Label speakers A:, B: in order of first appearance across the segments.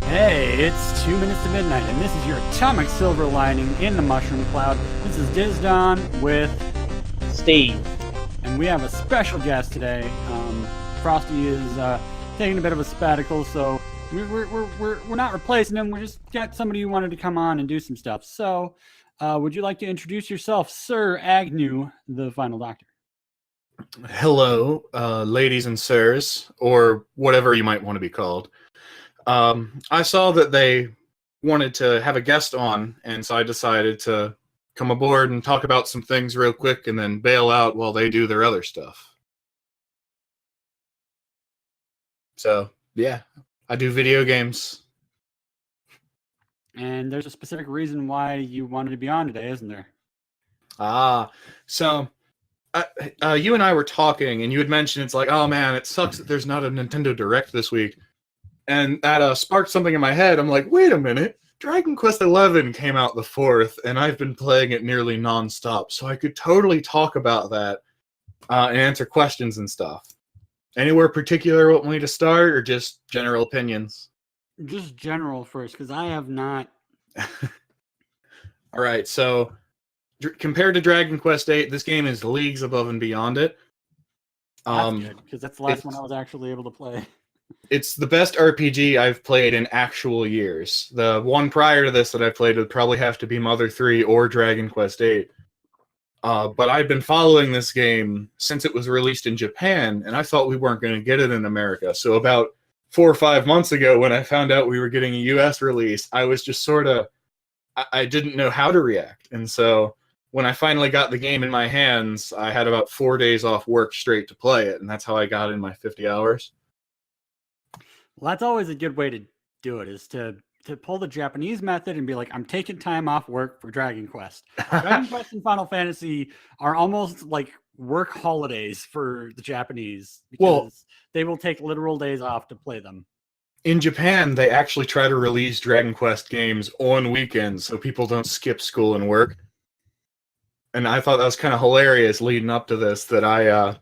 A: Hey, it's 2 minutes to midnight, and this is your atomic silver lining in the mushroom cloud. This is Disdonn with
B: Steve.
A: And we have a special guest today. Frosty is taking a bit of a sabbatical, so we're not replacing him. We just got somebody who wanted to come on and do some stuff. So, would you like to introduce yourself, Sir Agnu, the Final Doctor?
C: Hello, ladies and sirs, or whatever you might want to be called. I saw that they wanted to have a guest on, and so I decided to come aboard and talk about some things real quick and then bail out while they do their other stuff. So, yeah, I do video games.
A: And there's a specific reason why you wanted to be on today, isn't there?
C: So you and I were talking, and you had mentioned it's like, oh man, it sucks that there's not a Nintendo Direct this week. And that sparked something in my head. I'm like, wait a minute. Dragon Quest XI came out the 4th, and I've been playing it nearly nonstop, so I could totally talk about that and answer questions and stuff. Anywhere particular want me to start, or just general opinions?
A: Just general first, because I have not.
C: All right, so compared to Dragon Quest VIII, this game is leagues above and beyond it.
A: That's good, because that's the last one I was actually able to play.
C: It's the best RPG I've played in actual years. The one prior to this that I played would probably have to be Mother 3 or Dragon Quest VIII. But I've been following this game since it was released in Japan, and I thought we weren't going to get it in America. So about 4 or 5 months ago, when I found out we were getting a US release, I was just sort of... I didn't know how to react. And so when I finally got the game in my hands, I had about 4 days off work straight to play it, and that's how I got in my 50 hours.
A: Well, that's always a good way to do it, is to pull the Japanese method and be like, I'm taking time off work for Dragon Quest. Dragon Quest and Final Fantasy are almost like work holidays for the Japanese, because they will take literal days off to play them.
C: In Japan, they actually try to release Dragon Quest games on weekends so people don't skip school and work. And I thought that was kind of hilarious leading up to this, that I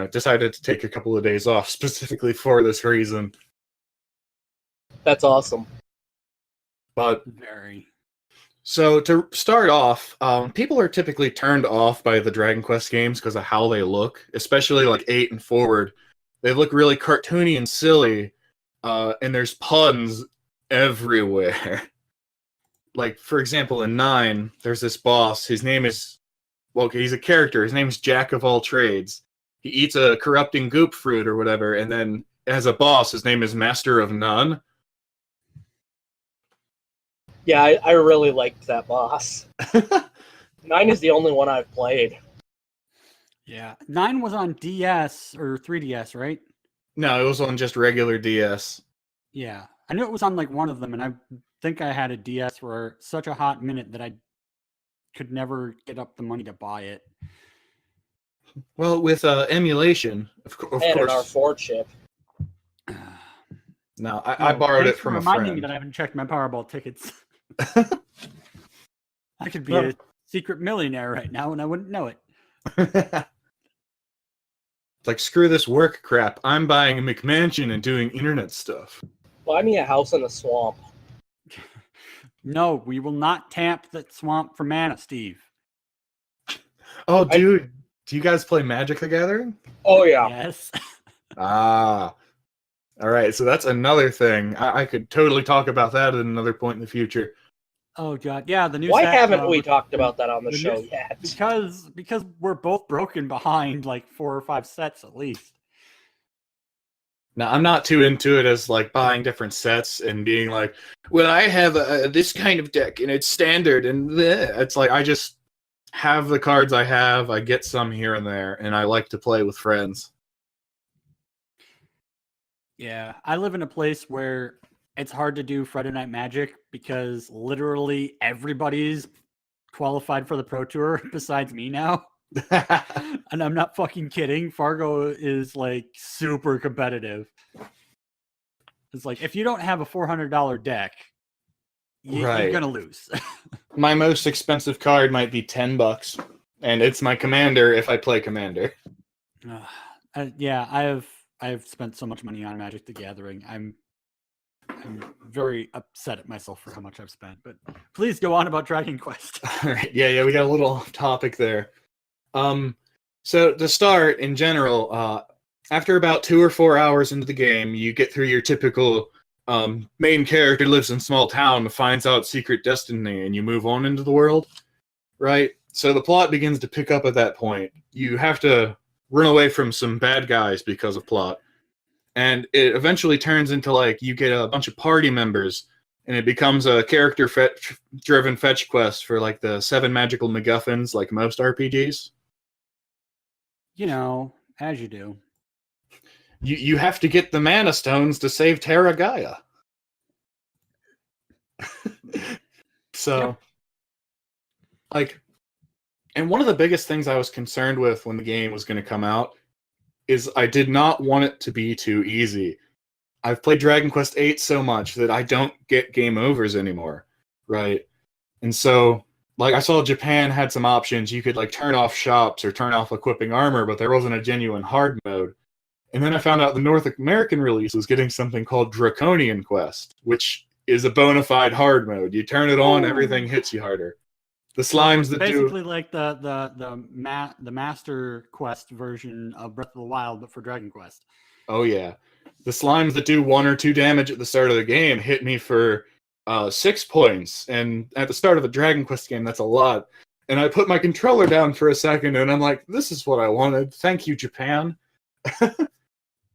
C: decided to take a couple of days off specifically for this reason.
B: That's awesome.
C: But
A: Very.
C: So to start off, people are typically turned off by the Dragon Quest games because of how they look, especially like 8 and forward. They look really cartoony and silly, and there's puns everywhere. Like, for example, in 9, there's this boss. His name is... he's a character. His name is Jack of all trades. He eats a corrupting goop fruit or whatever, and then as a boss, his name is Master of None.
B: Yeah, I really liked that boss. 9 is the only one I've played.
A: Yeah. 9 was on DS or 3DS, right?
C: No, it was on just regular DS.
A: Yeah. I knew it was on like one of them, and I think I had a DS for such a hot minute that I could never get up the money to buy it.
C: Well, with emulation, of course.
B: And an R4 chip.
C: No, I borrowed it from a friend.
A: Reminding me that I haven't checked my Powerball tickets. I could be a secret millionaire right now, and I wouldn't know it.
C: It's like, screw this work crap. I'm buying a McMansion and doing internet stuff.
B: Buy me a house in a swamp.
A: No, we will not tamp that swamp for mana, Steve.
C: Oh, dude. Do you guys play Magic the Gathering?
B: Oh, yeah.
A: Yes.
C: All right, so that's another thing. I could totally talk about that at another point in the future.
A: Oh, God. Yeah, the new
B: Why
A: set,
B: haven't we talked about that on the show
A: new,
B: yet?
A: Because we're both broken behind like 4 or 5 sets at least.
C: Now, I'm not too into it as like buying different sets and being like, well, I have this kind of deck and it's standard, and bleh. It's like, I just have the cards I have, I get some here and there, and I like to play with friends.
A: Yeah, I live in a place where it's hard to do Friday Night Magic because literally everybody's qualified for the Pro Tour besides me now. And I'm not fucking kidding. Fargo is like super competitive. It's like, if you don't have a $400 deck, you're gonna lose.
C: My most expensive card might be $10. and it's my commander if I play commander.
A: Yeah, I've spent so much money on Magic the Gathering. I'm very upset at myself for how much I've spent. But please go on about Dragon Quest.
C: All right, yeah, we got a little off topic there. So to start, in general, after about 2 or 4 hours into the game, you get through your typical main character lives in small town, finds out secret destiny, and you move on into the world, right? So the plot begins to pick up at that point. You have to run away from some bad guys because of plot. And it eventually turns into, like, you get a bunch of party members, and it becomes a character-driven fetch quest for, like, the 7 magical MacGuffins, like most RPGs.
A: You know, as you do.
C: You have to get the Mana Stones to save Terra Gaia. So,
A: Yep.
C: like, and one of the biggest things I was concerned with when the game was going to come out is I did not want it to be too easy. I've played Dragon Quest VIII so much that I don't get game overs anymore, right? And so, like, I saw Japan had some options. You could, like, turn off shops or turn off equipping armor, but there wasn't a genuine hard mode. And then I found out the North American release was getting something called Draconian Quest, which is a bona fide hard mode. You turn it on, everything hits you harder. The slimes that
A: basically like the Master Quest version of Breath of the Wild, but for Dragon Quest.
C: Oh yeah, the slimes that do 1 or 2 damage at the start of the game hit me for 6 points, and at the start of a Dragon Quest game, that's a lot. And I put my controller down for a second, and I'm like, "This is what I wanted. Thank you, Japan."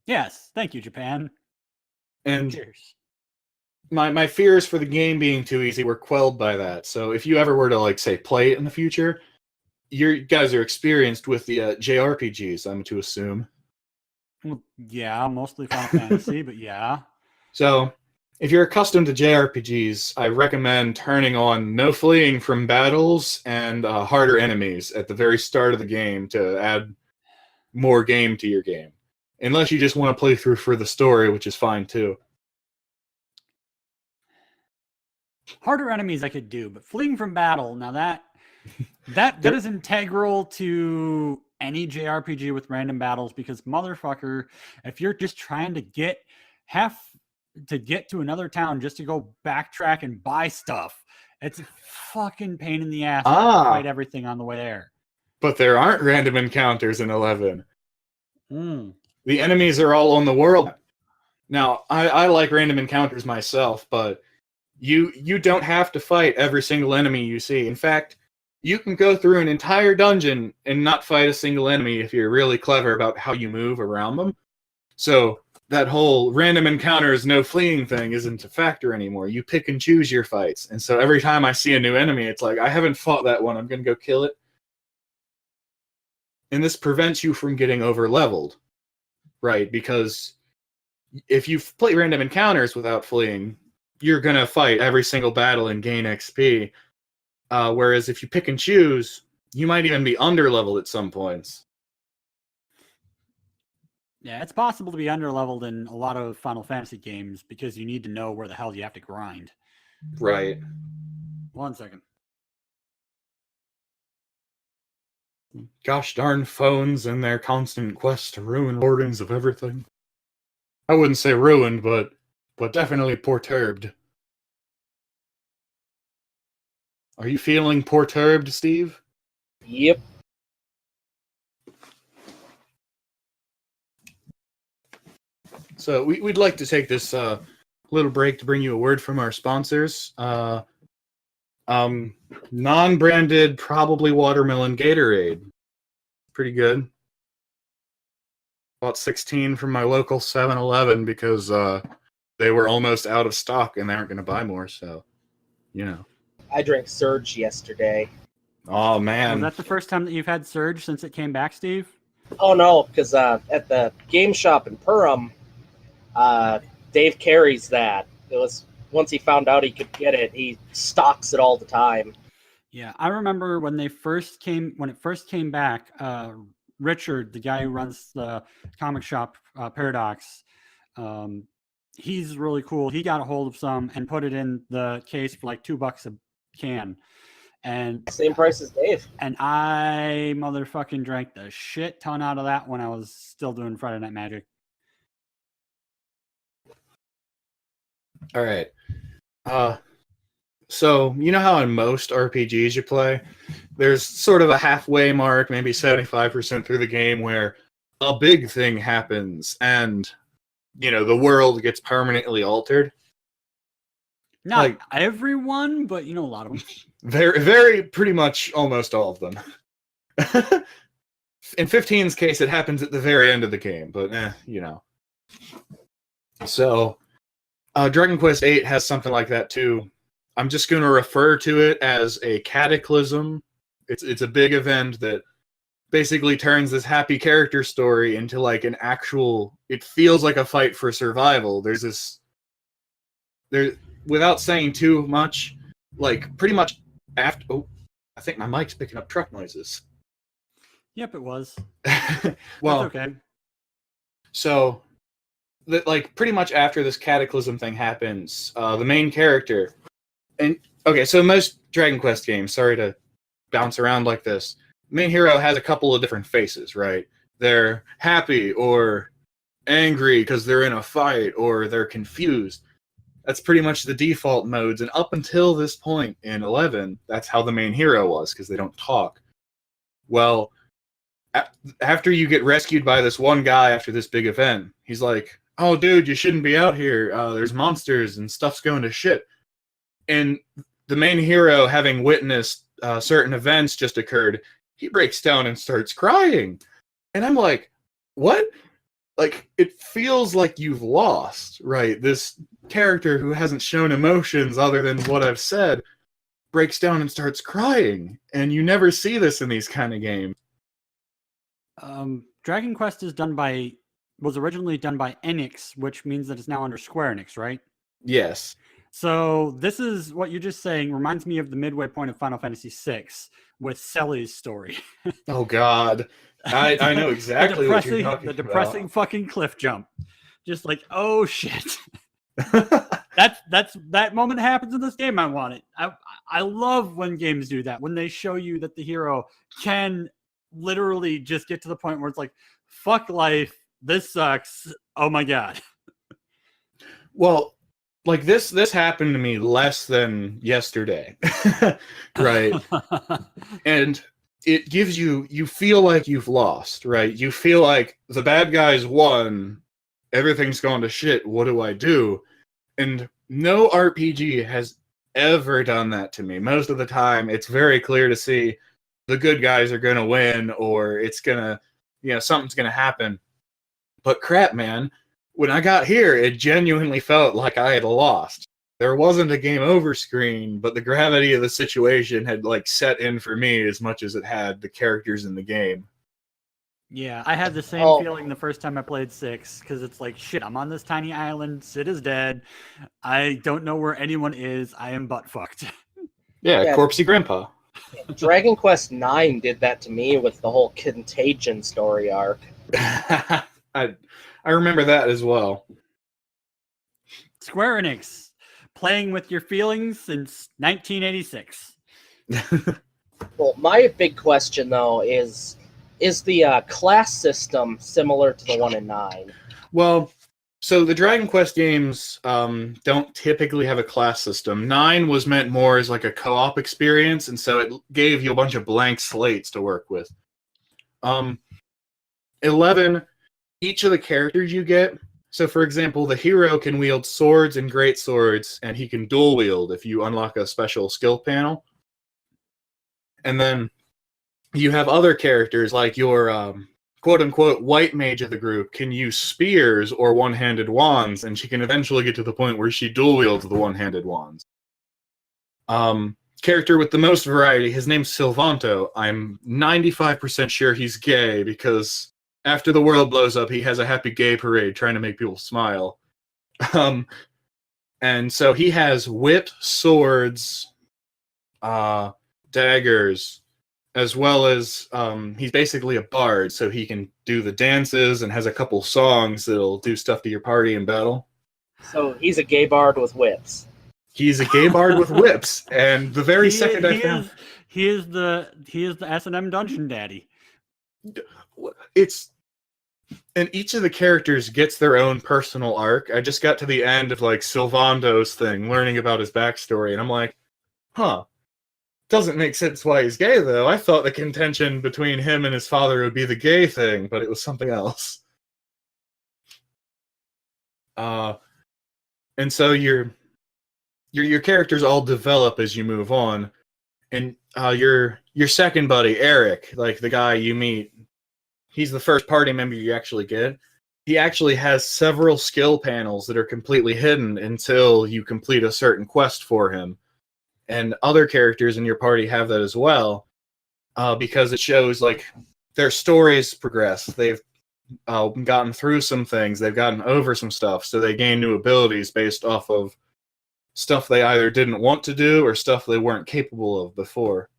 A: Yes, thank you, Japan.
C: And
A: cheers.
C: My fears for the game being too easy were quelled by that. So if you ever were to, like, say, play it in the future, you guys are experienced with the JRPGs, I'm to assume.
A: Well, yeah, mostly Final Fantasy, but yeah.
C: So if you're accustomed to JRPGs, I recommend turning on no fleeing from battles and harder enemies at the very start of the game to add more game to your game. Unless you just want to play through for the story, which is fine too.
A: Harder enemies I could do, but fleeing from battle, now that is integral to any JRPG with random battles, because motherfucker, if you're just trying to get to another town just to go backtrack and buy stuff, it's a fucking pain in the ass to fight everything on the way there.
C: But there aren't random encounters in 11.
A: The
C: enemies are all on the world. Now, I like random encounters myself, but you don't have to fight every single enemy you see. In fact, you can go through an entire dungeon and not fight a single enemy if you're really clever about how you move around them. So that whole random encounters, no fleeing thing isn't a factor anymore. You pick and choose your fights. And so every time I see a new enemy, it's like, I haven't fought that one, I'm going to go kill it. And this prevents you from getting over-leveled, right? Because if you play random encounters without fleeing, you're going to fight every single battle and gain XP. Whereas if you pick and choose, you might even be under-leveled at some points.
A: Yeah, it's possible to be under-leveled in a lot of Final Fantasy games because you need to know where the hell you have to grind.
C: Right.
A: 1 second.
C: Gosh darn phones and their constant quest to ruin recordings of everything. I wouldn't say ruined, but definitely perturbed. Are you feeling perturbed, Steve?
B: Yep.
C: So we'd like to take this little break to bring you a word from our sponsors. Non-branded, probably watermelon Gatorade. Pretty good. Bought 16 from my local 7-Eleven because they were almost out of stock and they aren't going to buy more. So, you know.
B: I drank Surge yesterday.
C: Oh man!
A: Was that the first time that you've had Surge since it came back, Steve?
B: Oh no, because at the game shop in Perham, Dave carries that. It was once he found out he could get it, he stocks it all the time.
A: Yeah, I remember when it first came back. Richard, the guy who runs the comic shop Paradox, he's really cool. He got a hold of some and put it in the case for like $2 a can. And
B: Same price as Dave.
A: And I motherfucking drank the shit ton out of that when I was still doing Friday Night Magic.
C: All right. So you know how in most RPGs you play, there's sort of a halfway mark, maybe 75% through the game, where a big thing happens and, you know, the world gets permanently altered.
A: Not like, everyone, but, you know, a lot of them.
C: Very, pretty much almost all of them. In 15's case, it happens at the very end of the game, but, you know. So, Dragon Quest VIII has something like that, too. I'm just going to refer to it as a cataclysm. It's a big event that basically turns this happy character story into, like, an actual... It feels like a fight for survival. There's this... Without saying too much, like, pretty much after... Oh, I think my mic's picking up truck noises.
A: Yep, it was.
C: Well,
A: that's okay.
C: So, like, pretty much after this cataclysm thing happens, the main character... And, okay, so most Dragon Quest games, sorry to bounce around like this, the main hero has a couple of different faces, right? They're happy or angry because they're in a fight, or they're confused. That's pretty much the default modes, and up until this point in 11, that's how the main hero was, because they don't talk. Well, after you get rescued by this one guy after this big event, he's like, oh, dude, you shouldn't be out here. There's monsters and stuff's going to shit. And the main hero, having witnessed certain events just occurred, he breaks down and starts crying. And I'm like, what? Like, it feels like you've lost, right? This character who hasn't shown emotions other than what I've said breaks down and starts crying. And you never see this in these kind of games.
A: Dragon Quest was originally done by Enix, which means that it's now under Square Enix, right?
C: Yes.
A: So this is what you're just saying reminds me of the midway point of Final Fantasy VI with Selly's story.
C: Oh, God. I know exactly what you're talking about.
A: The depressing fucking cliff jump. Just like, oh, shit. That moment happens in this game. I want it. I love when games do that, when they show you that the hero can literally just get to the point where it's like, fuck life, this sucks, oh my God.
C: Well, like this happened to me less than yesterday. Right? And it gives you feel like you've lost, right? You feel like the bad guys won, everything's gone to shit, what do I do? And no RPG has ever done that to me. Most of the time, it's very clear to see the good guys are going to win, or it's going to, something's going to happen. But crap, man, when I got here, it genuinely felt like I had lost. There wasn't a game over screen, but the gravity of the situation had set in for me as much as it had the characters in the game.
A: Yeah, I had the same feeling the first time I played 6, because it's like, shit, I'm on this tiny island, Sid is dead, I don't know where anyone is, I am butt fucked.
C: Yeah, corpsey grandpa.
B: Dragon Quest IX did that to me with the whole Contagion story arc.
C: I remember that as well.
A: Square Enix, playing with your feelings since 1986.
B: Well, my big question, though, is the class system similar to the one in 9?
C: Well, so the Dragon Quest games don't typically have a class system. 9 was meant more as like a co-op experience, and so it gave you a bunch of blank slates to work with. 11, each of the characters you get, so for example, the hero can wield swords and great swords, and he can dual wield if you unlock a special skill panel. And then you have other characters like your quote-unquote white mage of the group can use spears or one-handed wands, and she can eventually get to the point where she dual wields the one-handed wands. Character with the most variety, his name's Sylvanto. I'm 95% sure he's gay because after the world blows up, he has a happy gay parade trying to make people smile. And so he has whip, swords, daggers, as well as he's basically a bard, so he can do the dances and has a couple songs that'll do stuff to your party in battle.
B: So he's a gay bard with whips.
C: He's a gay bard with whips, and the very second I found...
A: He is the S&M dungeon daddy.
C: It's and each of the characters gets their own personal arc. I just got to the end of like Sylvando's thing, learning about his backstory, and I'm like, huh. Doesn't make sense why he's gay though. I thought the contention between him and his father would be the gay thing, but it was something else. And so your characters all develop as you move on, and your second buddy Eric, like the guy you meet, he's the first party member you actually get. He actually has several skill panels that are completely hidden until you complete a certain quest for him, and other characters in your party have that as well, because it shows like their stories progress. They've gotten through some things, they've gotten over some stuff, so they gain new abilities based off of stuff they either didn't want to do or stuff they weren't capable of before.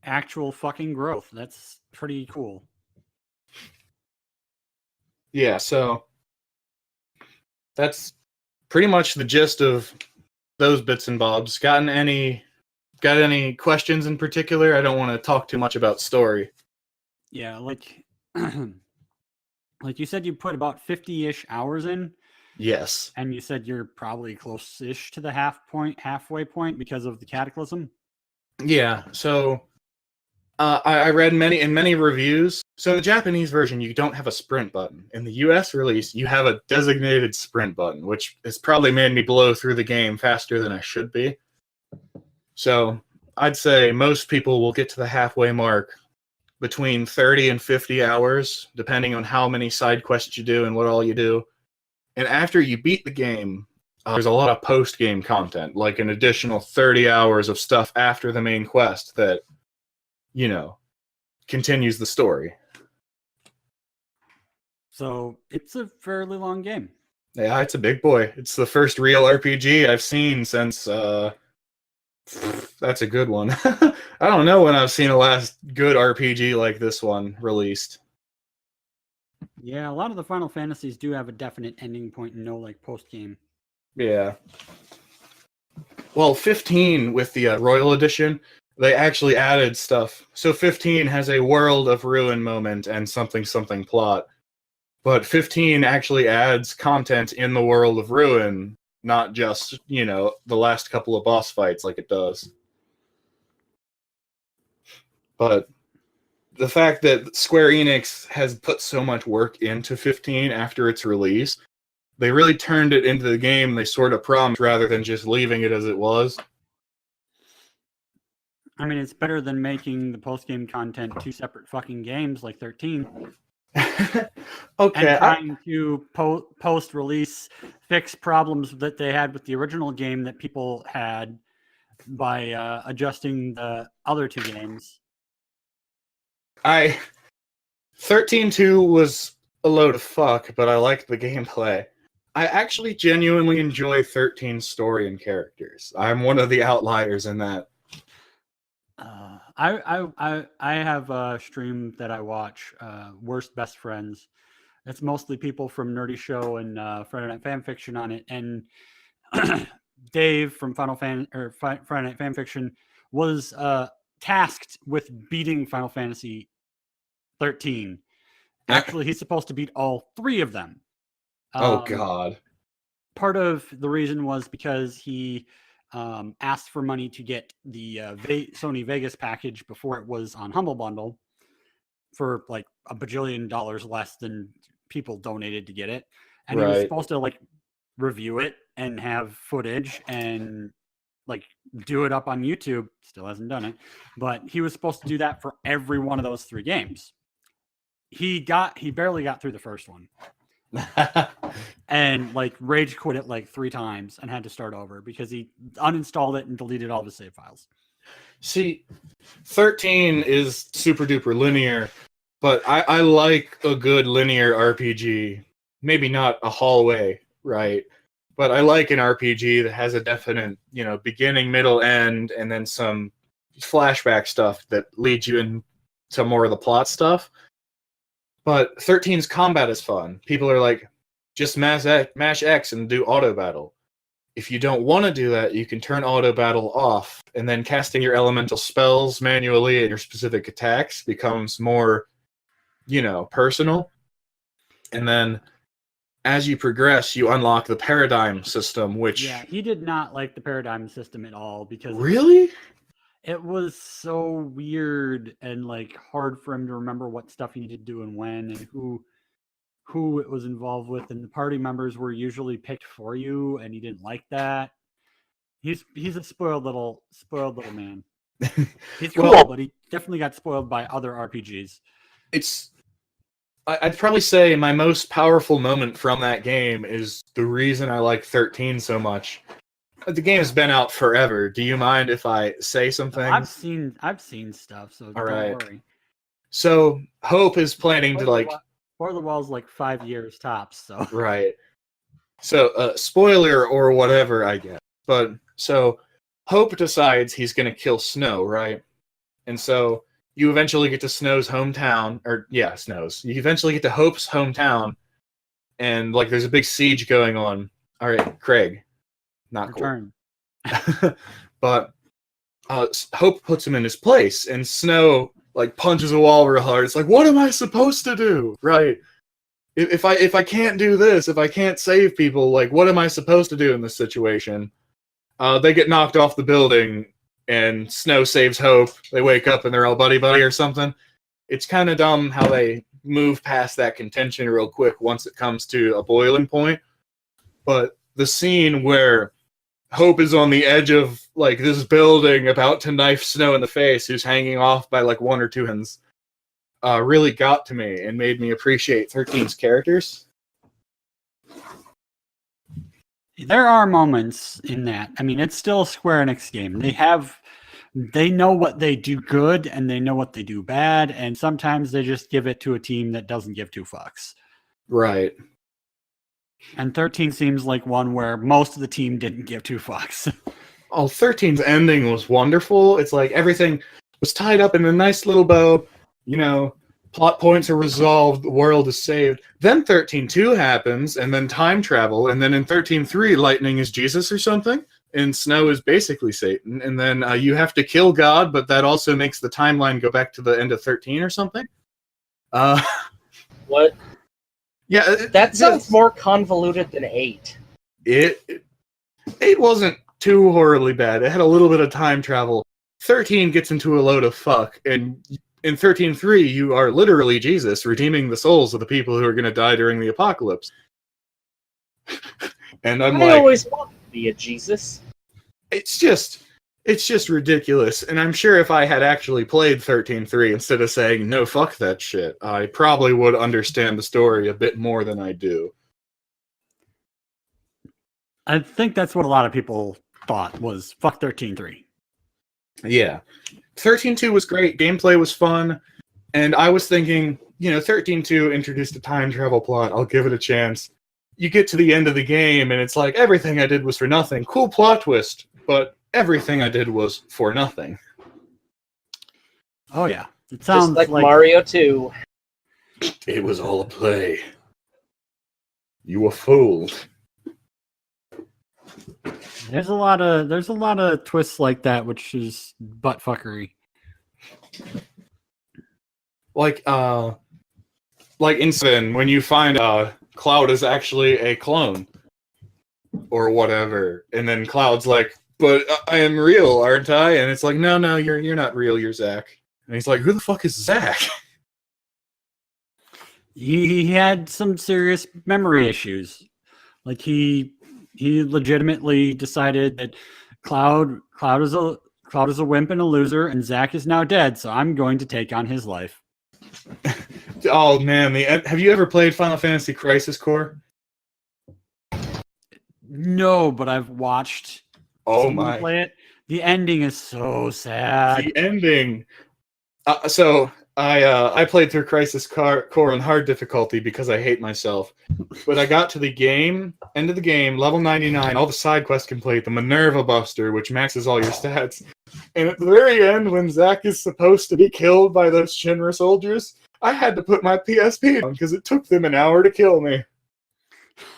A: Actual fucking growth. That's pretty cool.
C: Yeah, so that's pretty much the gist of those bits and bobs. Got any questions in particular? I don't want to talk too much about story.
A: Yeah, like like you said, you put about 50-ish hours in.
C: Yes.
A: And you said you're probably close-ish to the halfway point because of the Cataclysm?
C: Yeah, so I read many reviews. So in the Japanese version, you don't have a sprint button. In the US release, you have a designated sprint button, which has probably made me blow through the game faster than I should be. So I'd say most people will get to the halfway mark between 30 and 50 hours, depending on how many side quests you do and what all you do. And after you beat the game, there's a lot of post-game content, like an additional 30 hours of stuff after the main quest that, you know, continues the story.
A: So it's a fairly long game.
C: Yeah, it's a big boy. It's the first real RPG I've seen since, that's a good one. I don't know when I've seen a last good RPG like this one released.
A: Yeah, a lot of the Final Fantasies do have a definite ending point and no like post-game.
C: Yeah. Well, 15 with the Royal Edition, they actually added stuff. So 15 has a World of Ruin moment and something plot. But 15 actually adds content in the World of Ruin, not just, you know, the last couple of boss fights like it does. But the fact that Square Enix has put so much work into 15 after its release, they really turned it into the game they sort of promised rather than just leaving it as it was.
A: I mean, it's better than making the post-game content two separate fucking games like 13.
C: Okay.
A: And trying to post-release fix problems that they had with the original game that people had by adjusting the other two games.
C: 13.2 was a load of fuck, but I liked the gameplay. I actually genuinely enjoy 13's story and characters. I'm one of the outliers in that.
A: I have a stream that I watch, Worst Best Friends. That's mostly people from Nerdy Show and Friday Night Fanfiction on it. And Dave from Friday Night Fanfiction was tasked with beating Final Fantasy 13. Actually, he's supposed to beat all three of them.
C: Oh, God.
A: Part of the reason was because he asked for money to get the Sony Vegas package before it was on Humble Bundle for like $1 bajillion less than people donated to get it. And he was supposed to like review it and have footage and like do it up on YouTube. Still hasn't done it, but he was supposed to do that for every one of those three games. He barely got through the first one. And like rage quit it like 3 times and had to start over because he uninstalled it and deleted all of his save files.
C: See, 13 is super duper linear, but I like a good linear RPG. Maybe not a hallway, right? But I like an RPG that has a definite, you know, beginning, middle, end, and then some flashback stuff that leads you into more of the plot stuff. But 13's combat is fun. People are like, just mash X and do auto battle. if you don't want to do that, you can turn auto battle off, and then casting your elemental spells manually and your specific attacks becomes more, personal. And then as you progress, you unlock the paradigm system, which...
A: Yeah, he did not like the paradigm system at all because
C: Really?
A: it was so weird and like hard for him to remember what stuff he needed to do and when and who it was involved with, and the party members were usually picked for you, and he didn't like that. He's a spoiled little man. He's cool, but he definitely got spoiled by other RPGs.
C: I'd probably say my most powerful moment from that game is the reason I like 13 so much. The game has been out forever. Do you mind if I say something?
A: I've seen stuff, so don't worry.
C: So Hope is planning to like...
A: Spoiler Wall's like 5 years tops, so...
C: Right. So, spoiler or whatever, I guess. But, so, Hope decides he's going to kill Snow, right? And so, you eventually get to Snow's hometown, Snow's. You eventually get to Hope's hometown, and, like, there's a big siege going on. All right, Craig. Not
A: Return.
C: Cool. But, Hope puts him in his place, and Snow... like punches a wall real hard. It's like, what am I supposed to do? Right. If I can't do this, if I can't save people, like what am I supposed to do in this situation? They get knocked off the building and Snow saves Hope. They wake up and they're all buddy or something. It's kind of dumb how they move past that contention real quick once it comes to a boiling point. But the scene where Hope is on the edge of like this building about to knife Snow in the face, who's hanging off by like one or two hands, really got to me and made me appreciate 13's characters.
A: There are moments in that. I mean, it's still a Square Enix game. They know what they do good and they know what they do bad, and sometimes they just give it to a team that doesn't give two fucks.
C: Right.
A: And 13 seems like one where most of the team didn't give two fucks.
C: Oh, 13's ending was wonderful. It's like everything was tied up in a nice little bow. Plot points are resolved. The world is saved. Then 13.2 happens, and then time travel. And then in 13.3, Lightning is Jesus or something. And Snow is basically Satan. And then you have to kill God, but that also makes the timeline go back to the end of 13 or something.
B: What?
C: Yeah,
B: that sounds more convoluted than 8.
C: It wasn't too horribly bad. It had a little bit of time travel. 13 gets into a load of fuck, and in 13.3, you are literally Jesus, redeeming the souls of the people who are going to die during the apocalypse. And I
B: always wanted to be a Jesus.
C: It's just ridiculous. And I'm sure if I had actually played 13.3 instead of saying, no, fuck that shit, I probably would understand the story a bit more than I do.
A: I think that's what a lot of people thought was fuck 13.3.
C: Yeah. 13.2 was great. Gameplay was fun. And I was thinking, 13.2 introduced a time travel plot. I'll give it a chance. You get to the end of the game and it's like, everything I did was for nothing. Cool plot twist. But everything I did was for nothing.
A: Oh, yeah. It sounds
B: just like Mario 2.
C: It was all a play. You were fooled.
A: There's a lot of twists like that, which is butt fuckery.
C: Like in Sin, when you find Cloud is actually a clone or whatever, and then Cloud's like, but I am real, aren't I? And it's like, no, you're not real, you're Zack. And he's like, who the fuck is Zack?
A: He had some serious memory issues. Like he legitimately decided that Cloud is a wimp and a loser, and Zack is now dead, so I'm going to take on his life.
C: Oh man, have you ever played Final Fantasy Crisis Core?
A: No, but I've watched someone play it. The ending is so sad.
C: The ending. So I played through Crisis Core on hard difficulty because I hate myself. But I got to the end of the game, level 99, all the side quests complete, the Minerva Buster, which maxes all your stats. And at the very end, when Zack is supposed to be killed by those Shinra soldiers, I had to put my PSP on because it took them an hour to kill me.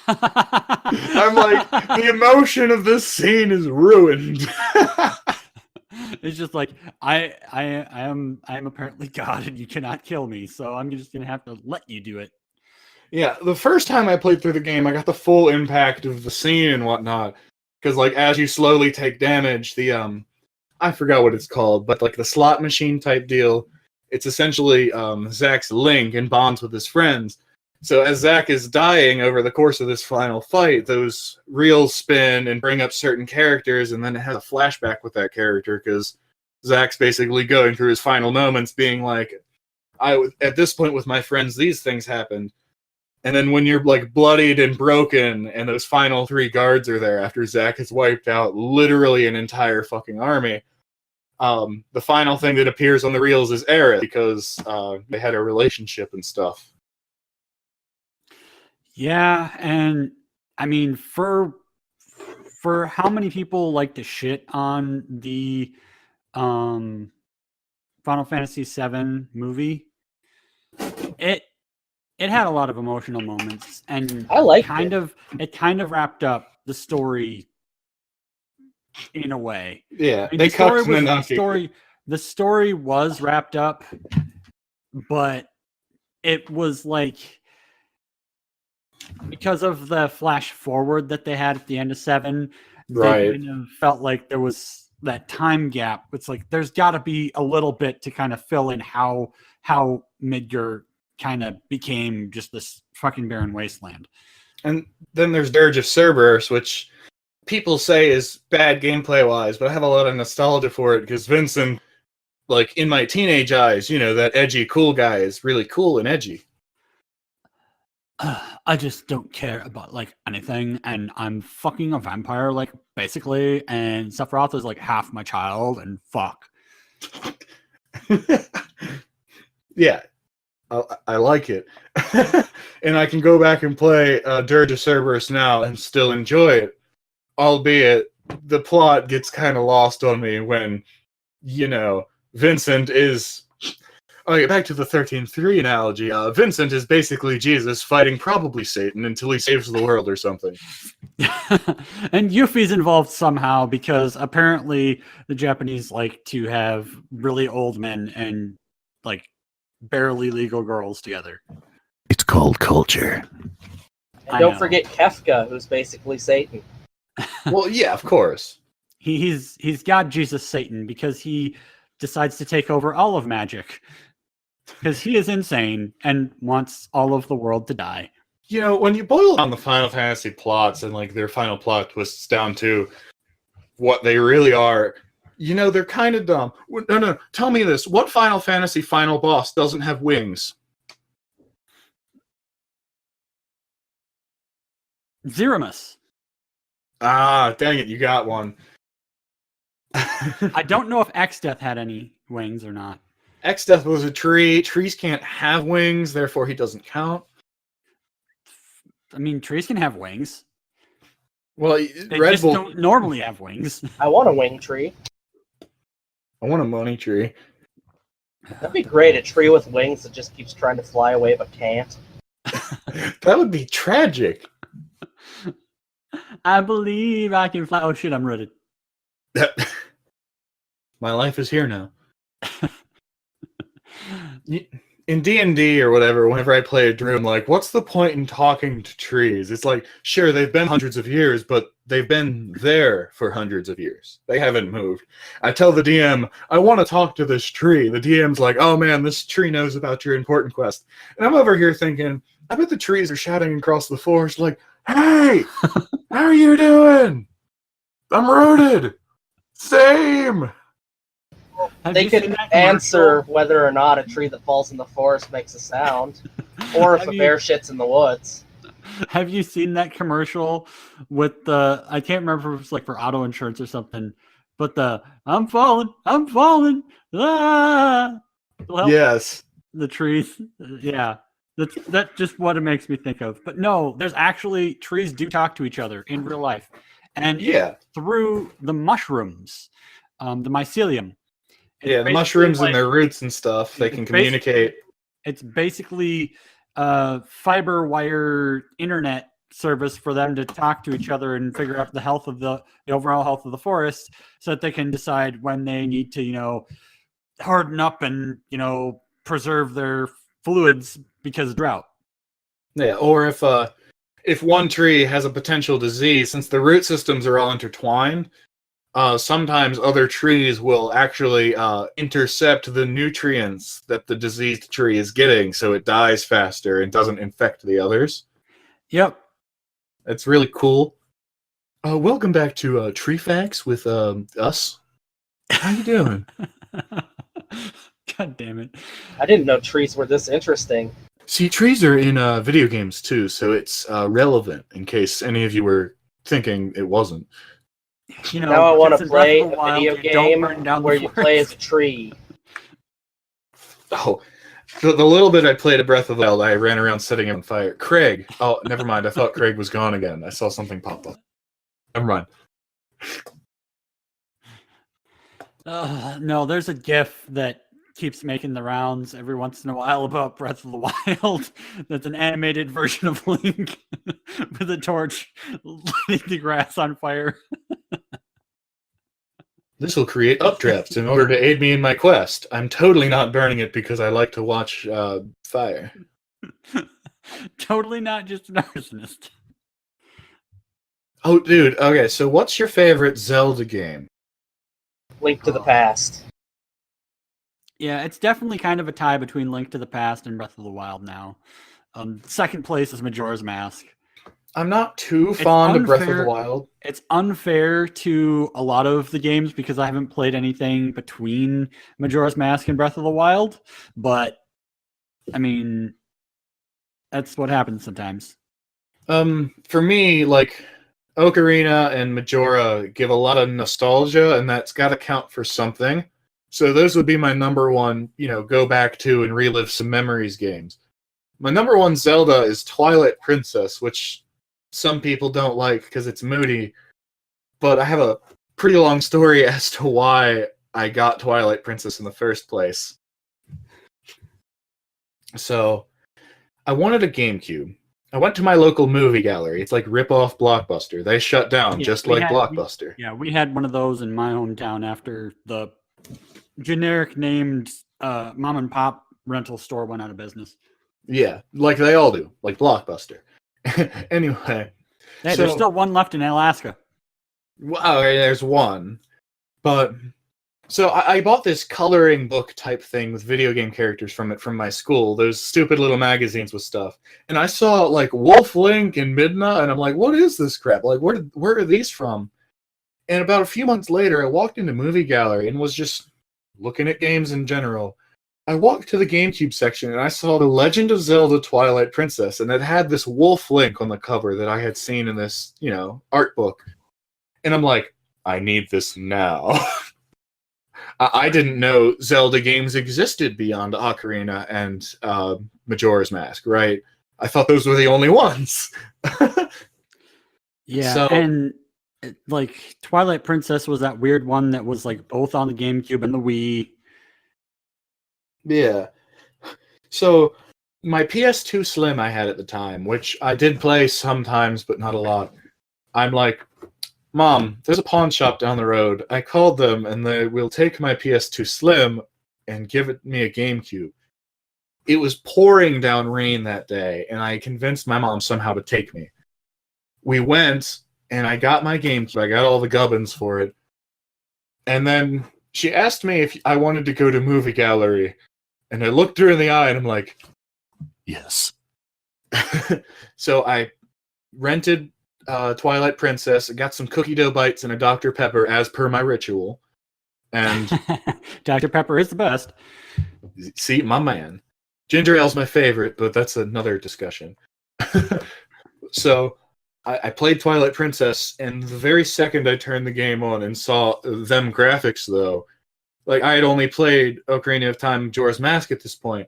C: I'm like, the emotion of this scene is ruined.
A: It's just like I am apparently God and you cannot kill me, so I'm just gonna have to let you do it.
C: Yeah, the first time I played through the game, I got the full impact of the scene and whatnot. Because like as you slowly take damage, the I forgot what it's called, but like the slot machine type deal, it's essentially Zack's link and bonds with his friends. So as Zack is dying over the course of this final fight, those reels spin and bring up certain characters, and then it has a flashback with that character because Zack's basically going through his final moments, being like, at this point with my friends, these things happened. And then when you're like bloodied and broken, and those final 3 guards are there after Zack has wiped out literally an entire fucking army, the final thing that appears on the reels is Aerith because they had a relationship and stuff.
A: Yeah, and I mean for how many people like to shit on the Final Fantasy VII movie, it had a lot of emotional moments, and
B: I liked
A: it kind of wrapped up the story in a way.
C: Yeah,
A: I mean,
C: they
A: the story was wrapped up, but it was like because of the flash forward that they had at the end of 7,
C: Right.
A: they kind of felt like there was that time gap. It's like there's got to be a little bit to kind of fill in how Midgar kind of became just this fucking barren wasteland.
C: And then there's Dirge of Cerberus, which people say is bad gameplay-wise, but I have a lot of nostalgia for it because Vincent, like in my teenage eyes, you know, that edgy cool guy is really cool and edgy.
A: I just don't care about like anything, and I'm fucking a vampire, like basically, and Sephiroth is like half my child, and fuck.
C: Yeah, I like it. And I can go back and play Dirge of Cerberus now and still enjoy it, albeit the plot gets kind of lost on me when, you know, Vincent is... Okay, back to the 13-3 analogy. Vincent is basically Jesus fighting probably Satan until he saves the world or something.
A: And Yuffie's involved somehow because apparently the Japanese like to have really old men and like barely legal girls together.
D: It's called culture.
B: And
A: I
B: don't
A: know.
B: forget Kefka, who's basically Satan.
C: Well, yeah, of course.
A: He's God Jesus Satan because he decides to take over all of magic. Because he is insane and wants all of the world to die.
C: You know, when you boil down the Final Fantasy plots and like their final plot twists down to what they really are, you know, they're kind of dumb. No, tell me this. What Final Fantasy final boss doesn't have wings?
A: Zeramus.
C: Ah, dang it, you got one.
A: I don't know if X-Death had any wings or not.
C: X-Death was a tree. Trees can't have wings, therefore he doesn't count.
A: I mean, trees can have wings.
C: Well,
A: They
C: Red
A: just
C: Bull...
A: don't normally have wings.
B: I want a wing tree.
C: I want a money tree.
B: That'd be great. A tree with wings that just keeps trying to fly away but can't.
C: That would be tragic.
A: I believe I can fly. Oh shit, I'm rooted.
C: My life is here now. In D&D or whatever, whenever I play a druid, I'm like, what's the point in talking to trees? It's like, sure, they've been hundreds of years, but they've been there for hundreds of years. They haven't moved. I tell the DM, I want to talk to this tree. The DM's like, oh man, this tree knows about your important quest. And I'm over here thinking, I bet the trees are shouting across the forest like, hey, how are you doing? I'm rooted. Same.
A: Have
B: They
A: you seen
B: could
A: that
B: answer
A: commercial?
B: whether or not a tree that falls in the forest makes a sound, or if
A: Have
B: a
A: you-
B: bear shits in the woods.
A: Have you seen that commercial with the? I can't remember if it's like for auto insurance or something, but the I'm falling, ah! It'll help
C: Yes.
A: the trees. Yeah, that's just what it makes me think of. But no, there's actually trees do talk to each other in real life, and
C: Yeah.
A: through the mushrooms, the mycelium. It's
C: Yeah, the
A: basically
C: mushrooms
A: like-
C: and their roots and stuff, they can
A: it's
C: communicate.
A: It's basically fiber wire internet service for them to talk to each other and figure out the health of the overall health of the forest, so that they can decide when they need to, harden up and preserve their fluids because of drought.
C: Yeah, or if one tree has a potential disease, since the root systems are all intertwined, sometimes other trees will actually intercept the nutrients that the diseased tree is getting, so it dies faster and doesn't infect the others.
A: Yep.
C: It's really cool. Welcome back to Tree Facts with us. How you doing?
A: God damn it.
B: I didn't know trees were this interesting.
C: See, trees are in video games too, so it's relevant in case any of you were thinking it wasn't.
B: Now I want
A: because
B: to
A: in Breath
B: play
A: of
B: a
A: the Wild,
B: video
A: you don't
B: game
A: burn down the
B: where you play as
A: forest.
B: a tree.
C: Oh, the little bit I played of Breath of the Wild, I ran around setting it on fire. Craig. Oh, never mind. I thought Craig was gone again. I saw something pop up. Never mind.
A: No, there's a GIF that keeps making the rounds every once in a while about Breath of the Wild. That's an animated version of Link with a torch lighting the grass on fire.
C: This will create updrafts in order to aid me in my quest. I'm totally not burning it because I like to watch fire.
A: Totally not just an arsonist.
C: Oh, dude. Okay, so what's your favorite Zelda game?
B: Link to the Past.
A: Yeah, it's definitely kind of a tie between Link to the Past and Breath of the Wild now. Second place is Majora's Mask.
C: I'm not too fond of Breath of the
A: unfair.
C: Wild.
A: It's unfair to a lot of the games because I haven't played anything between Majora's Mask and Breath of the Wild, but I mean, that's what happens sometimes.
C: For me, like, Ocarina and Majora give a lot of nostalgia, and that's got to count for something. So those would be my number one, go back to and relive some memories games. My number one Zelda is Twilight Princess, which some people don't like because it's moody, but I have a pretty long story as to why I got Twilight Princess in the first place. So, I wanted a GameCube. I went to my local movie gallery. It's like rip-off Blockbuster. They shut down just like Blockbuster.
A: We had one of those in my hometown after the generic named mom and pop rental store went out of business.
C: Yeah, like they all do, like Blockbuster. Anyway.
A: Hey, there's still one left in Alaska.
C: Wow, there's one. But, so I bought this coloring book type thing with video game characters from my school, those stupid little magazines with stuff. And I saw, like, Wolf Link and Midna, and I'm like, what is this crap? Like, where are these from? And about a few months later, I walked into Movie Gallery and was just looking at games in general. I walked to the GameCube section and I saw The Legend of Zelda Twilight Princess, and it had this Wolf Link on the cover that I had seen in this, art book. And I'm like, I need this now. I didn't know Zelda games existed beyond Ocarina and Majora's Mask, right? I thought those were the only ones.
A: Yeah,
C: so,
A: and like Twilight Princess was that weird one that was like both on the GameCube and the Wii.
C: Yeah. So, my PS2 Slim I had at the time, which I did play sometimes, but not a lot. I'm like, Mom, there's a pawn shop down the road. I called them, and they will take my PS2 Slim and give me a GameCube. It was pouring down rain that day, and I convinced my mom somehow to take me. We went, and I got my GameCube. I got all the gubbins for it. And then she asked me if I wanted to go to Movie Gallery. And I looked her in the eye, and I'm like,
D: Yes.
C: So I rented Twilight Princess, got some cookie dough bites and a Dr. Pepper as per my ritual. And
A: Dr. Pepper is the best.
C: see, my man. Ginger ale's my favorite, but that's another discussion. So I played Twilight Princess, and the very second I turned the game on and saw them graphics, though, like, I had only played Ocarina of Time, Majora's Mask at this point.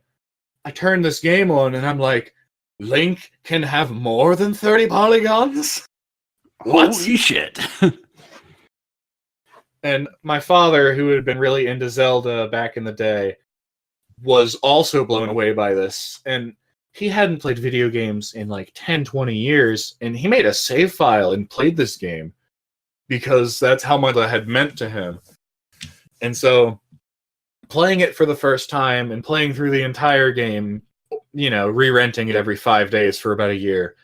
C: I turned this game on, and I'm like, Link can have more than 30 polygons? What?
A: Holy shit.
C: And my father, who had been really into Zelda back in the day, was also blown away by this. And he hadn't played video games in like 10, 20 years, and he made a save file and played this game because that's how much that had meant to him. And so playing it for the first time and playing through the entire game, you know, re-renting it every 5 days for about a year.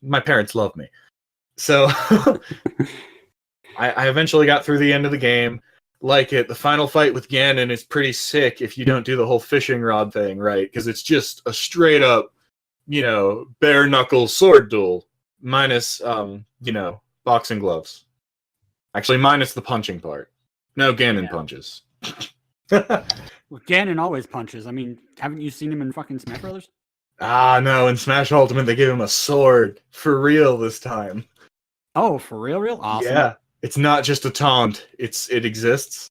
C: My parents love me. So I eventually got through the end of the game. Like it, the final fight with Ganon is pretty sick if you don't do the whole fishing rod thing, right? Because it's just a straight up, you know, bare knuckle sword duel minus, you know, boxing gloves. Actually, minus the punching part. No, Ganon punches.
A: Well, Ganon always punches. I mean, haven't you seen him in fucking Smash Brothers?
C: No, in Smash Ultimate they give him a sword for real this time.
A: Oh, for real, real? Awesome.
C: Yeah. It's not just a taunt. It exists.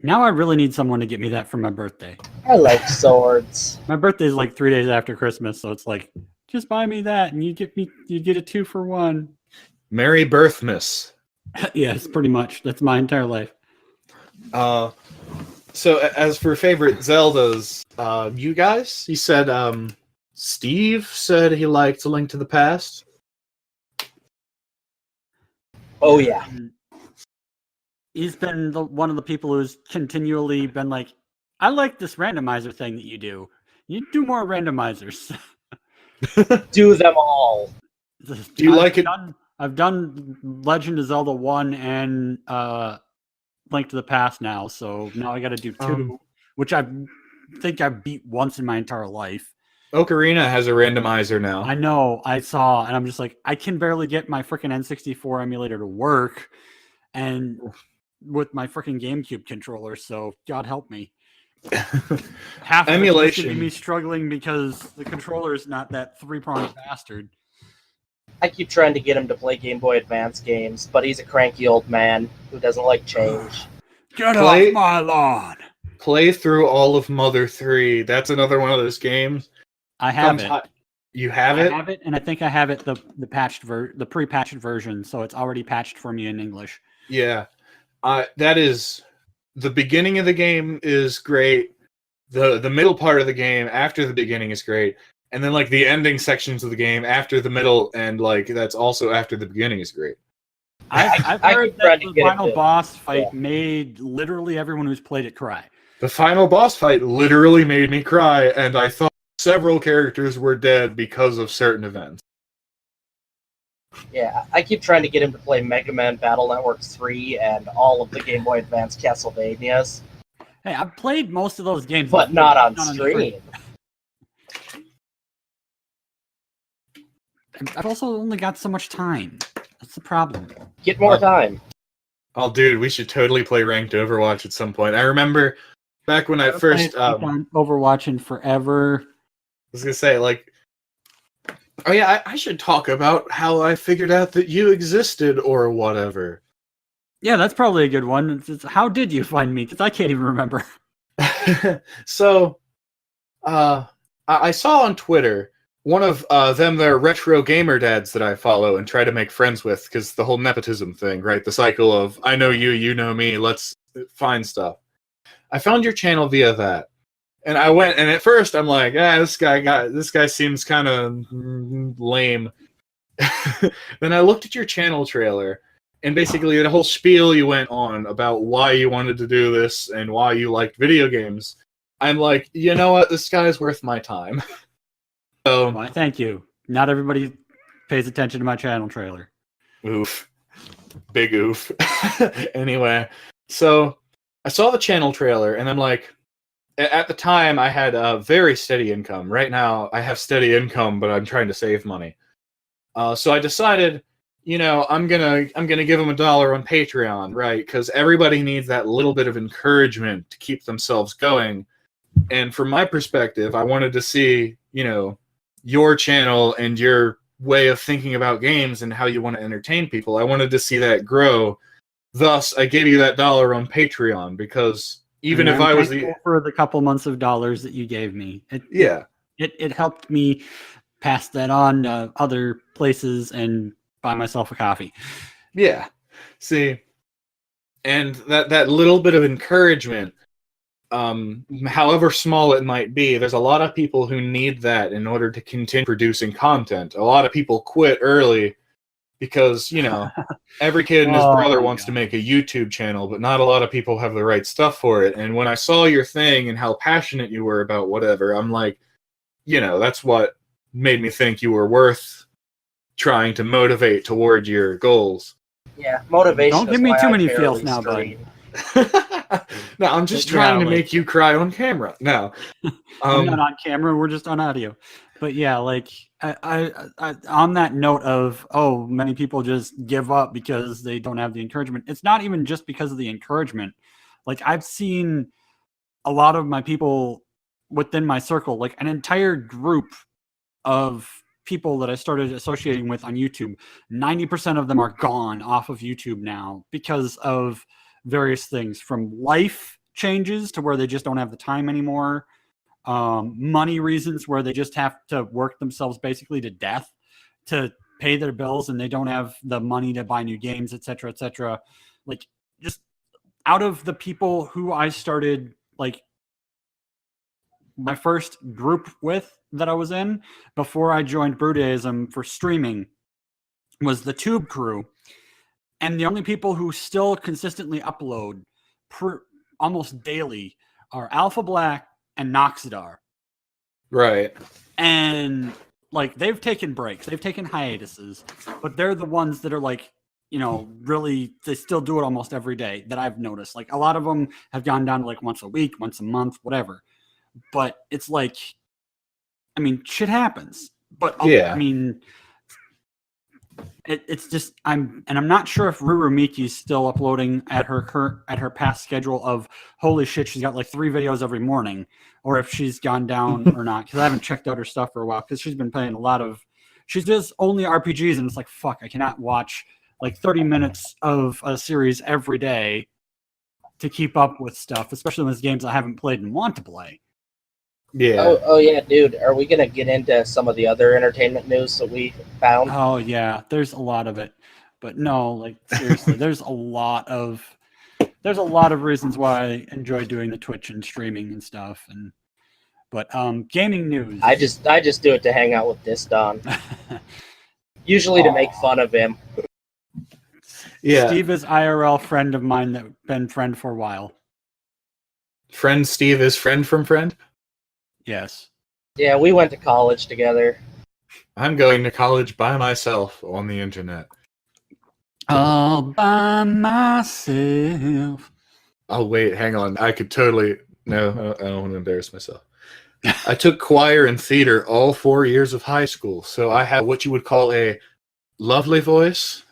A: Now I really need someone to get me that for my birthday.
B: I like swords.
A: My birthday is like 3 days after Christmas, so it's like, just buy me that, and you get a 2 for 1.
C: Merry Birthmas.
A: Yes, pretty much. That's my entire life.
C: So as for favorite Zeldas, you guys, you said Steve said he liked A Link to the Past.
B: Oh yeah.
A: He's been one of the people who's continually been like, I like this randomizer thing that you do. You do more randomizers.
B: Do them all.
C: Do you like it?
A: I've done Legend of Zelda 1 and Link to the Past now, so now I got to do 2, which I think I beat once in my entire life.
C: Ocarina has a randomizer now.
A: I know, I saw, and I'm just like, I can barely get my freaking N64 emulator to work, and with my freaking GameCube controller, so God help me. Half of
C: Emulation.
A: It used to be me struggling because the controller is not that 3-pronged bastard.
B: I keep trying to get him to play Game Boy Advance games, but he's a cranky old man who doesn't like change.
A: Get off my lawn!
C: Play through all of Mother 3. That's another one of those games.
A: I have it.
C: You have it?
A: I have it, and I think I have it the pre-patched version, so it's already patched for me in English.
C: Yeah. That is the beginning of the game is great. The middle part of the game after the beginning is great. And then like the ending sections of the game after the middle and like that's also after the beginning is great.
A: I've heard that the final boss fight made literally everyone who's played it cry.
C: The final boss fight literally made me cry, and I thought several characters were dead because of certain events.
B: Yeah, I keep trying to get him to play Mega Man Battle Network 3 and all of the Game Boy Advance Castlevanias.
A: Hey, I've played most of those games.
B: But not on stream.
A: I've also only got so much time. That's the problem.
B: Get more time.
C: Oh, dude, we should totally play ranked Overwatch at some point. I remember back when I first
A: Overwatch in forever.
C: I was gonna say, like, oh yeah, I should talk about how I figured out that you existed or whatever.
A: Yeah, that's probably a good one. It's how did you find me? Because I can't even remember.
C: So, I saw on Twitter one of their retro gamer dads that I follow and try to make friends with, because the whole nepotism thing, right? The cycle of I know you, you know me, let's find stuff. I found your channel via that. And I went, and at first I'm like, this guy seems kind of lame. Then I looked at your channel trailer, and basically the whole spiel you went on about why you wanted to do this and why you liked video games. I'm like, you know what? This guy's worth my time. So,
A: well, thank you. Not everybody pays attention to my channel trailer.
C: Oof. Big oof. Anyway, so I saw the channel trailer, and I'm like, at the time I had a very steady income. Right now I have steady income, but I'm trying to save money. So I decided, I'm gonna give them $1 on Patreon, right? Because everybody needs that little bit of encouragement to keep themselves going. And from my perspective, I wanted to see, your channel and your way of thinking about games and how you want to entertain people. I wanted to see that grow. Thus, I gave you that $1 on Patreon, because even if I was
A: for the couple months of dollars that you gave me, it helped me pass that on to other places and buy myself a coffee.
C: Yeah. See, and that little bit of encouragement however small it might be, there's a lot of people who need that in order to continue producing content. A lot of people quit early because, every kid and his brother wants to make a YouTube channel, but not a lot of people have the right stuff for it. And when I saw your thing and how passionate you were about whatever, I'm like, that's what made me think you were worth trying to motivate toward your goals.
B: Yeah, motivation.
A: Don't give me too many feels now, buddy.
C: No, I'm just trying to make you cry on camera. No,
A: I'm not on camera. We're just on audio. But yeah, like I on that note of many people just give up because they don't have the encouragement. It's not even just because of the encouragement. Like I've seen a lot of my people within my circle, like an entire group of people that I started associating with on YouTube. 90% of them are gone off of YouTube now because of various things, from life changes to where they just don't have the time anymore, money reasons where they just have to work themselves basically to death to pay their bills and they don't have the money to buy new games, etc., etc. Like, just out of the people who I started, like, my first group with that I was in before I joined Brudeism for streaming was the Tube crew. And the only people who still consistently upload almost daily are Alpha Black and Noxidar.
C: Right.
A: And like they've taken breaks, they've taken hiatuses, but they're the ones that are like, really, they still do it almost every day that I've noticed. Like a lot of them have gone down to like once a week, once a month, whatever. But it's like, I mean, shit happens. But
C: yeah,
A: I mean, it's just I'm not sure if Ruru Miki's still uploading at her past schedule of holy shit, she's got like 3 videos every morning, or if she's gone down or not, because I haven't checked out her stuff for a while because she's been playing she does only RPGs, and it's like fuck, I cannot watch like 30 minutes of a series every day to keep up with stuff, especially when it's games I haven't played and want to play.
C: Yeah.
B: Oh yeah, dude. Are we gonna get into some of the other entertainment news that we found?
A: Oh yeah, there's a lot of it, but no, like seriously, there's a lot of reasons why I enjoy doing the Twitch and streaming and stuff. But gaming news.
B: I just do it to hang out with Disdonn. Usually to make fun of him.
C: Yeah.
A: Steve is IRL friend of mine that been friend for a while.
C: Friend Steve is friend from friend?
A: Yes.
B: Yeah, we went to college together.
C: I'm going to college by myself on the internet.
A: All by myself.
C: Oh, wait, hang on. I could totally... No, I don't want to embarrass myself. I took choir and theater all 4 years of high school, so I have what you would call a lovely voice.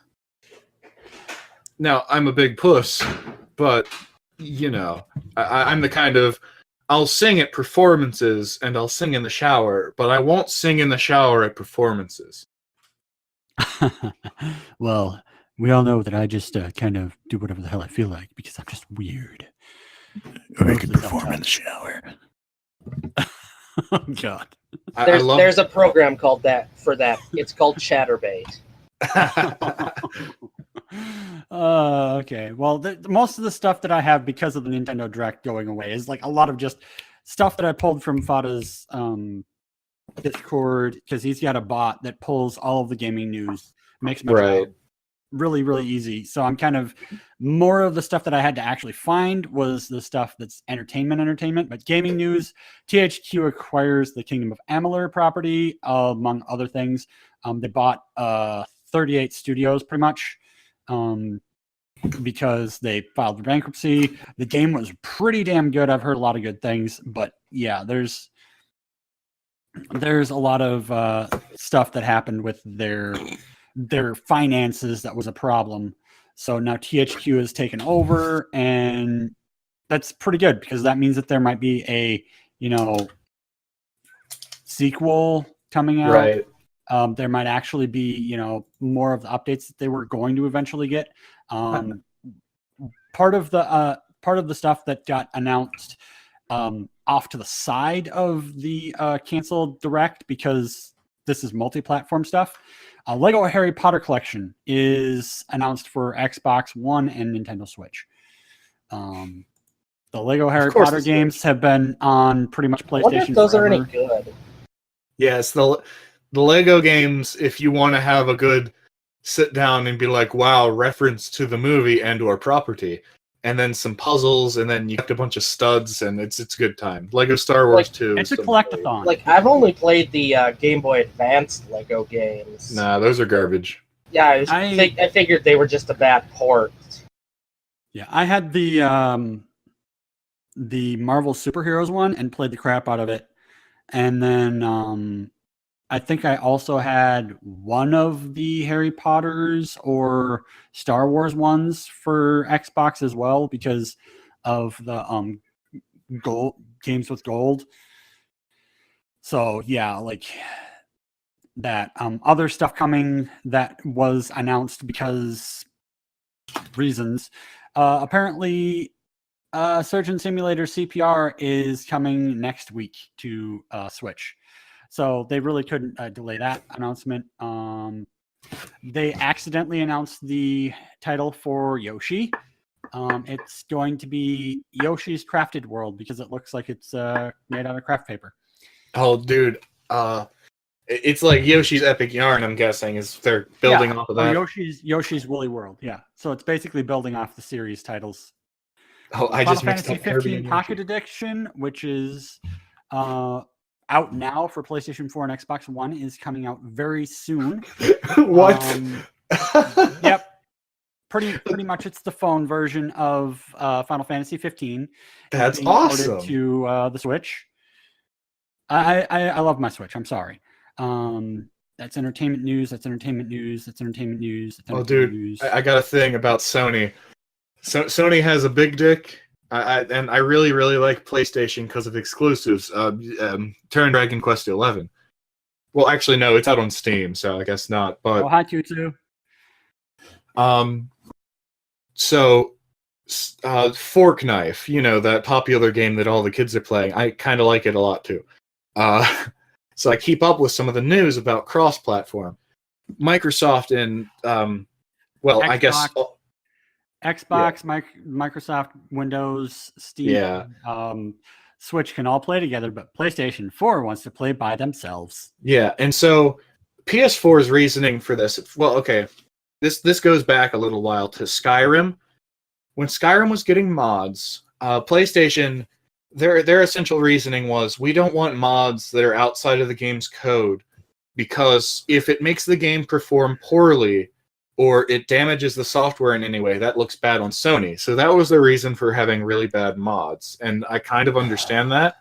C: Now, I'm a big puss, but, I'm the kind of... I'll sing at performances and I'll sing in the shower, but I won't sing in the shower at performances.
A: Well, we all know that I just kind of do whatever the hell I feel like because I'm just weird.
D: Or I could perform in the shower.
A: Oh, God.
B: There's a program called that for that. It's called Chatterbait.
A: Okay. Well, most of the stuff that I have because of the Nintendo Direct going away is like a lot of just stuff that I pulled from Fada's Discord, because he's got a bot that pulls all of the gaming news, makes my job really, really easy. So I'm kind of more of the stuff that I had to actually find was the stuff that's entertainment, but gaming news. THQ acquires the Kingdom of Amalur property, among other things. They bought 38 studios pretty much. Because they filed for bankruptcy. The game was pretty damn good. I've heard a lot of good things, but yeah, there's a lot of stuff that happened with their finances that was a problem. So now THQ has taken over, and that's pretty good because that means that there might be a sequel coming out.
C: Right.
A: There might actually be, more of the updates that they were going to eventually get. Part of the stuff that got announced off to the side of the canceled Direct, because this is multi-platform stuff. Lego Harry Potter collection is announced for Xbox One and Nintendo Switch. The Lego Harry
C: course
A: Potter
C: it's
A: games have been on pretty much
B: I wonder
A: PlayStation
B: if those are any
A: forever.
B: good.
C: Yes, the Lego games, if you want to have a good sit down and be like, wow, reference to the movie and or property, and then some puzzles, and then you have a bunch of studs, and it's a good time. Lego Star Wars 2.
A: It's a
C: is
A: collectathon.
B: Like, I've only played the Game Boy Advanced Lego games.
C: Nah, those are garbage.
B: Yeah,
A: I
B: figured they were just a bad port.
A: Yeah, I had the Marvel Superheroes one and played the crap out of it. And then I think I also had one of the Harry Potters or Star Wars ones for Xbox as well because of the gold games with gold. So yeah, like that other stuff coming that was announced because reasons. Apparently Surgeon Simulator CPR is coming next week to Switch. So they really couldn't delay that announcement. They accidentally announced the title for Yoshi. It's going to be Yoshi's Crafted World because it looks like it's made out of craft paper.
C: Oh, dude. It's like Yoshi's Epic Yarn, I'm guessing, is they're building off of that.
A: Yoshi's Woolly World, yeah. So it's basically building off the series titles.
C: Oh, I
A: Final
C: just mixed
A: Fantasy
C: up Kirby
A: 15
C: and
A: Pocket
C: Yoshi.
A: Edition, which is out now for PlayStation 4 and Xbox One, is coming out very soon.
C: What?
A: Yep. Pretty much it's the phone version of Final Fantasy 15.
C: That's
A: being ported
C: awesome.
A: to the Switch. I love my Switch. I'm sorry. That's entertainment news. That's entertainment news. That's entertainment news. That's
C: Oh,
A: entertainment
C: dude,
A: news.
C: I got a thing about Sony. So Sony has a big dick, and I really, really like PlayStation because of exclusives. Turn Dragon Quest XI. Well, actually, no, it's out on Steam, so I guess not. But
A: Oh, hi, Tutu.
C: so Fork Knife, you know, that popular game that all the kids are playing. I kind of like it a lot too. So I keep up with some of the news about cross-platform. Microsoft and well,
A: Xbox,
C: I guess
A: Xbox, Microsoft, Windows, Steam,
C: yeah.
A: Switch can all play together, but PlayStation 4 wants to play by themselves.
C: Yeah, and so PS4's reasoning for this, well, okay, this goes back a little while to Skyrim. When Skyrim was getting mods, PlayStation, their essential reasoning was, we don't want mods that are outside of the game's code, because if it makes the game perform poorly, or it damages the software in any way, that looks bad on Sony. So that was the reason for having really bad mods, and I kind of understand that.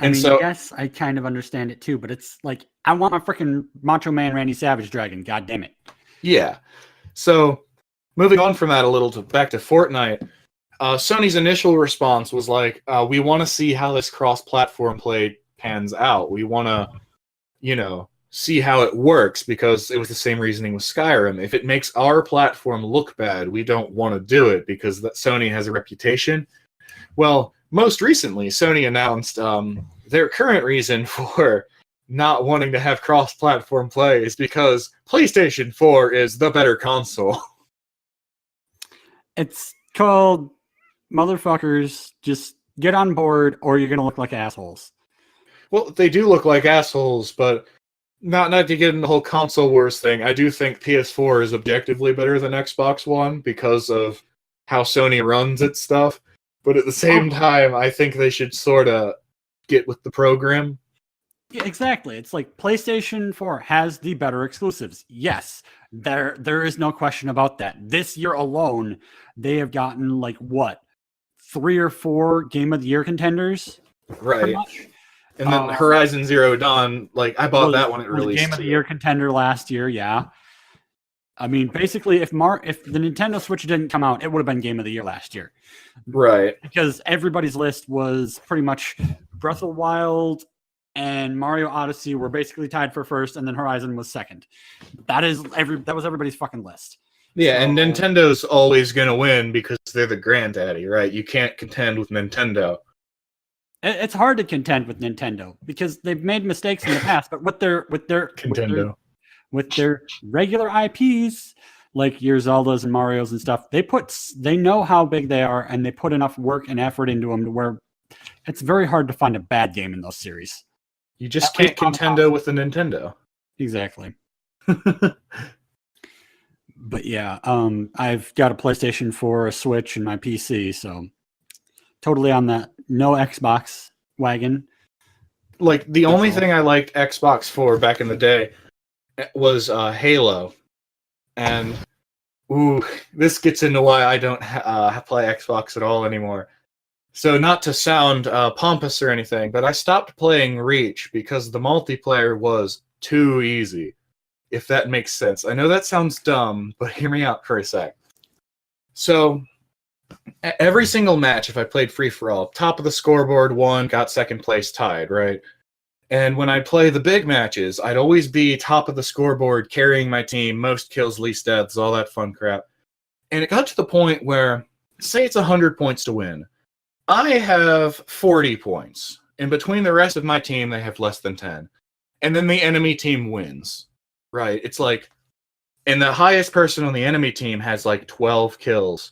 A: Yes, I kind of understand it too, but it's like, I want my freaking Macho Man Randy Savage dragon, god damn it.
C: Yeah. So, moving on from that a little back to Fortnite, Sony's initial response was like, we want to see how this cross-platform play pans out. We want to, see how it works, because it was the same reasoning with Skyrim. If it makes our platform look bad, we don't want to do it, because Sony has a reputation. Well, most recently, Sony announced their current reason for not wanting to have cross-platform play is because PlayStation 4 is the better console.
A: It's called, motherfuckers, just get on board or you're going to look like assholes.
C: Well, they do look like assholes, but not to get into the whole console wars thing, I do think PS4 is objectively better than Xbox One because of how Sony runs its stuff. But at the same time, I think they should sort of get with the program.
A: Yeah, exactly. It's like PlayStation 4 has the better exclusives. Yes, there is no question about that. This year alone, they have gotten 3 or 4 Game of the Year contenders.
C: Right. And then Horizon Zero Dawn, I bought that when it released.
A: Game of the Year contender last year, yeah. I mean, basically, if the Nintendo Switch didn't come out, it would have been Game of the Year last year.
C: Right.
A: Because everybody's list was pretty much Breath of the Wild and Mario Odyssey were basically tied for first, and then Horizon was second. That was everybody's fucking list.
C: Yeah, and Nintendo's always going to win because they're the granddaddy, right? You can't contend with Nintendo.
A: It's hard to contend with Nintendo because they've made mistakes in the past, but with their regular IPs, like your Zeldas and Marios and stuff, they know how big they are, and they put enough work and effort into them to where it's very hard to find a bad game in those series.
C: You just
A: At least
C: can't
A: on the
C: contendo with the Nintendo.
A: Exactly. But yeah, I've got a PlayStation 4, a Switch, and my PC, so totally on that no Xbox wagon.
C: Like, the
A: That's
C: only
A: all.
C: thing I liked Xbox for back in the day was Halo. And, ooh, this gets into why I don't play Xbox at all anymore. So, not to sound pompous or anything, but I stopped playing Reach because the multiplayer was too easy, if that makes sense. I know that sounds dumb, but hear me out for a sec. So, every single match, if I played free-for-all, top of the scoreboard, won, got second place, tied, right? And when I'd play the big matches, I'd always be top of the scoreboard, carrying my team, most kills, least deaths, all that fun crap. And it got to the point where, say it's 100 points to win. I have 40 points. And between the rest of my team, they have less than 10. And then the enemy team wins. Right? It's like, and the highest person on the enemy team has like 12 kills.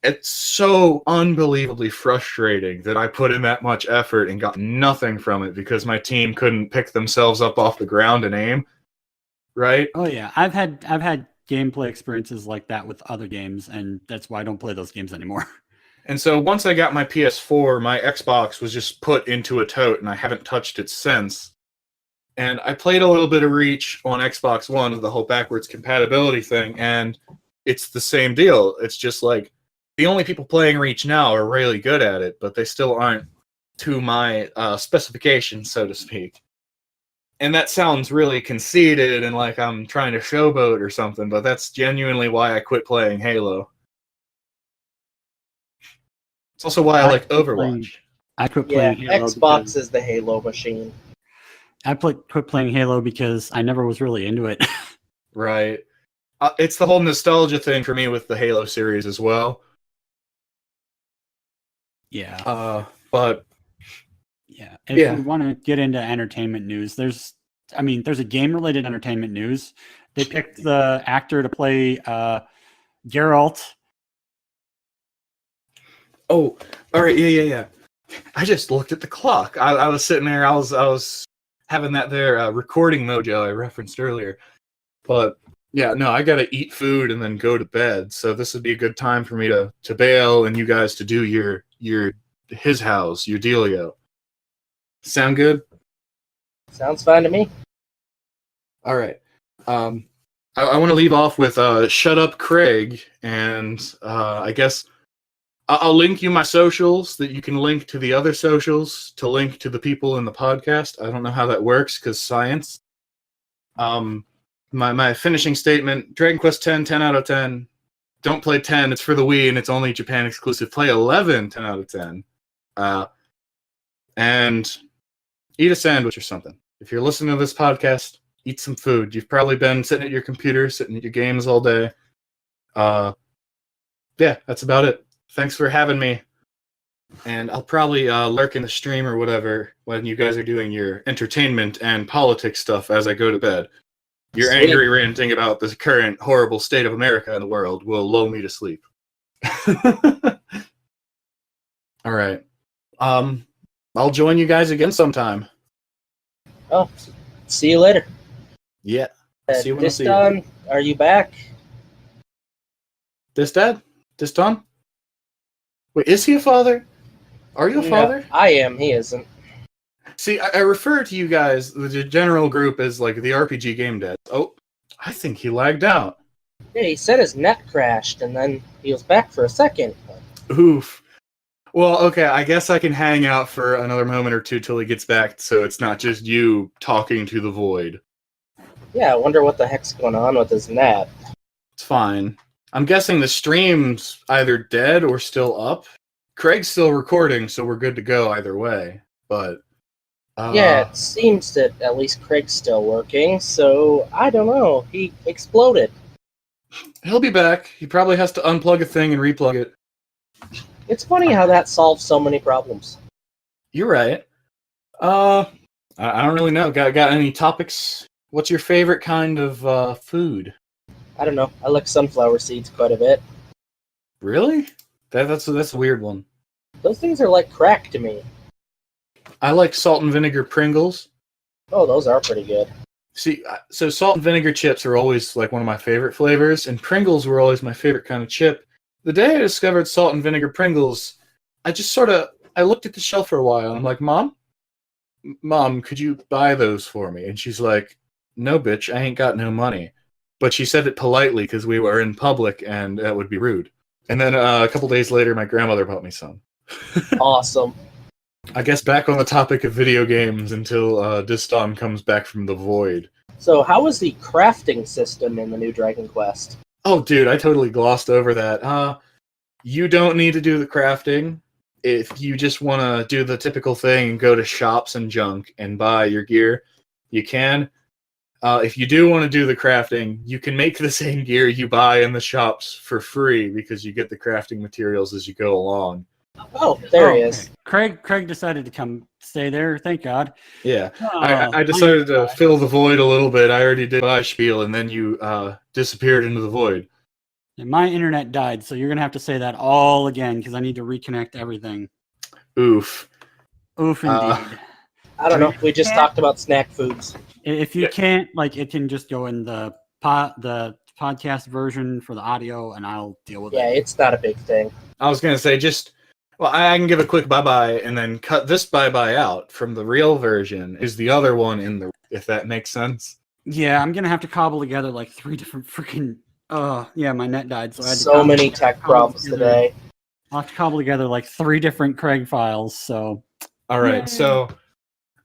C: It's so unbelievably frustrating that I put in that much effort and got nothing from it because my team couldn't pick themselves up off the ground and aim. Right?
A: Oh yeah, I've had gameplay experiences like that with other games, and that's why I don't play those games anymore.
C: And so once I got my PS4, my Xbox was just put into a tote, and I haven't touched it since. And I played a little bit of Reach on Xbox One, the whole backwards compatibility thing, and it's the same deal. It's just like, the only people playing Reach now are really good at it, but they still aren't to my specifications, so to speak. And that sounds really conceited and like I'm trying to showboat or something, but that's genuinely why I quit playing Halo. It's also why I like Overwatch.
A: I quit
B: Yeah,
A: playing Halo.
B: Xbox is the Halo machine.
A: I quit playing Halo because I never was really into it.
C: Right. It's the whole nostalgia thing for me with the Halo series as well.
A: Yeah.
C: But
A: yeah. If we want to get into entertainment news, there's a game-related entertainment news. They picked the actor to play Geralt.
C: Oh, all right, yeah. I just looked at the clock. I was sitting there. I was having that there recording mojo I referenced earlier. But yeah, no, I gotta eat food and then go to bed. So this would be a good time for me to bail and you guys to do his house, your dealio. Sound good?
B: Sounds fine to me.
C: All right. I want to leave off with Shut Up Craig, and I guess I'll link you my socials that you can link to the other socials to link to the people in the podcast. I don't know how that works because science. My finishing statement, Dragon Quest 10, 10 out of 10. Don't play 10, it's for the Wii and it's only Japan exclusive. Play 11, 10 out of 10. And eat a sandwich or something. If you're listening to this podcast, eat some food. You've probably been sitting at your computer, sitting at your games all day. Yeah, that's about it. Thanks for having me. And I'll probably lurk in the stream or whatever when you guys are doing your entertainment and politics stuff as I go to bed. Your angry ranting about the current horrible state of America and the world will lull me to sleep. All right. I'll join you guys again sometime.
B: Oh, see you later.
C: Yeah. See you when I see you.
B: Disdonn, are you back?
C: Disdonn? Wait, is he a father? Are you a father?
B: I am. He isn't.
C: See, I refer to you guys, the general group, as like the RPG game dads. Oh, I think he lagged out.
B: Yeah, he said his net crashed, and then he was back for a second.
C: Oof. Well, okay, I guess I can hang out for another moment or two till he gets back, so it's not just you talking to the void.
B: Yeah, I wonder what the heck's going on with his net.
C: It's fine. I'm guessing the stream's either dead or still up. Craig's still recording, so we're good to go either way. But
B: yeah, it seems that at least Craig's still working, so I don't know. He exploded.
C: He'll be back. He probably has to unplug a thing and replug it.
B: It's funny how that solves so many problems.
C: You're right. I don't really know. Got any topics? What's your favorite kind of food?
B: I don't know. I like sunflower seeds quite a bit.
C: Really? That's a weird one.
B: Those things are like crack to me.
C: I like salt and vinegar Pringles.
B: Oh, those are pretty good.
C: See, so salt and vinegar chips are always like one of my favorite flavors, and Pringles were always my favorite kind of chip. The day I discovered salt and vinegar Pringles, I looked at the shelf for a while, and I'm like, Mom, could you buy those for me? And she's like, no, bitch, I ain't got no money. But she said it politely because we were in public, and that would be rude. And then a couple days later, my grandmother bought me some.
B: Awesome.
C: I guess back on the topic of video games until Disdonn comes back from the void.
B: So, how is the crafting system in the new Dragon Quest?
C: Oh, dude, I totally glossed over that. You don't need to do the crafting. If you just want to do the typical thing and go to shops and junk and buy your gear, you can. If you do want to do the crafting, you can make the same gear you buy in the shops for free because you get the crafting materials as you go along.
B: Oh, there he is.
A: Craig decided to come stay there. Thank God.
C: Yeah,
A: Oh,
C: I decided to fill the void a little bit. I already did my spiel, and then you disappeared into the void.
A: And my internet died, so you're gonna have to say that all again because I need to reconnect everything.
C: Oof.
A: Oof, indeed.
B: I don't know. We just talked about snack foods.
A: If you can't, like, it can just go in the podcast version for the audio, and I'll deal with
B: Yeah,
A: it.
B: it's not a big thing.
C: I was going to say I can give a quick bye-bye and then cut this bye-bye out from the real version. Is the other one if that makes sense?
A: Yeah, I'm gonna have to cobble together like 3 different freaking. My net died, so I had to
B: So many tech problems today.
A: I'll have to cobble together like 3 different Craig files. So.
C: All right,
A: Yay.
C: so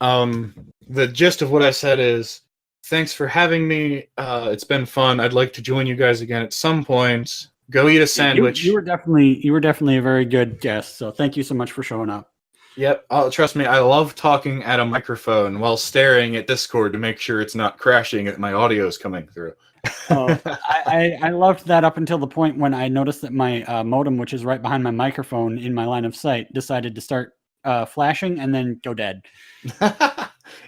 C: the gist of what I said is, thanks for having me. It's been fun. I'd like to join you guys again at some point. Go eat a sandwich.
A: You were definitely a very good guest. So thank you so much for showing up.
C: Yep. Trust me, I love talking at a microphone while staring at Discord to make sure it's not crashing and my audio is coming through.
A: I loved that up until the point when I noticed that my modem, which is right behind my microphone in my line of sight, decided to start flashing and then go dead.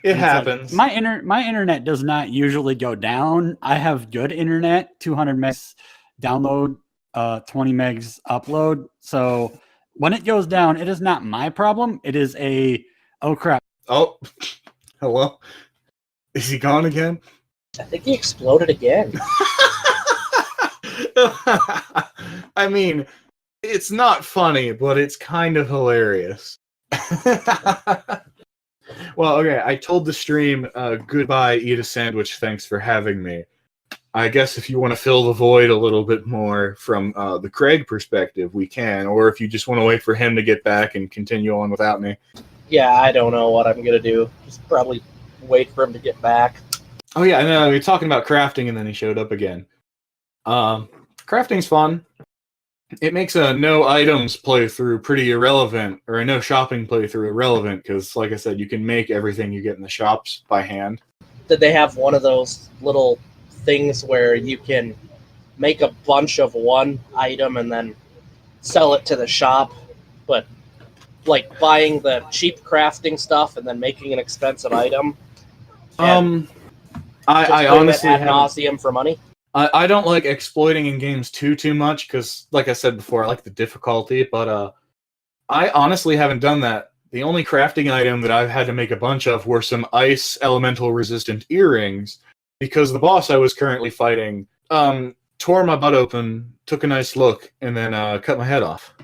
C: It happens.
A: Like, my internet does not usually go down. I have good internet, 200 megs download, 20 megs upload. So when it goes down, it is not my problem. It is oh crap.
C: Oh, hello? Is he gone again?
B: I think he exploded again.
C: I mean, it's not funny, but it's kind of hilarious. Well, okay, I told the stream, goodbye, eat a sandwich, thanks for having me. I guess if you want to fill the void a little bit more from the Craig perspective, we can. Or if you just want to wait for him to get back and continue on without me.
B: Yeah, I don't know what I'm going to do. Just probably wait for him to get back.
C: Oh yeah, I know, we were talking about crafting and then he showed up again. Crafting's fun. It makes a no items playthrough pretty irrelevant, or a no shopping playthrough irrelevant, because like I said, you can make everything you get in the shops by hand.
B: Did they have one of those little things where you can make a bunch of one item and then sell it to the shop, but like buying the cheap crafting stuff and then making an expensive item?
C: I honestly
B: ad
C: haven't.
B: nauseum for money.
C: I don't like exploiting in games too much because, like I said before, I like the difficulty, but I honestly haven't done that. The only crafting item that I've had to make a bunch of were some ice elemental resistant earrings, because the boss I was currently fighting tore my butt open, took a nice look, and then cut my head off.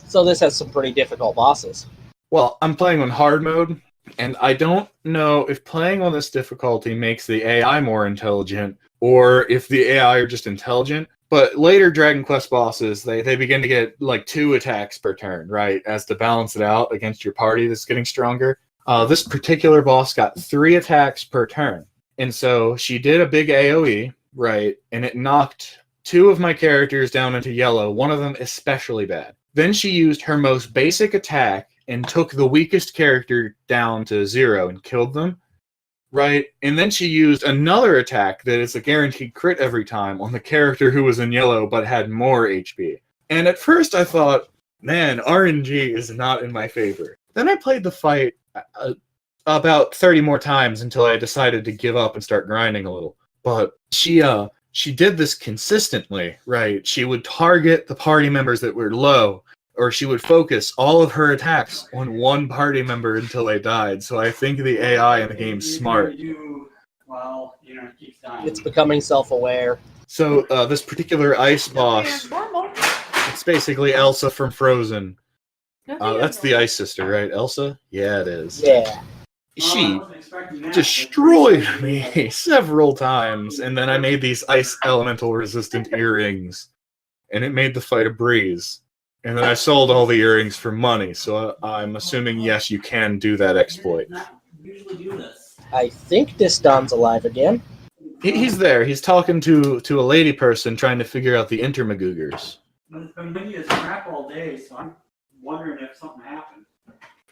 B: So this has some pretty difficult bosses.
C: Well, I'm playing on hard mode, and I don't know if playing on this difficulty makes the AI more intelligent, or if the AI are just intelligent. But later Dragon Quest bosses, they begin to get like 2 attacks per turn, right? As to balance it out against your party that's getting stronger. This particular boss got 3 attacks per turn. And so she did a big AoE, right? And it knocked 2 of my characters down into yellow, one of them especially bad. Then she used her most basic attack and took the weakest character down to 0 and killed them. Right, and then she used another attack that is a guaranteed crit every time on the character who was in yellow but had more HP. And at first I thought, man, RNG is not in my favor. Then I played the fight about 30 more times until I decided to give up and start grinding a little. But she she did this consistently, right? She would target the party members that were low, or she would focus all of her attacks on one party member until they died. So I think the AI in the game's smart.
A: Well, it keeps dying.
B: It's becoming self-aware.
C: So this particular ice boss, it's basically Elsa from Frozen. That's the Ice Sister, right? Elsa? Yeah, it is.
B: Yeah.
C: She destroyed me several times, and then I made these ice elemental resistant earrings, and it made the fight a breeze. And then I sold all the earrings for money, so I'm assuming, yes, you can do that exploit.
B: I think Disdonn's alive again.
C: He's there. He's talking to a lady person trying to figure out the intermagoogers.
A: But it's been windy as crap all day, so I'm wondering if something happened.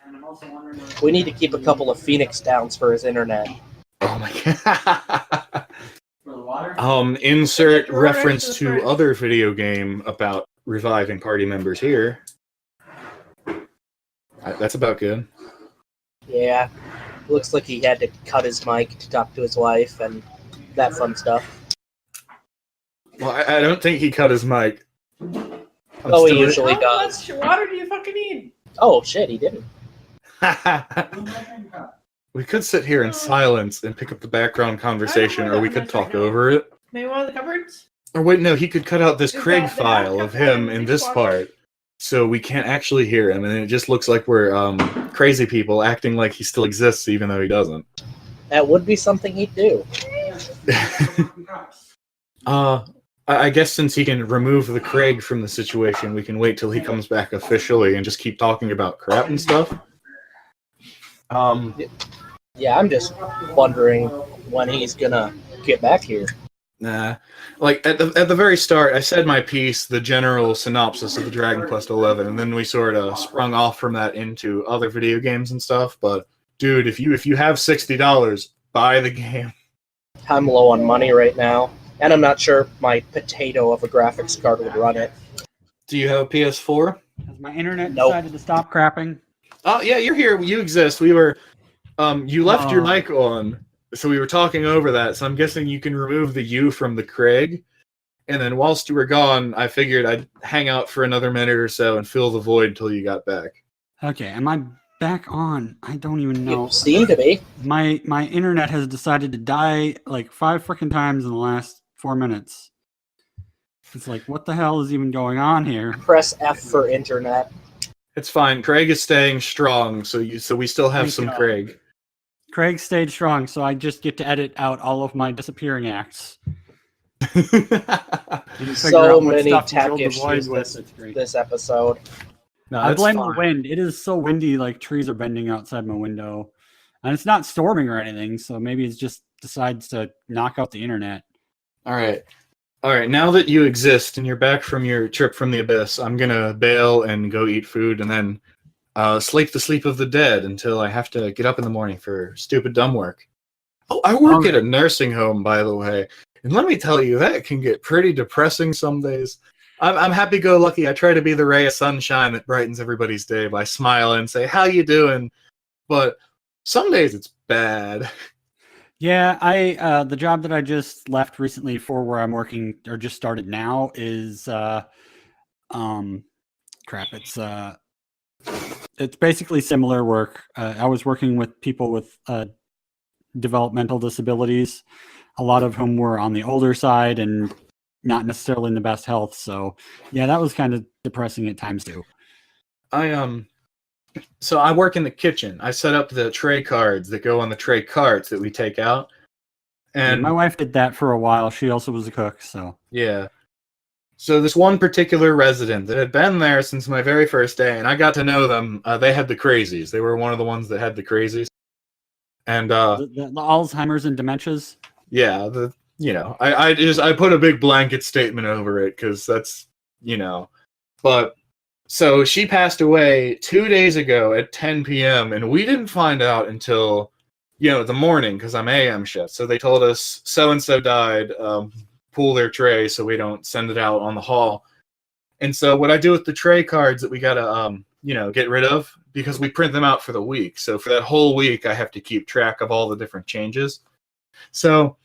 A: And I'm also wondering if
B: We need to keep a couple of Phoenix downs for his internet.
C: Oh my god.
A: for the water.
C: Insert reference to other video game about reviving party members here. That's about good.
B: Yeah. Looks like he had to cut his mic to talk to his wife and that fun stuff.
C: Well, I don't think he cut his mic.
B: Oh, he usually does.
E: How much water do you fucking need?
B: Oh, shit, he didn't.
C: We could sit here in silence and pick up the background conversation, or we could talk over it.
E: Maybe one of the cupboards?
C: Or wait, no, he could cut out this
E: Is
C: Craig
E: that the
C: file
E: backup
C: of him
E: one?
C: in this part, so we can't actually hear him, and it just looks like we're crazy people acting like he still exists, even though he doesn't.
B: That would be something he'd do.
C: I guess since he can remove the Craig from the situation, we can wait till he comes back officially and just keep talking about crap and stuff.
B: Yeah, I'm just wondering when he's gonna get back here.
C: Nah, like at the very start, I said my piece, the general synopsis of the Dragon Quest XI, and then we sort of sprung off from that into other video games and stuff. But dude, if you have $60, buy the game.
B: I'm low on money right now, and I'm not sure my potato of a graphics card would run it.
C: Do you have a PS4?
A: Has my internet
B: Nope.
A: decided to stop crapping?
C: Oh yeah, you're here. You exist. We were, you left your mic on, so we were talking over that. So I'm guessing you can remove the U from the Craig, and then whilst you were gone, I figured I'd hang out for another minute or so and fill the void till you got back.
A: Okay, am I back on? I don't even know.
B: You seem to be.
A: My internet has decided to die like 5 freaking times in the last 4 minutes. It's like, what the hell is even going on here?
B: Press F for internet.
C: It's fine. Craig is staying strong, so we still have
A: Thank
C: some
A: God.
C: Craig.
A: Craig stayed strong, so I just get to edit out all of my disappearing acts. And figure
B: So
A: out what
B: many
A: stuff to
B: tech
A: fill the void
B: issues
A: with. It's great.
B: this episode.
C: No,
A: I
C: that's
A: blame
C: fine.
A: the wind. It is so windy, like trees are bending outside my window. And it's not storming or anything, so maybe it just decides to knock out the internet.
C: All right. Now that you exist and you're back from your trip from the abyss, I'm gonna bail and go eat food, and then sleep the sleep of the dead until I have to get up in the morning for stupid dumb work. Oh, I work at a nursing home, by the way, and let me tell you, that can get pretty depressing some days. I'm happy-go-lucky. I try to be the ray of sunshine that brightens everybody's day by smiling and say, "How you doing?" But some days it's bad.
A: Yeah, I the job that I just left recently for where I'm working or just started now is it's basically similar work. I was working with people with developmental disabilities, a lot of whom were on the older side and not necessarily in the best health. So yeah, that was kind of depressing at times too.
C: So I work in the kitchen. I set up the tray cards that go on the tray carts that we take out. And
A: my wife did that for a while. She also was a cook, so
C: yeah. So this one particular resident that had been there since my very first day, and I got to know them. They had the crazies. They were one of the ones that had the crazies. And
A: the Alzheimer's and dementias.
C: yeah, I put a big blanket statement over it because that's, but so she passed away 2 days ago at 10 p.m. and we didn't find out until, the morning because I'm AM shift. So they told us so-and-so died, pull their tray so we don't send it out on the hall. And so what I do with the tray cards that we got to, get rid of, because we print them out for the week. So for that whole week, I have to keep track of all the different changes. So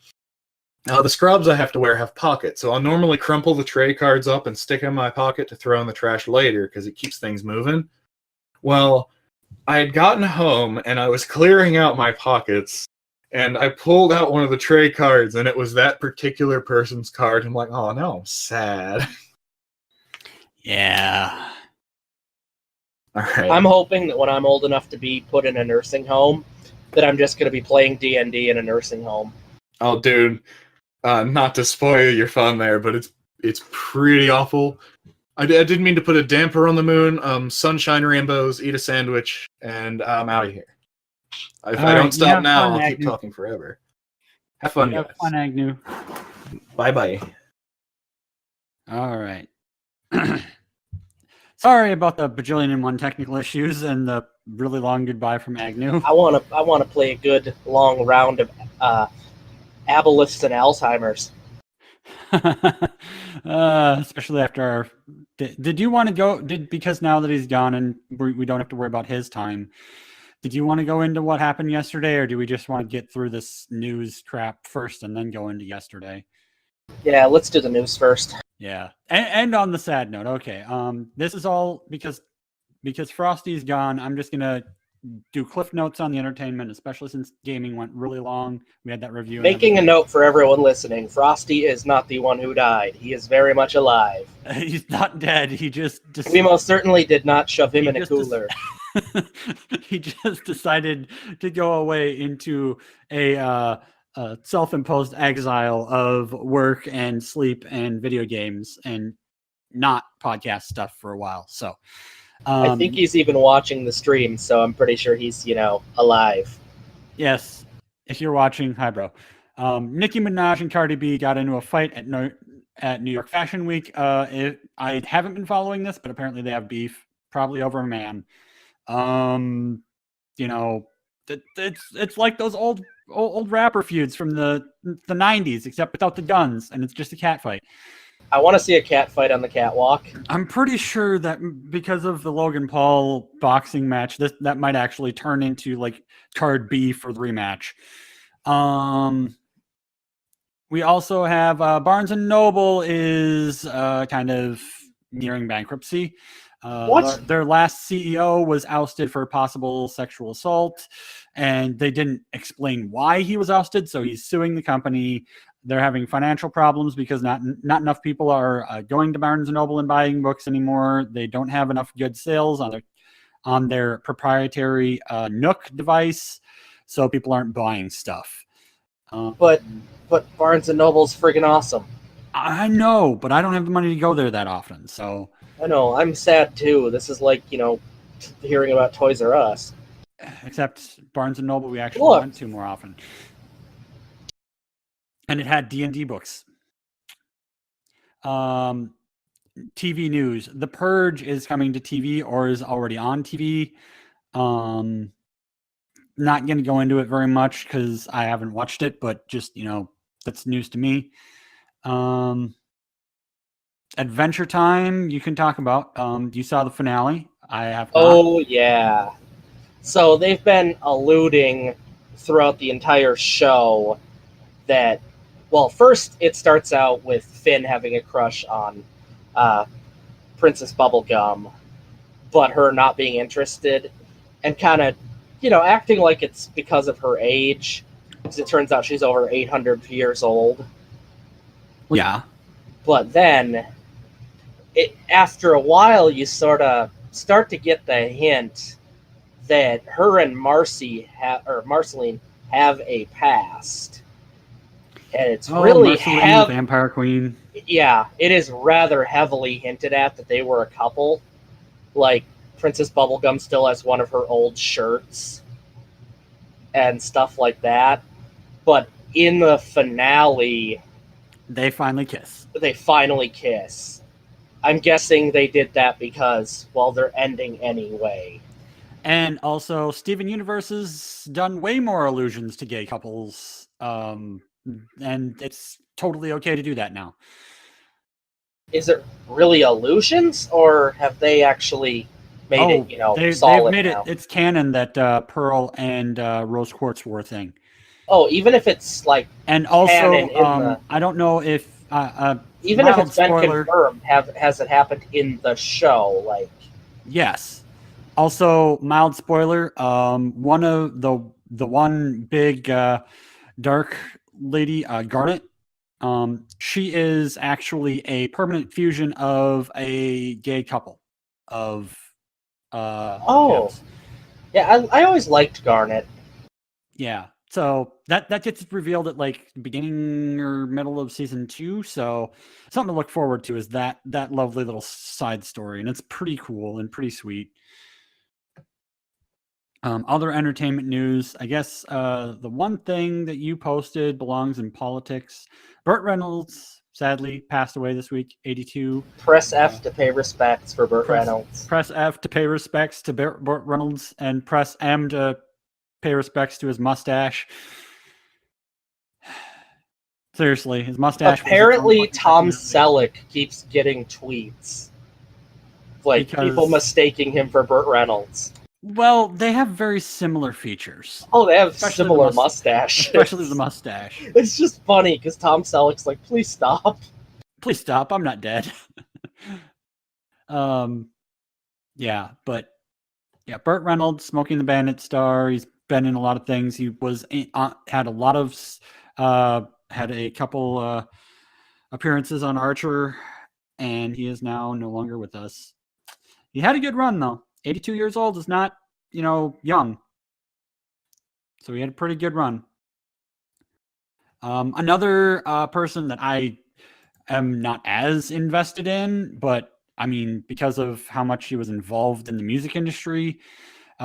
C: The scrubs I have to wear have pockets, so I'll normally crumple the tray cards up and stick in my pocket to throw in the trash later because it keeps things moving. Well, I had gotten home and I was clearing out my pockets, and I pulled out one of the tray cards, and it was that particular person's card. I'm like, oh, now I'm sad.
A: Yeah.
C: All right.
B: I'm hoping that when I'm old enough to be put in a nursing home, that I'm just going to be playing D&D in a nursing home.
C: Oh, dude, not to spoil your fun there, but it's pretty awful. I didn't mean to put a damper on the moon. Sunshine rainbows, eat a sandwich, and I'm out of here. If I don't stop now, I'll keep talking forever. Have fun, guys.
A: Have fun, Agnu.
C: Bye-bye.
A: All right. Sorry about the bajillion and one technical issues and the really long goodbye from Agnu.
B: I want to play a good long round of Abolists and Alzheimer's.
A: Especially after our... Did you want to go... Because now that he's gone and we don't have to worry about his time, did you want to go into what happened yesterday, or do we just want to get through this news crap first and then go into yesterday?
B: Yeah, let's do the news first.
A: Yeah, and on the sad note, okay. This is all because Frosty's gone. I'm just gonna do cliff notes on the entertainment, especially since gaming went really long. We had that review.
B: Making a note for everyone listening: Frosty is not the one who died. He is very much alive.
A: He's not dead. He just
B: we most certainly did not shove him in a cooler.
A: He just decided to go away into a self-imposed exile of work and sleep and video games and not podcast stuff for a while. So
B: I think he's even watching the stream, so I'm pretty sure he's, alive.
A: Yes. If you're watching, hi, bro. Nicki Minaj and Cardi B got into a fight at New York Fashion Week. I haven't been following this, but apparently they have beef, probably over a man. It's like those old rapper feuds from the 90s, except without the guns, and it's just a cat fight.
B: I want to see a cat fight on the catwalk.
A: I'm pretty sure that because of the Logan Paul boxing match, that might actually turn into like card B for the rematch. We also have Barnes and Noble is kind of nearing bankruptcy.
B: What?
A: Their last CEO was ousted for possible sexual assault, and they didn't explain why he was ousted, so he's suing the company. They're having financial problems because not enough people are going to Barnes & Noble and buying books anymore. They don't have enough good sales on their proprietary Nook device, so people aren't buying stuff.
B: But Barnes & Noble's friggin' awesome.
A: I know, but I don't have the money to go there that often, so...
B: I know, I'm sad too. This is like, hearing about Toys R Us.
A: Except Barnes & Noble we actually went to more often. And it had D&D books. TV news. The Purge is coming to TV or is already on TV. Not going to go into it very much because I haven't watched it, but just, that's news to me. Adventure Time, you can talk about. You saw the finale. I have not.
B: Oh, yeah. So they've been alluding throughout the entire show that, well, first it starts out with Finn having a crush on Princess Bubblegum, but her not being interested and kind of, acting like it's because of her age, because it turns out she's over 800 years old.
A: Yeah.
B: But then, after a while, you sort of start to get the hint that her and Marceline have a past. And it's really
A: Vampire Queen.
B: Yeah, it is rather heavily hinted at that they were a couple. Like, Princess Bubblegum still has one of her old shirts and stuff like that. But in the finale...
A: They finally kiss.
B: I'm guessing they did that because, well, they're ending anyway.
A: And also, Steven Universe has done way more allusions to gay couples. And it's totally okay to do that now.
B: Is it really allusions, or have they actually made it, solid
A: they've made
B: now?
A: It's canon that Pearl and Rose Quartz were a thing.
B: Oh, even if it's like,
A: And also,
B: canon in the-
A: I don't know if
B: even if
A: mild
B: it's been
A: spoiler.
B: confirmed, has it happened in the show? Like,
A: Yes. Also, mild spoiler. One of the one big dark lady, Garnet. She is actually a permanent fusion of a gay couple of
B: oh,
A: kids.
B: yeah, I always liked Garnet.
A: Yeah. So that gets revealed at like beginning or middle of season 2. So something to look forward to is that lovely little side story, and it's pretty cool and pretty sweet. Other entertainment news, I guess the one thing that you posted belongs in politics. Burt Reynolds sadly passed away this week, 82.
B: Press F to pay respects for Burt Reynolds.
A: Press F to pay respects to Burt Reynolds, and press M to pay respects to his mustache. Seriously, his mustache.
B: Apparently, Tom Selleck keeps getting tweets. Like, people mistaking him for Burt Reynolds.
A: Well, they have very similar features.
B: Oh, they have
A: Especially
B: similar mustaches.
A: Especially the mustache.
B: It's just funny because Tom Selleck's like, please stop.
A: Please stop. I'm not dead. Yeah, but yeah, Burt Reynolds, Smoking the Bandit star. He's been in a lot of things. He was had a lot of had a couple appearances on Archer, and he is now no longer with us. He had a good run though. 82 years old is not, young. So he had a pretty good run. Another person that I am not as invested in, but I mean, because of how much he was involved in the music industry,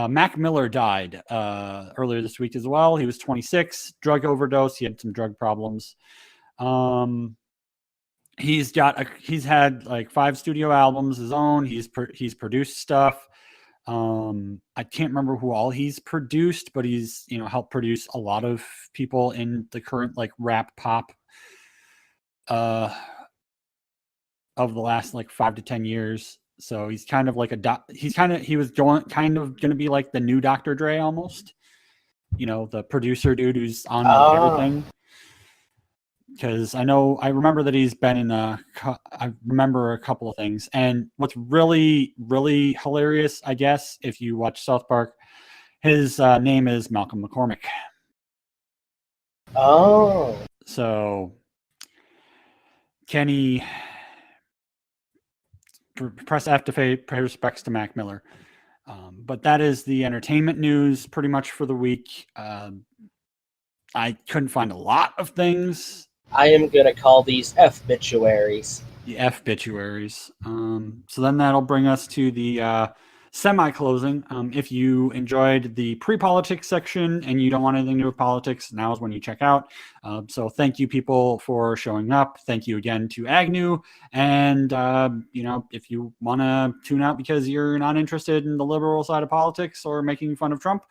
A: Mac Miller died earlier this week as well. He was 26, drug overdose. He had some drug problems. He's had like 5 studio albums his own. He's produced stuff. I can't remember who all he's produced, but he's helped produce a lot of people in the current like rap pop of the last like 5 to 10 years. So he's kind of like he was going to be like the new Dr. Dre almost. The producer dude who's on everything. Because I remember that he's been in I remember a couple of things. And what's really, really hilarious, I guess, if you watch South Park, his name is Malcolm McCormick.
B: Oh.
A: So, Kenny, press F to pay respects to Mac Miller. But that is the entertainment news pretty much for the week. I couldn't find a lot of things.
B: I am going to call these F-bituaries.
A: The F-bituaries. So then that'll bring us to the semi-closing. If you enjoyed the pre-politics section and you don't want anything to do with politics, now is when you check out. So thank you, people, for showing up. Thank you again to Agnu. And, if you want to tune out because you're not interested in the liberal side of politics or making fun of Trump,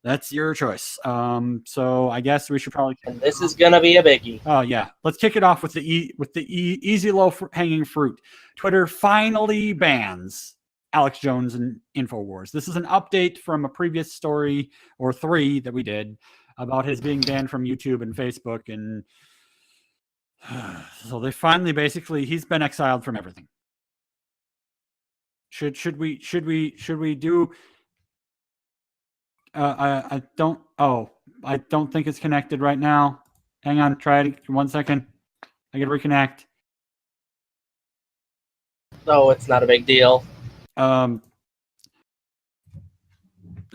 A: that's your choice. So I guess we should probably.
B: And this is gonna be a biggie.
A: Oh yeah, let's kick it off with the easy low hanging fruit. Twitter finally bans Alex Jones and Infowars. This is an update from a previous story or 3 that we did about his being banned from YouTube and Facebook, and so they finally he's been exiled from everything. Should we do? I don't think it's connected right now. Hang on, try it 1 second. I gotta reconnect.
B: No, it's not a big deal.
A: I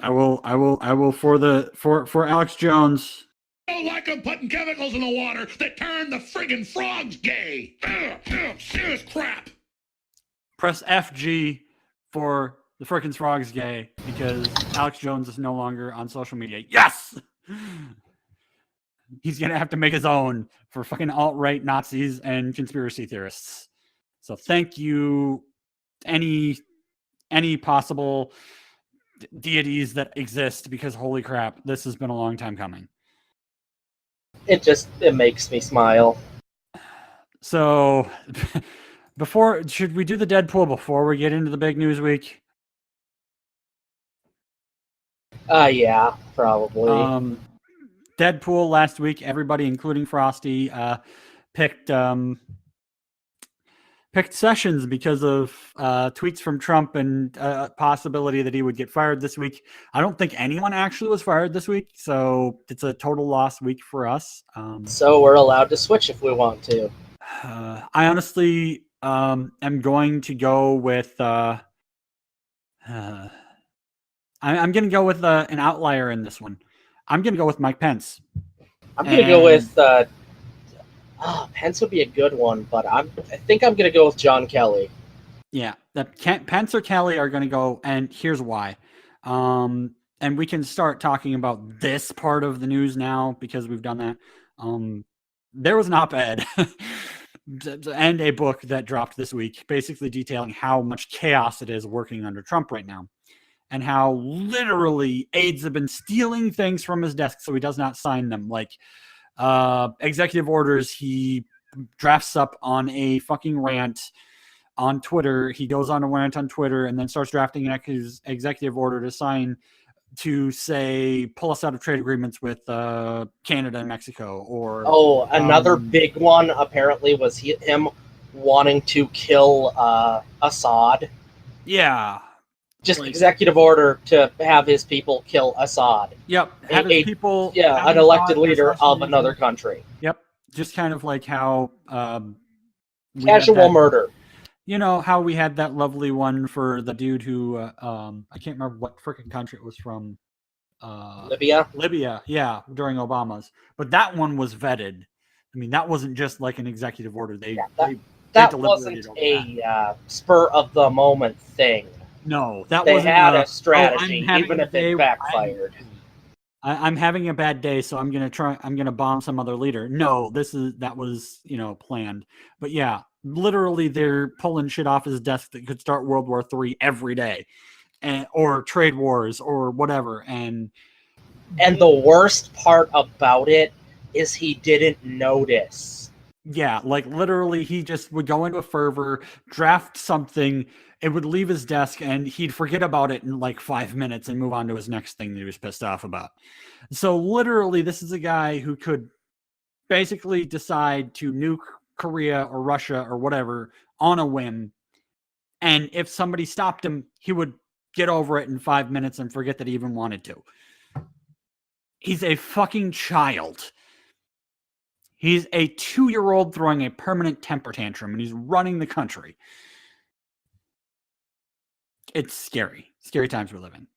A: will for Alex Jones.
D: I don't like them putting chemicals in the water that turn the friggin' frogs gay. Serious crap.
A: Press FG for the frickin' frogs gay because Alex Jones is no longer on social media. Yes! He's going to have to make his own for fucking alt-right Nazis and conspiracy theorists. So thank you, any possible deities that exist, because holy crap, this has been a long time coming.
B: It makes me smile.
A: So should we do the Deadpool before we get into the big news week?
B: Yeah, probably.
A: Deadpool last week, everybody, including Frosty, picked Sessions because of tweets from Trump and possibility that he would get fired this week. I don't think anyone actually was fired this week, so it's a total loss week for us.
B: So we're allowed to switch if we want to.
A: I honestly am going to go with I'm going to go with an outlier in this one. I'm going to go with Mike Pence.
B: I'm going to go with Pence would be a good one, but I think I'm going to go with John Kelly.
A: Yeah, Pence or Kelly are going to go, and here's why. And we can start talking about this part of the news now because we've done that. There was an op-ed and a book that dropped this week basically detailing how much chaos it is working under Trump right now and how literally aides have been stealing things from his desk so he does not sign them. Like executive orders he drafts up on a fucking rant on Twitter. He goes on a rant on Twitter and then starts drafting an executive order to sign to say pull us out of trade agreements with Canada and Mexico. Or
B: another big one apparently was him wanting to kill Assad.
A: Yeah.
B: Just executive order to have his people kill Assad.
A: Yep. Have his people.
B: Yeah, an elected leader of another country.
A: Yep. Just kind of like how
B: casual murder.
A: You know how we had that lovely one for the dude who I can't remember what freaking country it was from.
B: Libya.
A: Yeah, during Obama's. But that one was vetted. I mean, that wasn't just like an executive order.
B: That wasn't a spur of the moment thing.
A: No, that
B: they
A: wasn't.
B: They had a strategy, even if it backfired.
A: I'm having a bad day, so I'm gonna bomb some other leader. No, that was planned. But yeah, literally they're pulling shit off his desk that could start World War III every day, or trade wars or whatever. And
B: the worst part about it is he didn't notice.
A: Yeah, like literally he just would go into a fervor, draft something, it would leave his desk, and he'd forget about it in like 5 minutes and move on to his next thing that he was pissed off about. So literally, this is a guy who could basically decide to nuke Korea or Russia or whatever on a whim. And if somebody stopped him, he would get over it in 5 minutes and forget that he even wanted to. He's a fucking child. He's a 2-year-old throwing a permanent temper tantrum, and he's running the country. It's scary. Scary times we live in.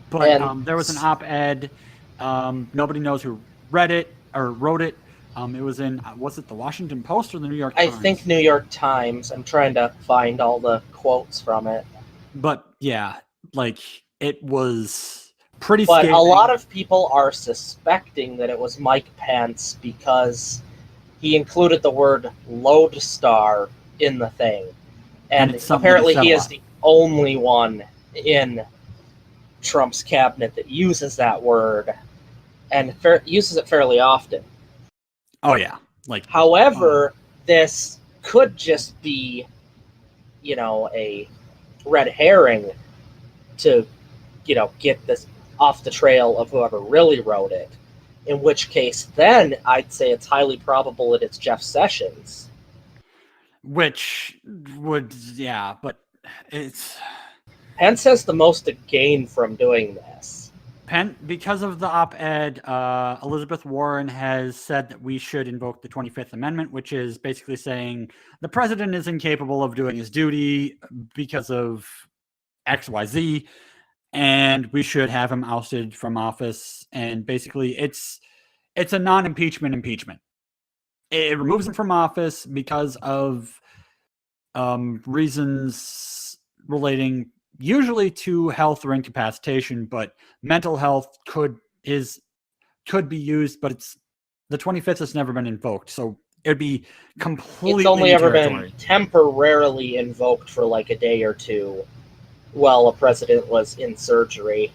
A: But there was an op-ed. Nobody knows who read it or wrote it. It was in, was it the Washington Post or the New York Times?
B: I think New York Times. I'm trying to find all the quotes from it.
A: But yeah, like it was pretty scary.
B: But a lot of people are suspecting that it was Mike Pence because he included the word lodestar in the thing. And apparently he is the only one in Trump's cabinet that uses that word and uses it fairly often.
A: Oh yeah.
B: However, this could just be, a red herring to, get this off the trail of whoever really wrote it. In which case, then I'd say it's highly probable that it's Jeff Sessions.
A: Which would, yeah, but it's...
B: Pence has the most to gain from doing this.
A: Because of the op-ed, Elizabeth Warren has said that we should invoke the 25th Amendment, which is basically saying the president is incapable of doing his duty because of XYZ, and we should have him ousted from office. And basically, it's a non-impeachment impeachment. It removes him from office because of reasons relating usually to health or incapacitation, but mental health could be used, but the 25th has never been invoked, so it'd be completely.
B: It's only ever been temporarily invoked for like a day or two while a president was in surgery.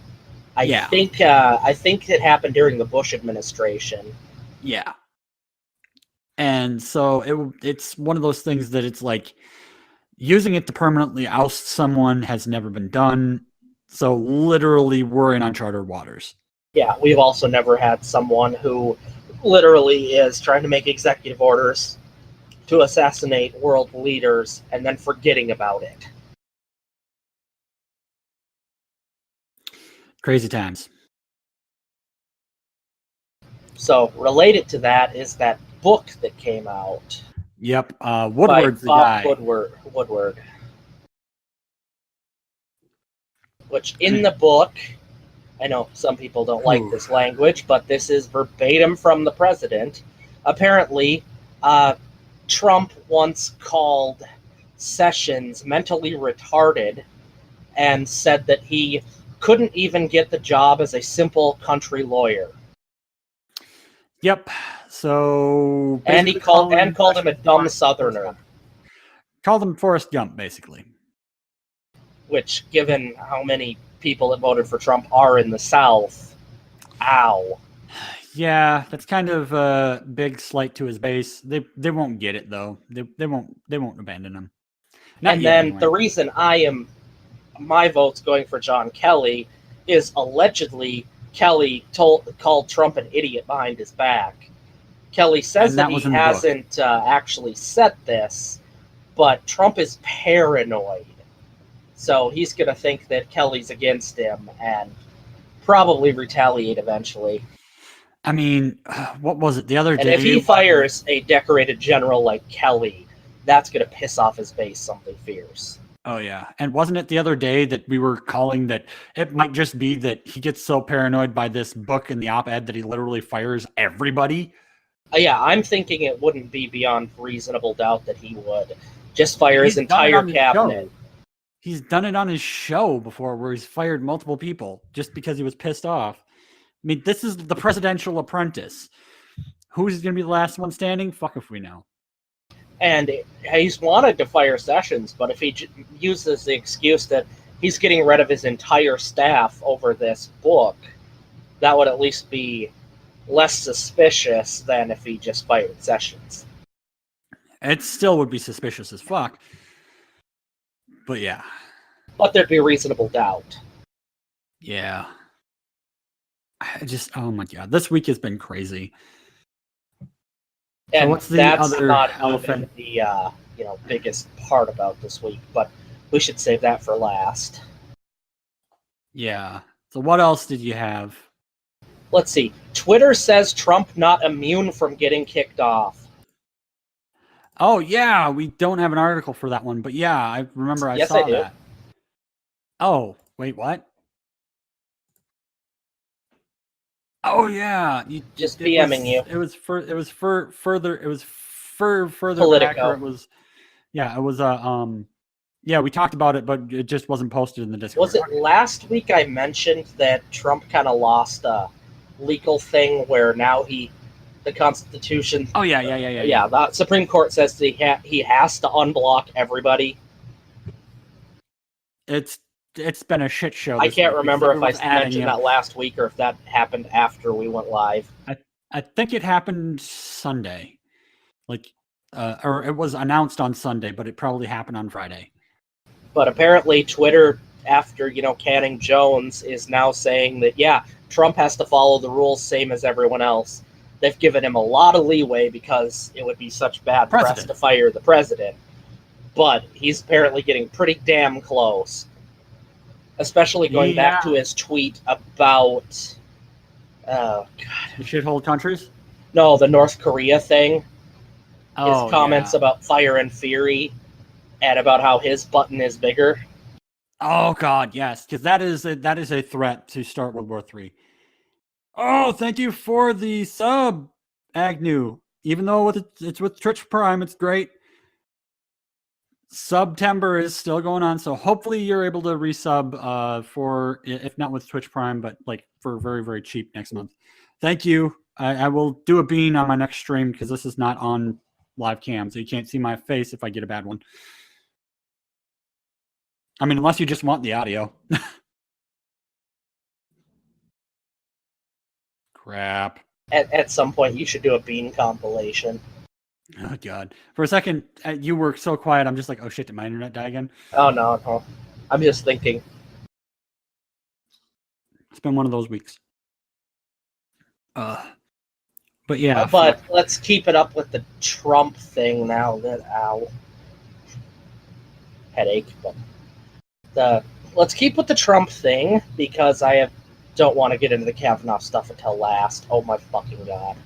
B: I think it happened during the Bush administration.
A: Yeah. And so it's one of those things that it's like using it to permanently oust someone has never been done. So literally we're in uncharted waters.
B: Yeah, we've also never had someone who literally is trying to make executive orders to assassinate world leaders and then forgetting about it.
A: Crazy times.
B: So related to that is that book that came out
A: Yep.
B: by
A: Woodward's the
B: Bob
A: guy.
B: Woodward. Which in the book, I know some people don't like
A: Ooh.
B: this language, but this is verbatim from the president. Apparently, Trump once called Sessions mentally retarded and said that he couldn't even get the job as a simple country lawyer.
A: Yep. So
B: And he called him a dumb Southerner,
A: Called him Forrest Gump, basically.
B: which, given how many people that voted for Trump are in the South, ow.
A: Yeah, that's kind of a big slight to his base. They won't get it though. They won't abandon him. Not
B: And
A: yet,
B: then
A: anyway.
B: the reason my vote's going for John Kelly is allegedly Kelly called Trump an idiot behind his back. Kelly says
A: And
B: that
A: that
B: he
A: was in the book.
B: hasn't actually said this, but Trump is paranoid. So he's going to think that Kelly's against him and probably retaliate eventually.
A: I mean, what was it the other
B: And
A: day?
B: if he fires a decorated general like Kelly, that's going to piss off his base something fierce.
A: Oh yeah, and wasn't it the other day that we were calling that it might just be that he gets so paranoid by this book and the op-ed that he literally fires everybody?
B: Yeah, I'm thinking it wouldn't be beyond reasonable doubt that he would just fire
A: He's
B: his
A: done it
B: entire
A: on his
B: cabinet.
A: show. He's done it on his show before where he's fired multiple people just because he was pissed off. I mean, this is the presidential apprentice. Who's going to be the last one standing? Fuck if we know.
B: And he's wanted to fire Sessions, but if he uses the excuse that he's getting rid of his entire staff over this book, that would at least be less suspicious than if he just fired Sessions.
A: It still would be suspicious as fuck. But yeah.
B: But there'd be reasonable doubt.
A: Yeah. I just, oh my God. This week has been crazy.
B: And
A: so what's the
B: that's
A: other
B: not
A: elephant?
B: even the biggest part about this week, but we should save that for last.
A: Yeah. So what else did you have?
B: Let's see. Twitter says Trump not immune from getting kicked off.
A: Oh yeah, we don't have an article for that one, but yeah, I remember I
B: Yes,
A: saw
B: I do.
A: that. Oh, wait, what? Oh yeah,
B: Just DMing you.
A: It was further. It was further back,
B: Politico.
A: or it was. Yeah, it was yeah, we talked about it, but it just wasn't posted in the Discord.
B: Was it last week I mentioned that Trump kind of lost a legal thing where now the Constitution...
A: Oh yeah.
B: Yeah, the Supreme Court says that he has to unblock everybody.
A: It's been a shit show.
B: I
A: this
B: can't
A: week
B: remember
A: because
B: if I
A: everyone's
B: mentioned
A: adding
B: that last week or if that happened after we went live.
A: I think it happened Sunday, or it was announced on Sunday, but it probably happened on Friday.
B: But apparently Twitter, after, canning Jones, is now saying that, yeah, Trump has to follow the rules same as everyone else. They've given him a lot of leeway because it would be such bad press to fire the president. But he's apparently getting pretty damn close. Especially going back to his tweet about... Oh, God.
A: The shithole countries?
B: No, the North Korea thing.
A: Oh,
B: His comments about Fire and Fury and about how his button is bigger.
A: Oh God, yes, because that is a threat to start World War III. Oh, thank you for the sub, Agnu. Even though it's with Twitch Prime, it's great. September is still going on, so hopefully you're able to resub for, if not with Twitch Prime, but like for very, very cheap next month. Thank you. I will do a bean on my next stream because this is not on live cam, so you can't see my face if I get a bad one. I mean, unless you just want the audio. Crap.
B: At some point, you should do a bean compilation.
A: Oh, God. For a second, you were so quiet, I'm just like, oh, shit, did my internet die again?
B: Oh, no. I'm just thinking.
A: It's been one of those weeks. But yeah,
B: But let's keep it up with the Trump thing now. That headache. But let's keep with the Trump thing because don't want to get into the Kavanaugh stuff until last. Oh my fucking god!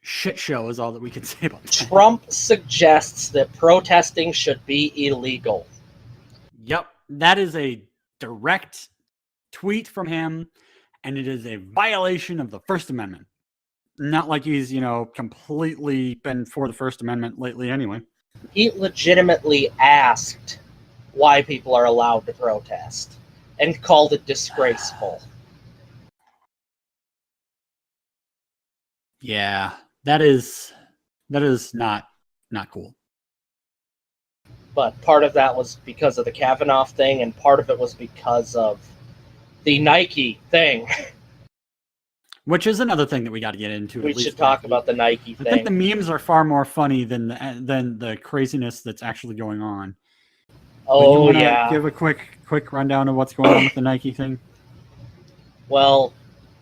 A: shit show is all that we can say about that.
B: Trump suggests that protesting should be illegal.
A: Yep, that is a direct tweet from him, and it is a violation of the First Amendment. Not like he's, completely been for the First Amendment lately anyway.
B: He legitimately asked why people are allowed to protest and called it disgraceful.
A: Yeah, that is not cool.
B: But part of that was because of the Kavanaugh thing, and part of it was because of the Nike thing.
A: Which is another thing that we got to get into.
B: We should talk about the Nike
A: I
B: thing.
A: think the memes are far more funny than the craziness that's actually going on.
B: Oh,
A: you
B: yeah.
A: Give a quick rundown of what's going on with the Nike thing.
B: Well,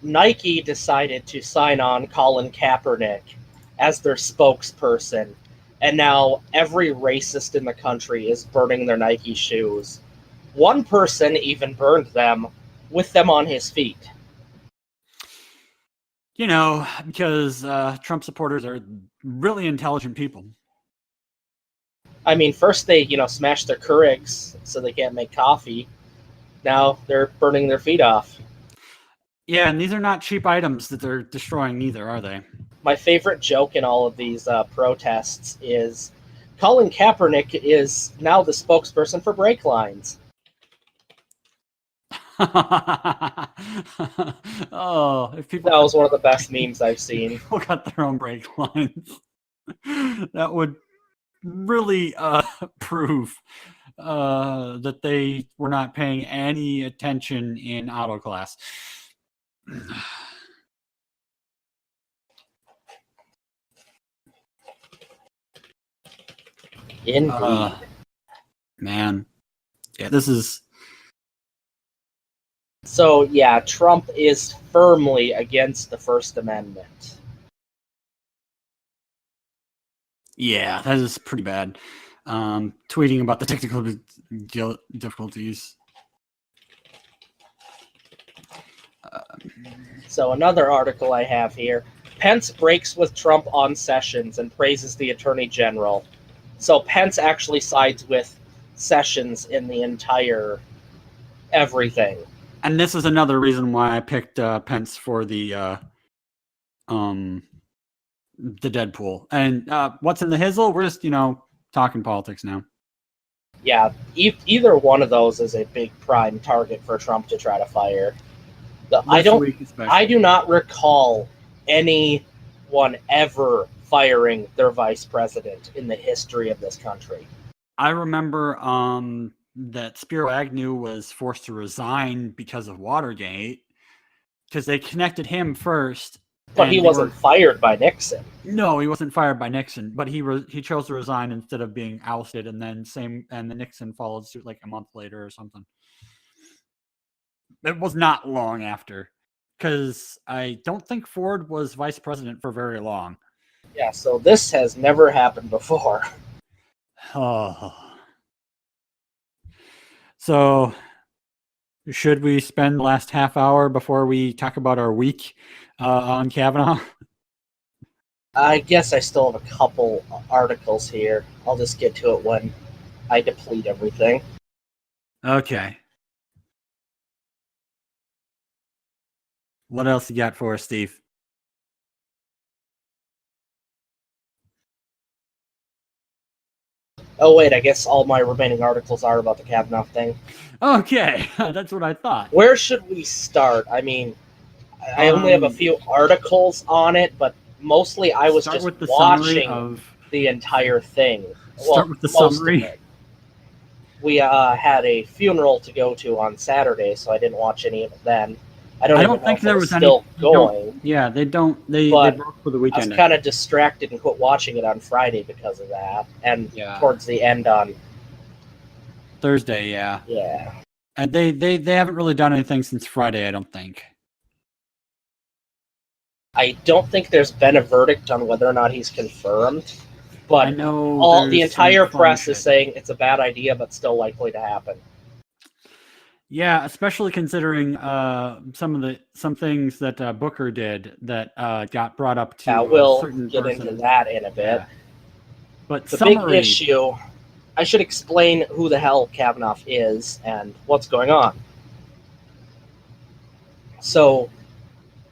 B: Nike decided to sign on Colin Kaepernick as their spokesperson, and now every racist in the country is burning their Nike shoes. One person even burned them with them on his feet.
A: Because Trump supporters are really intelligent people.
B: I mean, first they, smashed their Keurigs so they can't make coffee. Now they're burning their feet off.
A: Yeah, and these are not cheap items that they're destroying either, are they?
B: My favorite joke in all of these protests is Colin Kaepernick is now the spokesperson for brake lines.
A: If people
B: That was one of the best memes I've seen.
A: People got their own brake lines. That would really prove that they were not paying any attention in auto class.
B: Indeed.
A: Man. Yeah, this is...
B: So, yeah, Trump is firmly against the First Amendment.
A: Yeah, that is pretty bad. Tweeting about the technical difficulties.
B: So another article I have here. Pence breaks with Trump on Sessions and praises the Attorney General. So Pence actually sides with Sessions in the entire everything.
A: And this is another reason why I picked Pence for the Deadpool. And what's in the hizzle? We're just, talking politics now.
B: Yeah, either one of those is a big prime target for Trump to try to fire. I do not recall anyone ever firing their vice president in the history of this country.
A: I remember that Spiro Agnew was forced to resign because of Watergate, because they connected him first.
B: But he wasn't fired by Nixon.
A: No, he wasn't fired by Nixon, but he chose to resign instead of being ousted, and then the Nixon followed suit like a month later or something. It was not long after, because I don't think Ford was vice president for very long.
B: Yeah, so this has never happened before.
A: Oh. So, should we spend the last half hour before we talk about our week on Kavanaugh?
B: I guess I still have a couple articles here. I'll just get to it when I deplete everything.
A: Okay. What else you got for us, Steve?
B: Oh, wait, I guess all my remaining articles are about the Kavanaugh thing.
A: Okay, that's what I thought.
B: Where should we start? I mean, I only have a few articles on it, but mostly I was just watching the entire thing.
A: Start with the summary.
B: We had a funeral to go to on Saturday, so I didn't watch any of it then. I don't think there was still going.
A: Yeah, they broke for the weekend.
B: I was kind of distracted and quit watching it on Friday because of that, and towards the end on
A: Thursday. Yeah.
B: Yeah.
A: And they haven't really done anything since Friday, I don't think.
B: I don't think there's been a verdict on whether or not he's confirmed,
A: I
B: but
A: know
B: the
A: there's
B: entire
A: some fun
B: press
A: shit.
B: is saying it's a bad idea, but still likely to happen.
A: Yeah, especially considering some things that Booker did that got brought up to
B: Yeah, we'll
A: certain
B: get
A: person.
B: into that in a bit.
A: Yeah. But
B: The
A: summary,
B: big issue, I should explain who the hell Kavanaugh is and what's going on. So,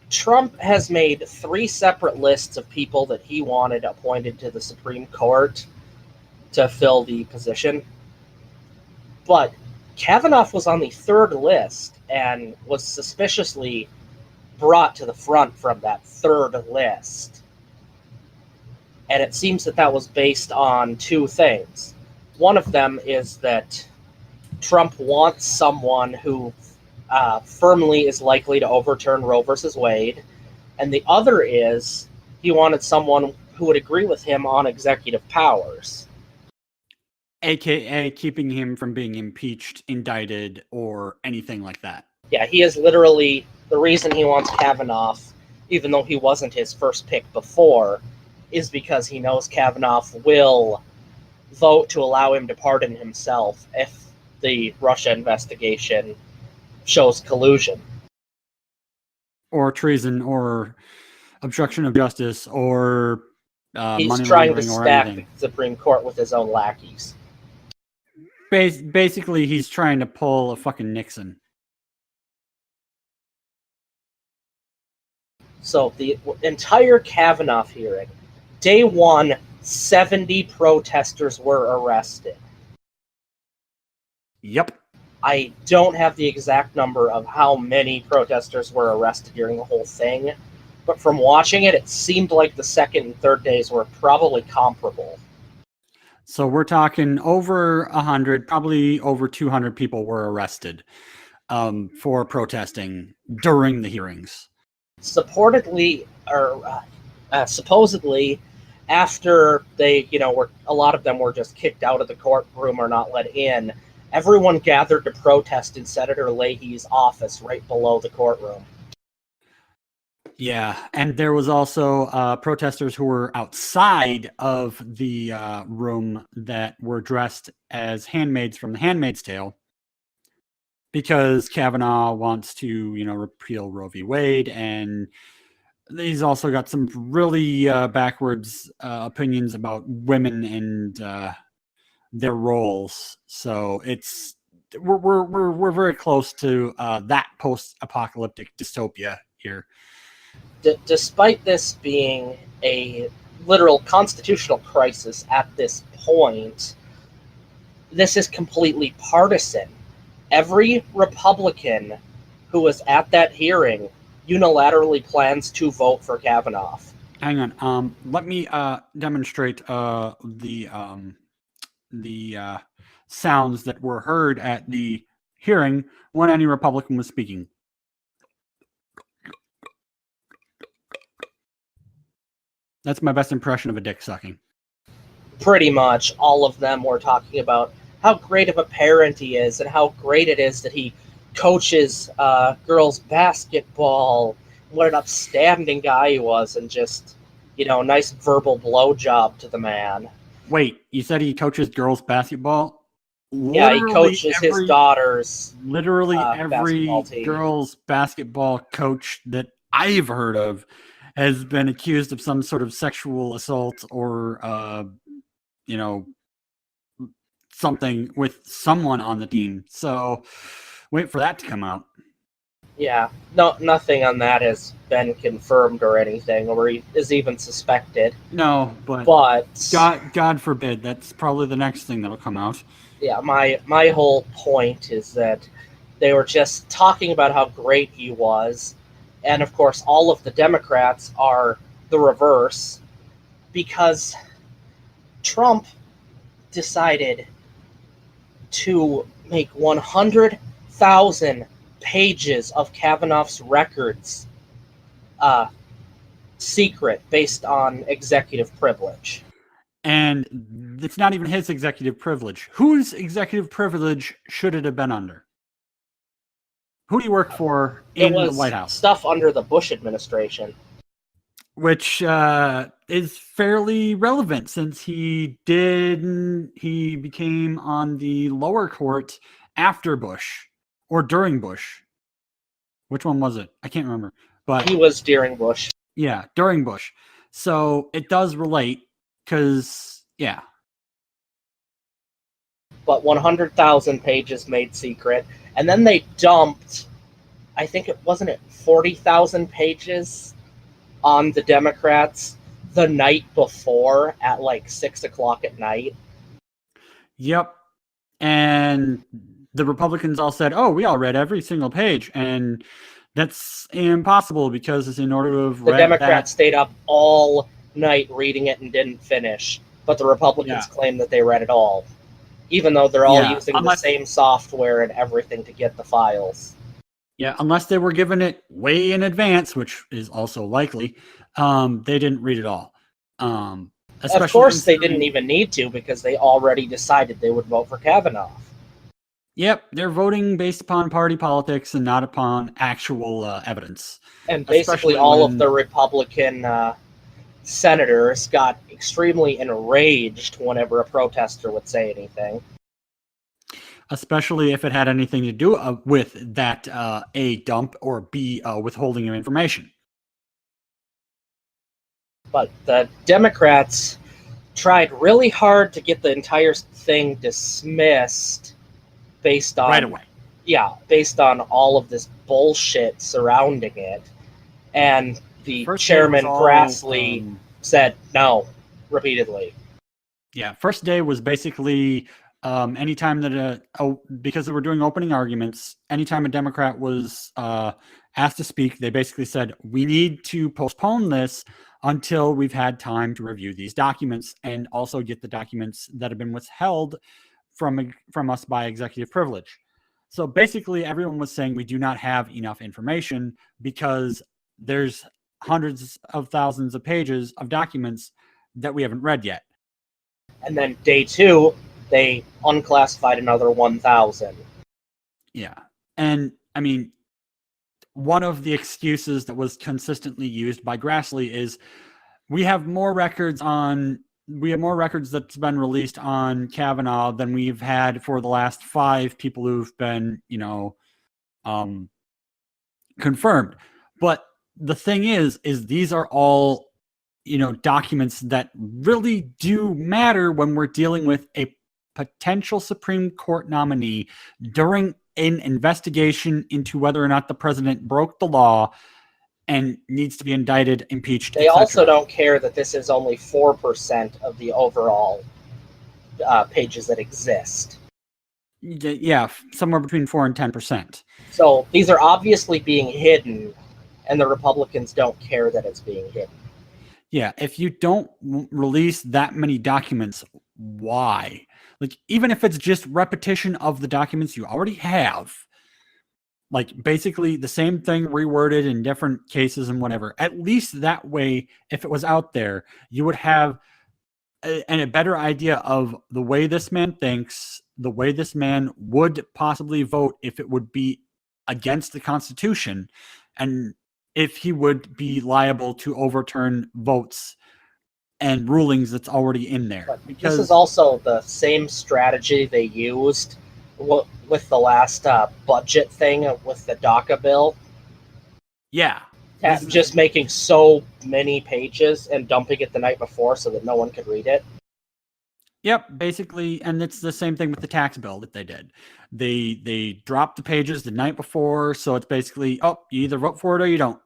B: Trump has made 3 separate lists of people that he wanted appointed to the Supreme Court to fill the position. But Kavanaugh was on the 3rd list and was suspiciously brought to the front from that 3rd list. And it seems that that was based on 2 things. One of them is that Trump wants someone who firmly is likely to overturn Roe versus Wade. And the other is he wanted someone who would agree with him on executive powers.
A: aka keeping him from being impeached, indicted, or anything like that.
B: Yeah, he is literally the reason he wants Kavanaugh, even though he wasn't his first pick before, is because he knows Kavanaugh will vote to allow him to pardon himself if the Russia investigation shows collusion.
A: Or treason, or obstruction of justice, or
B: He's
A: money
B: trying to
A: laundering, or
B: stack
A: anything.
B: the Supreme Court with his own lackeys.
A: Basically, he's trying to pull a fucking Nixon.
B: So the entire Kavanaugh hearing, day 1, 70 protesters were arrested.
A: Yep.
B: I don't have the exact number of how many protesters were arrested during the whole thing, but from watching it, it seemed like the 2nd and 3rd days were probably comparable.
A: So we're talking over 100, probably over 200 people were arrested for protesting during the hearings.
B: Supposedly, after they, a lot of them were just kicked out of the courtroom or not let in, everyone gathered to protest in Senator Leahy's office right below the courtroom.
A: Yeah, and there was also protesters who were outside of the room that were dressed as handmaids from The Handmaid's Tale, because Kavanaugh wants to, repeal Roe v. Wade, and he's also got some really backwards opinions about women and their roles. So we're very close to that post-apocalyptic dystopia here.
B: Despite this being a literal constitutional crisis at this point, this is completely partisan. Every Republican who was at that hearing unilaterally plans to vote for Kavanaugh.
A: Hang on. Let me demonstrate the sounds that were heard at the hearing when any Republican was speaking. That's my best impression of a dick sucking.
B: Pretty much all of them were talking about how great of a parent he is and how great it is that he coaches girls basketball, what an upstanding guy he was, and just, nice verbal blowjob to the man.
A: Wait, you said he coaches girls basketball?
B: Yeah, he coaches his daughters.
A: Literally every
B: basketball team.
A: girls basketball coach that I've heard of has been accused of some sort of sexual assault or, something with someone on the team. So wait for that to come out.
B: Yeah, nothing on that has been confirmed or anything, or is even suspected.
A: No, but God forbid, that's probably the next thing that'll come out.
B: Yeah, my whole point is that they were just talking about how great he was, and of course all of the Democrats are the reverse, because Trump decided to make 100,000 pages of Kavanaugh's records secret based on executive privilege.
A: And it's not even his executive privilege. Whose executive privilege should it have been under? Who do you work for in the White House?
B: Stuff under the Bush administration.
A: which is fairly relevant since he became on the lower court after Bush or during Bush. Which one was it? I can't remember. But
B: He was during Bush.
A: yeah, during Bush. So it does relate because, yeah.
B: But 100,000 pages made secret. And then they dumped, I think it wasn't 40,000 pages on the Democrats the night before at like 6 o'clock at night.
A: Yep. And the Republicans all said, oh, we all read every single page. And that's impossible because in order to have
B: The
A: read
B: Democrats stayed up all night reading it and didn't finish. But the Republicans claim that they read it all. Even though they're all using the same software and everything to get the files.
A: Yeah, unless they were given it way in advance, which is also likely, they didn't read it all.
B: Of course, they didn't even need to because they already decided they would vote for Kavanaugh.
A: Yep, they're voting based upon party politics and not upon actual evidence.
B: And basically all of the Republican senators got extremely enraged whenever a protester would say anything.
A: Especially if it had anything to do with that A, dump, or B, withholding of information.
B: But the Democrats tried really hard to get the entire thing dismissed based on...
A: Right away.
B: Yeah, based on all of this bullshit surrounding it. And the chairman, Grassley, said no, repeatedly.
A: Yeah, first day was basically anytime that because they were doing opening arguments, anytime a Democrat was asked to speak, they basically said, we need to postpone this until we've had time to review these documents and also get the documents that have been withheld from us by executive privilege. So basically everyone was saying we do not have enough information because there's hundreds of thousands of pages of documents that we haven't read yet.
B: And then day 2, they unclassified another 1,000.
A: Yeah. And I mean, one of the excuses that was consistently used by Grassley is we have more records that's been released on Kavanaugh than we've had for the last 5 people who've been, confirmed. But the thing is these are all, documents that really do matter when we're dealing with a potential Supreme Court nominee during an investigation into whether or not the president broke the law and needs to be indicted, impeached,
B: They also don't care that this is only 4% of the overall pages that exist.
A: Yeah, somewhere between 4 and 10%.
B: So these are obviously being hidden, and the Republicans don't care that it's being hidden.
A: Yeah, if you don't release that many documents, why? Like, even if it's just repetition of the documents you already have, like basically the same thing reworded in different cases and whatever, at least that way, if it was out there, you would have a better idea of the way this man thinks, the way this man would possibly vote if it would be against the Constitution, and if he would be liable to overturn votes and rulings that's already in there.
B: But this is also the same strategy they used with the last budget thing with the DACA bill.
A: Yeah.
B: Just making so many pages and dumping it the night before so that no one could read it.
A: Yep, basically, and it's the same thing with the tax bill that they did. They dropped the pages the night before, so it's basically, you either vote for it or you don't.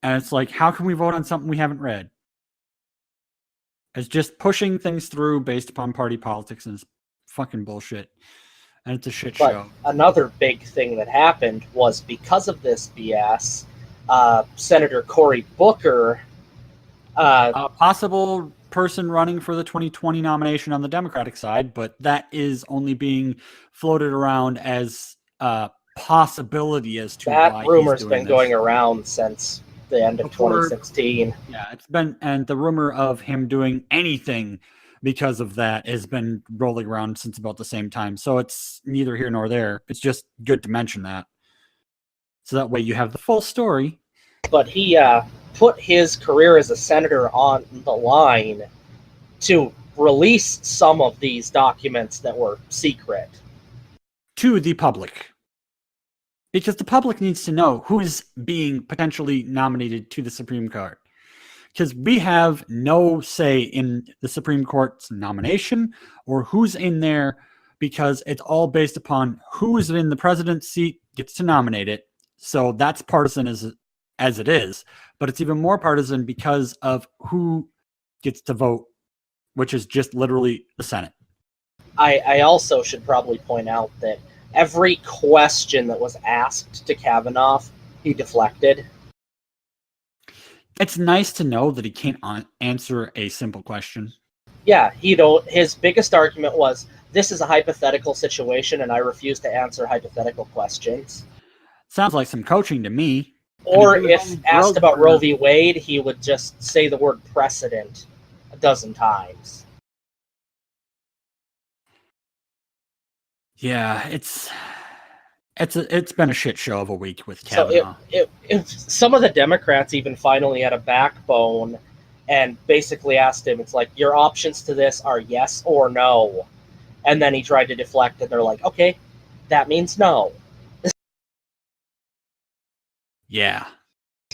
A: And it's like, how can we vote on something we haven't read? It's just pushing things through based upon party politics, and it's fucking bullshit. And it's a shit show.
B: Another big thing that happened was because of this BS, Senator Cory Booker...
A: a possible person running for the 2020 nomination on the Democratic side, but that is only being floated around as a possibility as to why
B: that rumor's
A: he's doing
B: been going around since the end of 2016.
A: Yeah, it's been, and the rumor of him doing anything because of that has been rolling around since about the same time. So it's neither here nor there. It's just good to mention that. So that way you have the full story
B: but he put his career as a senator on the line to release some of these documents that were secret.
A: To the public. Because the public needs to know who is being potentially nominated to the Supreme Court. Because we have no say in the Supreme Court's nomination or who's in there, because it's all based upon who is in the president's seat gets to nominate it. So that's partisan as it is, but it's even more partisan because of who gets to vote, which is just literally the Senate.
B: I also should probably point out that every question that was asked to Kavanaugh, he deflected.
A: It's nice to know that he can't answer a simple question.
B: Yeah, his biggest argument was, this is a hypothetical situation and I refuse to answer hypothetical questions.
A: Sounds like some coaching to me.
B: Or if asked about Roe v. Wade, he would just say the word precedent a dozen times.
A: Yeah, it's been a shit show of a week with Kavanaugh.
B: So some of the Democrats even finally had a backbone and basically asked him, it's like, your options to this are yes or no. And then he tried to deflect and they're like, okay, that means no.
A: Yeah.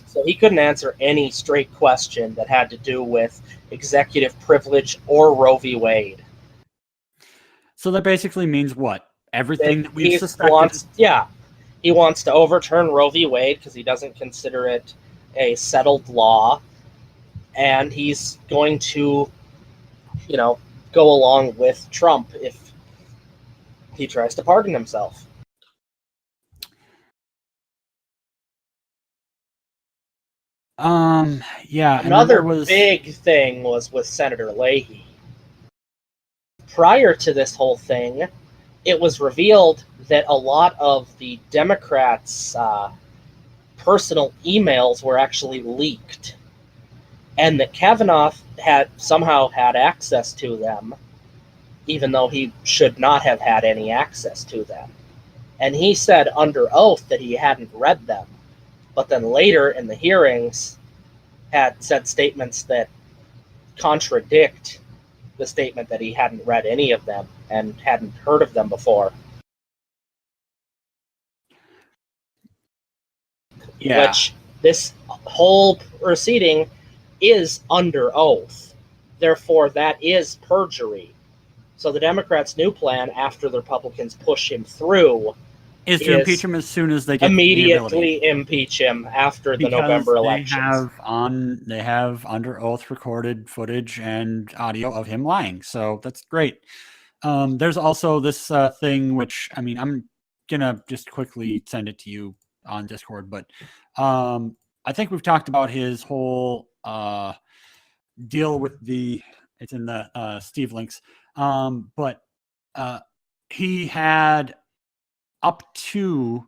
B: So he couldn't answer any straight question that had to do with executive privilege or Roe v. Wade.
A: So that basically means what? Everything that we've suspected.
B: He wants to overturn Roe v. Wade because he doesn't consider it a settled law. And he's going to, go along with Trump if he tries to pardon himself.
A: Yeah.
B: Another big thing was with Senator Leahy. Prior to this whole thing, it was revealed that a lot of the Democrats' personal emails were actually leaked, and that Kavanaugh had somehow had access to them, even though he should not have had any access to them. And he said under oath that he hadn't read them, but then later in the hearings had said statements that contradict the statement that he hadn't read any of them and hadn't heard of them before.
A: Yeah.
B: Which this whole proceeding is under oath. Therefore, that is perjury. So the Democrats' new plan, after the Republicans push him through,
A: is to impeach him as soon as they get
B: immediately impeach him after the November elections.
A: They have under oath recorded footage and audio of him lying. So that's great. There's also this thing, which, I'm going to just quickly send it to you on Discord, but I think we've talked about his whole deal with it's in the Steve links. But he had up to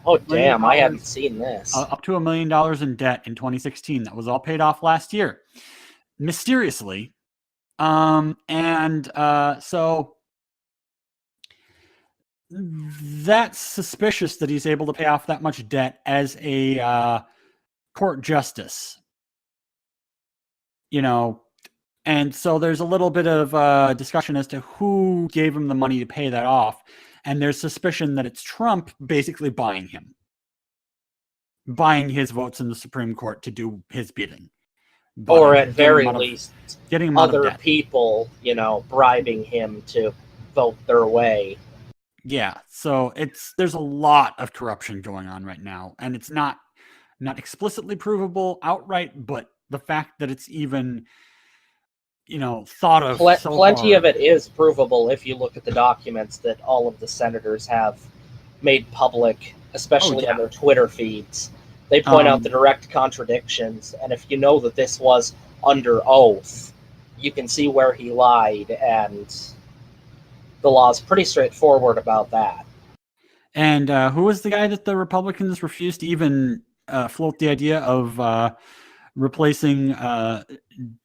B: I hadn't seen this.
A: Up to $1 million in debt in 2016. That was all paid off last year, mysteriously. So that's suspicious that he's able to pay off that much debt as a court justice. And so there's a little bit of discussion as to who gave him the money to pay that off. And there's suspicion that it's Trump basically buying his votes in the Supreme Court to do his bidding.
B: Or at very least,
A: getting him
B: other people, bribing him to vote their way.
A: Yeah, so there's a lot of corruption going on right now. And it's not explicitly provable outright, but the fact that it's even thought of.
B: Plenty of it is provable if you look at the documents that all of the senators have made public, especially on their Twitter feeds. They point out the direct contradictions, and if you know that this was under oath, you can see where he lied, and the law is pretty straightforward about that.
A: And who was the guy that the Republicans refused to even float the idea of replacing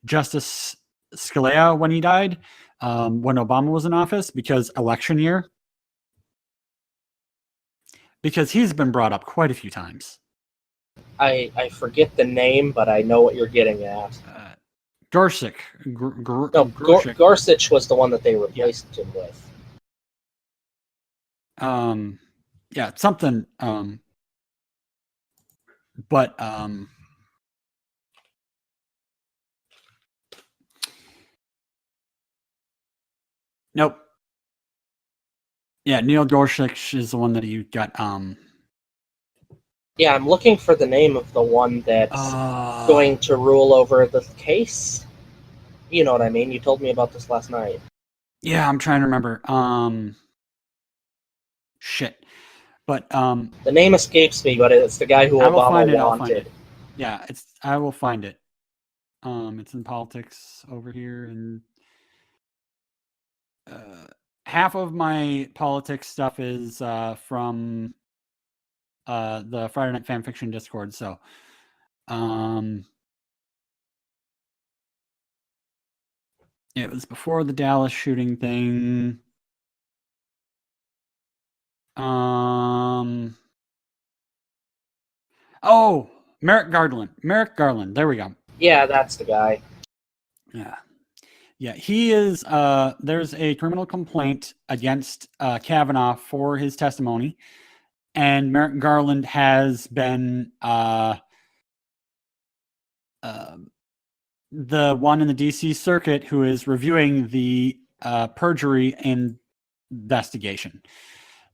A: Justice Scalia when he died, when Obama was in office, because election year? Because he's been brought up quite a few times.
B: I forget the name, but I know what you're getting at.
A: Gorsuch.
B: No,
A: Gorsuch.
B: Gorsuch was the one that they replaced him with.
A: Yeah, something. But nope. Yeah, Neil Gorsuch is the one that you got.
B: Yeah, I'm looking for the name of the one that's going to rule over the case. You know what I mean? You told me about this last night.
A: Yeah, I'm trying to remember. Shit. But
B: the name escapes me, but it's the guy who
A: I will find
B: Obama
A: it. I'll find
B: wanted.
A: it. Yeah, I will find it. It's in politics over here, and half of my politics stuff is from the Friday Night Fanfiction Discord. So, it was before the Dallas shooting thing. Oh, Merrick Garland. Merrick Garland. There we go.
B: Yeah, that's the guy.
A: Yeah, he is. There's a criminal complaint against Kavanaugh for his testimony, and Merrick Garland has been the one in the DC circuit who is reviewing the perjury investigation.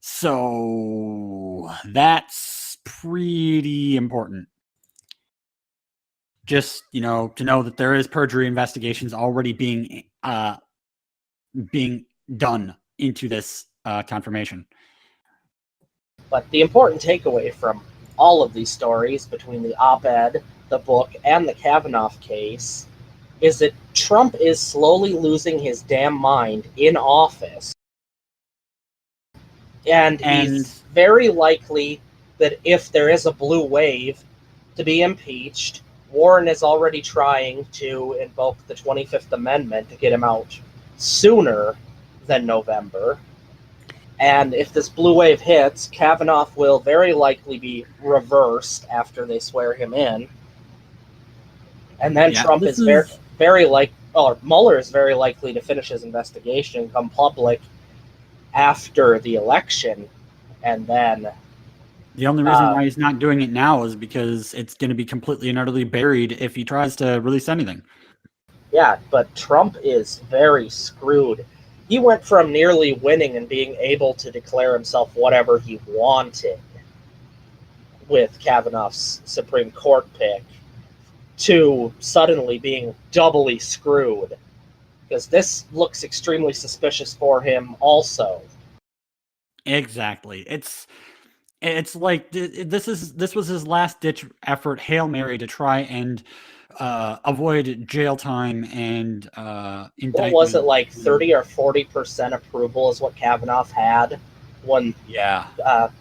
A: So that's pretty important. Just, to know that there is perjury investigations already being done into this confirmation.
B: But the important takeaway from all of these stories, between the op-ed, the book, and the Kavanaugh case, is that Trump is slowly losing his damn mind in office. And he's very likely that if there is a blue wave to be impeached, Warren is already trying to invoke the 25th Amendment to get him out sooner than November. And if this blue wave hits, Kavanaugh will very likely be reversed after they swear him in. And then Trump is very Mueller is very likely to finish his investigation, come public after the election, and then
A: the only reason why he's not doing it now is because it's going to be completely and utterly buried if he tries to release anything.
B: Yeah, but Trump is very screwed. He went from nearly winning and being able to declare himself whatever he wanted with Kavanaugh's Supreme Court pick to suddenly being doubly screwed. Because this looks extremely suspicious for him also.
A: Exactly. It's like this was his last ditch effort, Hail Mary, to try and avoid jail time and indictment.
B: What was it, like 30 or 40% approval is what Kavanaugh had when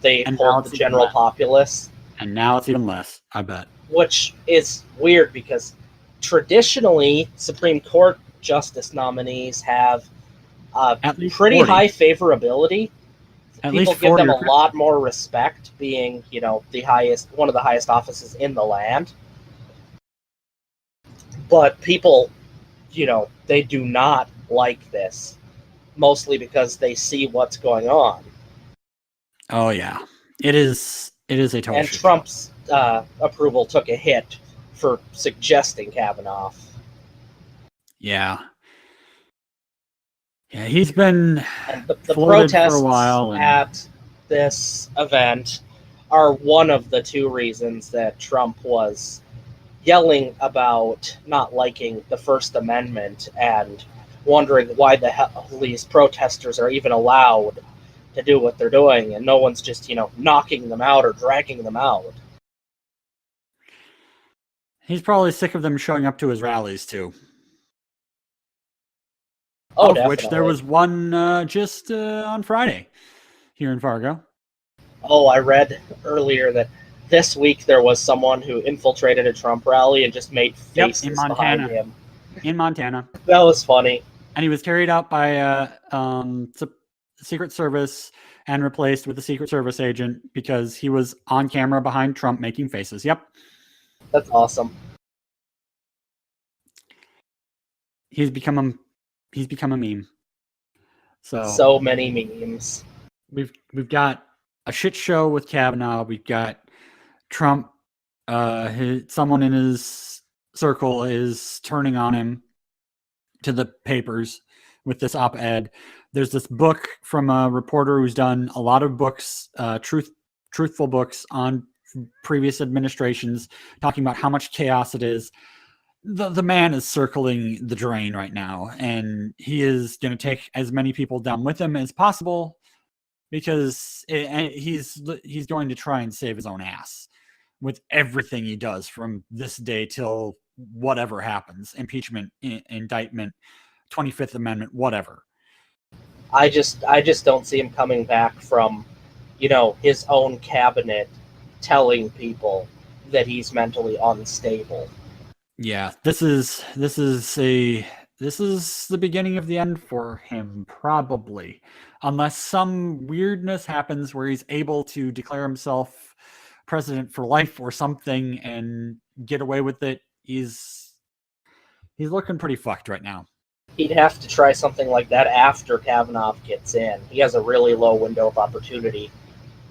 B: they pulled the general populace?
A: And now it's even less, I bet.
B: Which is weird because traditionally Supreme Court justice nominees have pretty
A: 40.
B: high favorability. People give them a
A: 40.
B: lot more respect, being, one of the highest offices in the land. But people, they do not like this, mostly because they see what's going on.
A: Oh yeah, it is a total.
B: And Trump's approval took a hit for suggesting Kavanaugh.
A: Yeah. Yeah, he's been
B: the protests
A: for a while
B: at this event are one of the two reasons that Trump was yelling about not liking the First Amendment and wondering why the hell these protesters are even allowed to do what they're doing, and no one's just, knocking them out or dragging them out.
A: He's probably sick of them showing up to his rallies too.
B: Oh,
A: of
B: definitely.
A: Which there was one just on Friday here in Fargo.
B: Oh, I read earlier that this week there was someone who infiltrated a Trump rally and just made faces behind him.
A: In Montana.
B: That was funny.
A: And he was carried out by Secret Service and replaced with a Secret Service agent because he was on camera behind Trump making faces. Yep.
B: That's awesome.
A: He's become a meme.
B: So many memes.
A: We've got a shit show with Kavanaugh. We've got Trump. Someone in his circle is turning on him to the papers with this op-ed. There's this book from a reporter who's done a lot of books, truthful books on previous administrations, talking about how much chaos it is. The man is circling the drain right now, and he is going to take as many people down with him as possible because he's going to try and save his own ass with everything he does from this day till whatever happens, impeachment, indictment, 25th Amendment, whatever.
B: I just don't see him coming back from, his own cabinet telling people that he's mentally unstable.
A: Yeah, this is the beginning of the end for him, probably, unless some weirdness happens where he's able to declare himself president for life or something and get away with it. He's looking pretty fucked right now.
B: He'd have to try something like that after Kavanaugh gets in. He has a really low window of opportunity.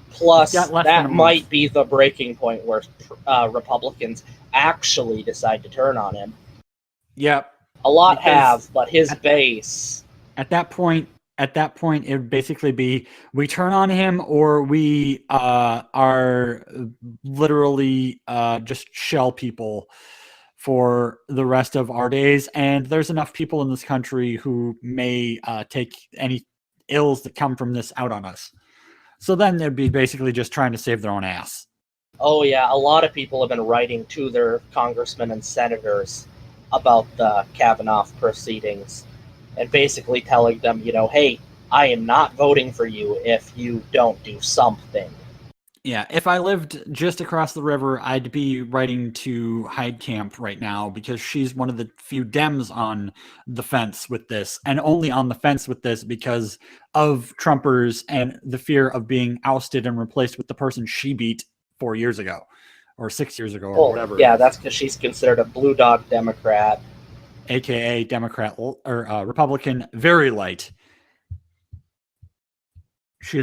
B: Plus, that might be the breaking point where Republicans actually decide to turn on him.
A: Yep.
B: A lot have, but his base...
A: At that point, it would basically be we turn on him or we are literally just shell people for the rest of our days. And there's enough people in this country who may take any ills that come from this out on us. So then they'd be basically just trying to save their own ass.
B: Oh, yeah. A lot of people have been writing to their congressmen and senators about the Kavanaugh proceedings and basically telling them, hey, I am not voting for you if you don't do something.
A: Yeah, if I lived just across the river, I'd be writing to Heidkamp right now because she's one of the few Dems on the fence with this, and only on the fence with this because of Trumpers and the fear of being ousted and replaced with the person she beat 4 years ago or 6 years ago or whatever.
B: Yeah, that's because she's considered a blue dog Democrat.
A: AKA Democrat or Republican, very light. She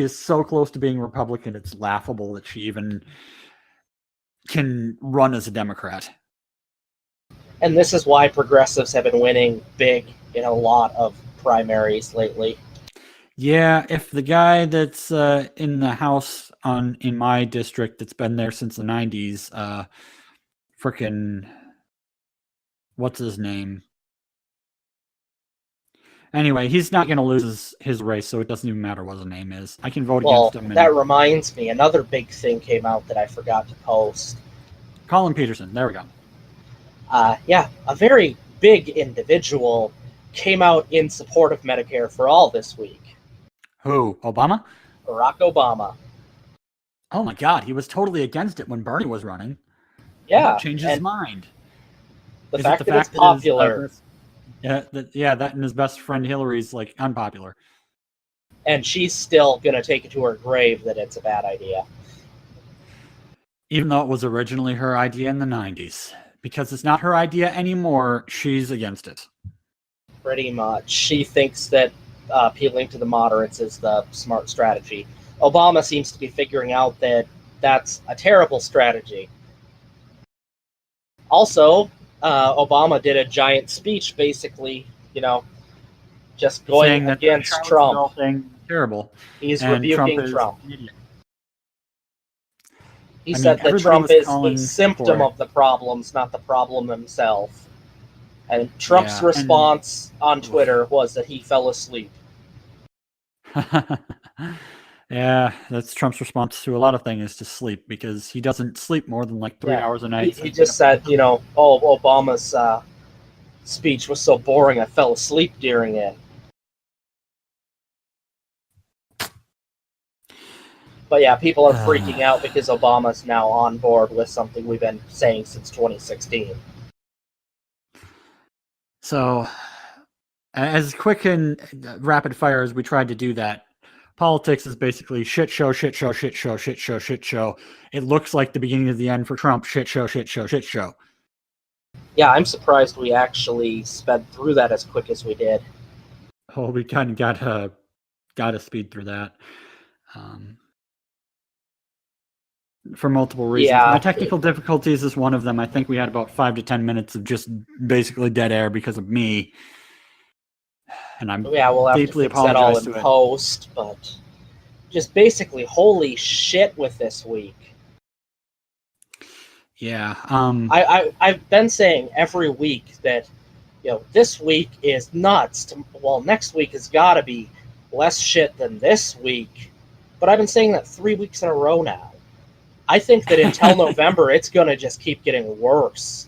A: is so close to being Republican, it's laughable that she even can run as a Democrat.
B: And this is why progressives have been winning big in a lot of primaries lately.
A: Yeah, if the guy that's in the House in my district that's been there since the 90s, frickin' what's his name? Anyway, he's not going to lose his race, so it doesn't even matter what his name is. I can vote against him.
B: That reminds me, another big thing came out that I forgot to post.
A: Colin Peterson, there we go.
B: Yeah, a very big individual came out in support of Medicare for All this week.
A: Who? Obama?
B: Barack Obama.
A: Oh my God, he was totally against it when Bernie was running.
B: Yeah.
A: Changed his mind.
B: The fact that it's popular.
A: That and his best friend Hillary's like unpopular.
B: And she's still going to take it to her grave that it's a bad idea.
A: Even though it was originally her idea in the 90s. Because it's not her idea anymore, she's against it.
B: Pretty much. She thinks that appealing to the moderates is the smart strategy. Obama seems to be figuring out that that's a terrible strategy. Also, Obama did a giant speech, basically, just going against Trump.
A: Terrible.
B: He's rebuking Trump. He said that Trump is a symptom of the problems, not the problem himself. And Trump's response on Twitter was that he fell asleep.
A: Yeah, that's Trump's response to a lot of things, is to sleep, because he doesn't sleep more than like 3 hours a night.
B: He just said, Obama's speech was so boring I fell asleep during it. But yeah, people are freaking out because Obama's now on board with something we've been saying since 2016.
A: So, as quick and rapid fire as we tried to do that, Politics is basically shit show, shit show, shit show, shit show, shit show. It looks like the beginning of the end for Trump. Shit show, shit show, shit show.
B: Yeah, I'm surprised we actually sped through that as quick as we did.
A: Oh, we kind of got to speed through that. For multiple reasons.
B: Yeah.
A: My technical difficulties is one of them. I think we had about 5 to 10 minutes of just basically dead air because of me. And I'm
B: Yeah, we'll have
A: deeply
B: to fix that all
A: apologize
B: in
A: to it.
B: post, but just basically, holy shit with this week.
A: Yeah.
B: I've been saying every week that, this week is nuts. Next week has got to be less shit than this week. But I've been saying that 3 weeks in a row now. I think that until November, it's going to just keep getting worse.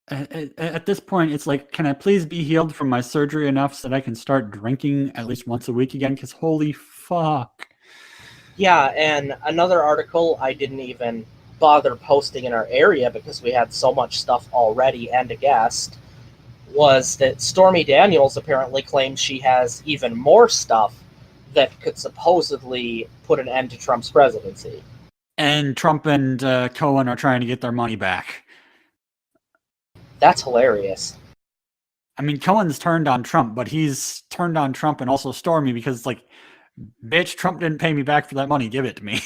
A: At this point, it's like, can I please be healed from my surgery enough so that I can start drinking at least once a week again? Because holy fuck.
B: Yeah, and another article I didn't even bother posting in our area because we had so much stuff already and a guest was that Stormy Daniels apparently claims she has even more stuff that could supposedly put an end to Trump's presidency.
A: And Trump and Cohen are trying to get their money back.
B: That's hilarious.
A: I mean, Cohen's turned on Trump, but he's turned on Trump and also Stormy because, like, bitch, Trump didn't pay me back for that money. Give it to me.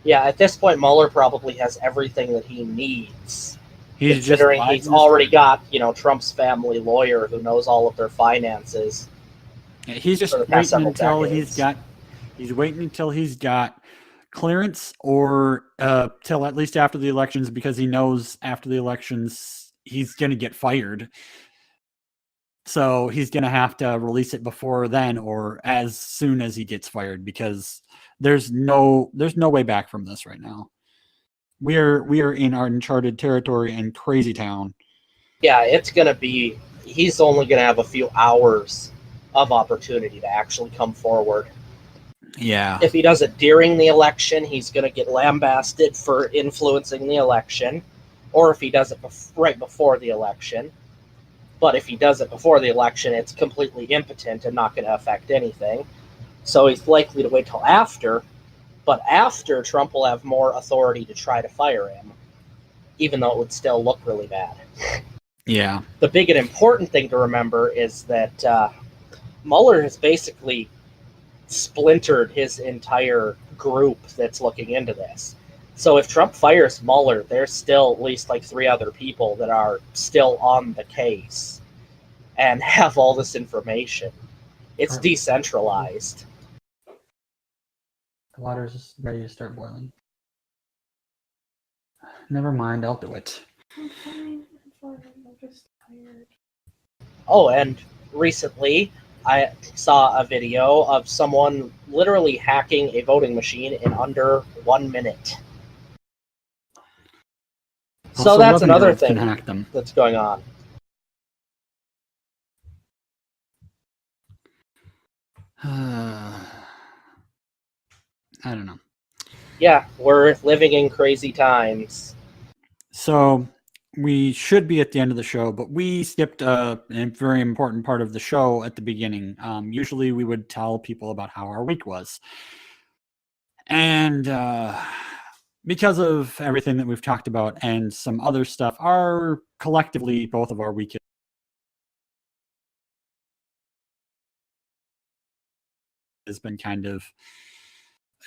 B: Yeah, at this point, Mueller probably has everything that he needs. Considering he's
A: just
B: already got, Trump's family lawyer who knows all of their finances.
A: Yeah, he's just
B: for the past
A: waiting
B: several
A: until
B: decades.
A: he's waiting until he's got clearance or till at least after the elections, because he knows after the elections he's going to get fired. So he's going to have to release it before then or as soon as he gets fired, because there's no way back from this right now. We are in our uncharted territory and crazy town.
B: Yeah, it's going to be, he's only going to have a few hours of opportunity to actually come forward.
A: Yeah.
B: If he does it during the election, he's going to get lambasted for influencing the election, or if he does it right before the election. But if he does it before the election, it's completely impotent and not going to affect anything. So he's likely to wait till after. But after, Trump will have more authority to try to fire him, even though it would still look really bad.
A: Yeah.
B: The big and important thing to remember is that Mueller has basically splintered his entire group that's looking into this. So if Trump fires Mueller, there's still at least like 3 other people that are still on the case and have all this information. It's decentralized.
A: The water's just ready to start boiling. Never mind, I'll do it.
E: I'm fine. I'm just tired.
B: Oh, and recently I saw a video of someone literally hacking a voting machine in under 1 minute. So that's another thing
A: hack them.
B: that's going on.
A: I don't know.
B: Yeah, we're living in crazy times.
A: So we should be at the end of the show, but we skipped a very important part of the show at the beginning. Usually we would tell people about how our week was. And because of everything that we've talked about and some other stuff, collectively, both of our week has been kind of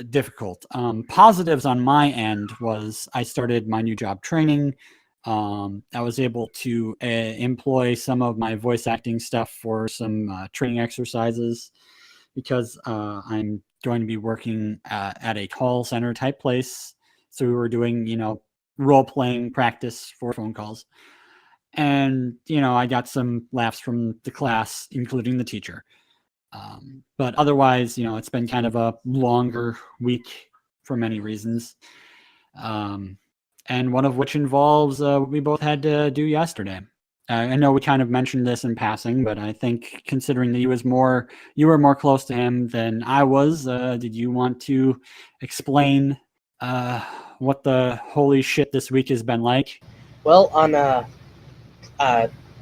A: difficult. Positives on my end was I started my new job training. I was able to employ some of my voice acting stuff for some training exercises because I'm going to be working at a call center type place. So we were doing, role-playing practice for phone calls. And, I got some laughs from the class, including the teacher. But otherwise, it's been kind of a longer week for many reasons. And one of which involves what we both had to do yesterday. I know we kind of mentioned this in passing, but I think considering that you were more close to him than I was, did you want to explain what the holy shit this week has been like?
B: Well, on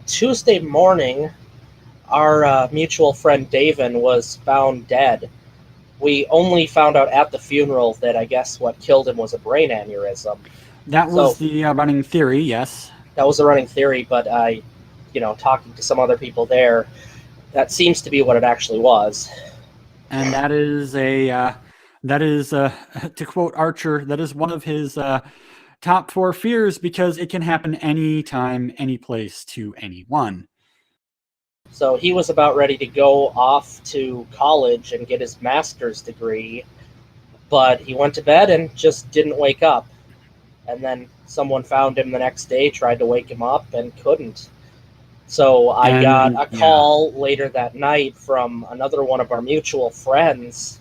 B: Tuesday morning, our mutual friend Davin was found dead. We only found out at the funeral that I guess what killed him was a brain aneurysm.
A: That was the running theory, yes.
B: That was a running theory, but talking to some other people there, that seems to be what it actually was.
A: And that is to quote Archer, that is one of his top 4 fears because it can happen anytime, any place to anyone.
B: So he was about ready to go off to college and get his master's degree, but he went to bed and just didn't wake up. And then someone found him the next day, tried to wake him up, and couldn't. So I got a call later that night from another one of our mutual friends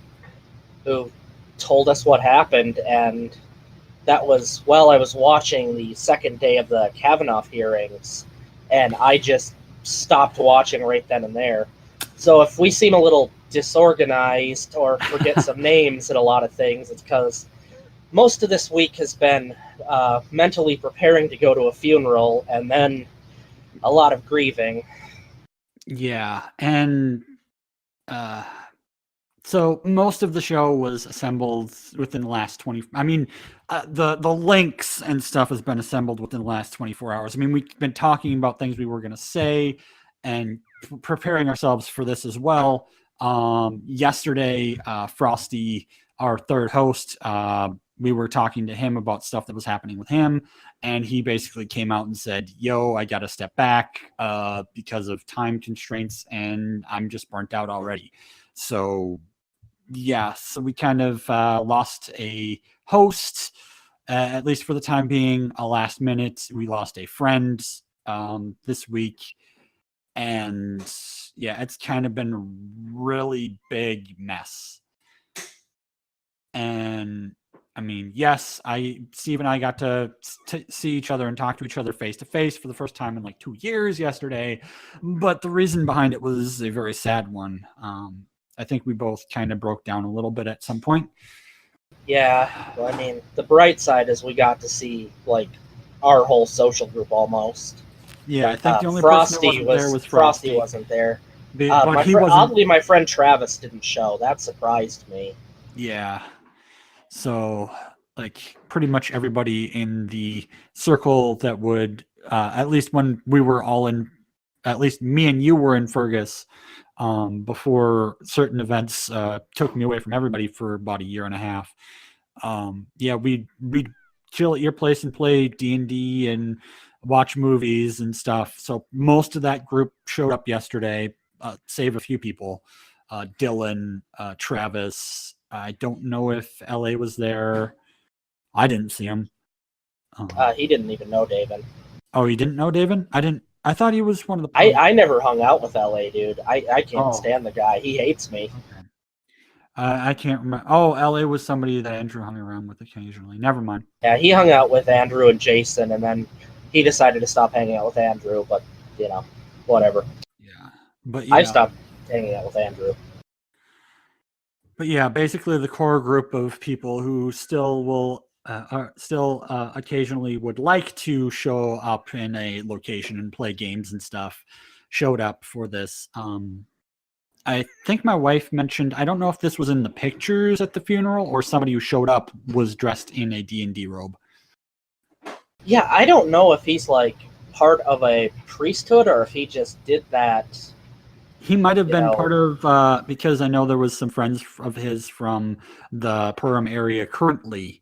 B: who told us what happened, and that was while I was watching the second day of the Kavanaugh hearings, and I just stopped watching right then and there. So if we seem a little disorganized or forget some names and a lot of things, it's because most of this week has been mentally preparing to go to a funeral and then a lot of grieving.
A: Yeah, and so most of the show was assembled within the last 20. I mean, the links and stuff has been assembled within the last 24 hours. I mean, we've been talking about things we were going to say and preparing ourselves for this as well. Yesterday, Frosty, our third host, we were talking to him about stuff that was happening with him, and he basically came out and said, yo, I got to step back because of time constraints, and I'm just burnt out already. So, yeah, so we kind of lost a host, at least for the time being, a last minute. We lost a friend this week, and yeah, it's kind of been a really big mess. And I mean, yes, Steve and I got to see each other and talk to each other face to face for the first time in like 2 years yesterday. But the reason behind it was a very sad one. I think we both kind of broke down a little bit at some point.
B: Yeah, well, I mean, the bright side is we got to see like our whole social group almost.
A: Yeah, I think the only
B: Frosty
A: person that wasn't there was Frosty.
B: Frosty wasn't there.
A: But he wasn't.
B: Oddly, my friend Travis didn't show. That surprised me.
A: Yeah. So, like, pretty much everybody in the circle that would, at least when we were all in, at least me and you were in Fergus, before certain events took me away from everybody for about a year and a half. Yeah, we'd chill at your place and play D&D and watch movies and stuff. So most of that group showed up yesterday, save a few people. Dylan, Travis. I don't know if LA was there. I didn't see him.
B: He didn't even know David.
A: Oh, he didn't know David? I thought he was one of the...
B: I never hung out with LA, dude. I can't stand the guy. He hates me.
A: Okay. I can't remember. Oh, LA was somebody that Andrew hung around with occasionally. Never mind.
B: Yeah, he hung out with Andrew and Jason, and then he decided to stop hanging out with Andrew, but, whatever.
A: Yeah. But yeah.
B: I've stopped hanging out with Andrew.
A: But yeah, basically the core group of people who still will occasionally would like to show up in a location and play games and stuff showed up for this. I think my wife mentioned, I don't know if this was in the pictures at the funeral or somebody who showed up was dressed in a D&D robe.
B: Yeah, I don't know if he's like part of a priesthood or if he just did that.
A: He might have been part of, because I know there was some friends of his from the Purim area currently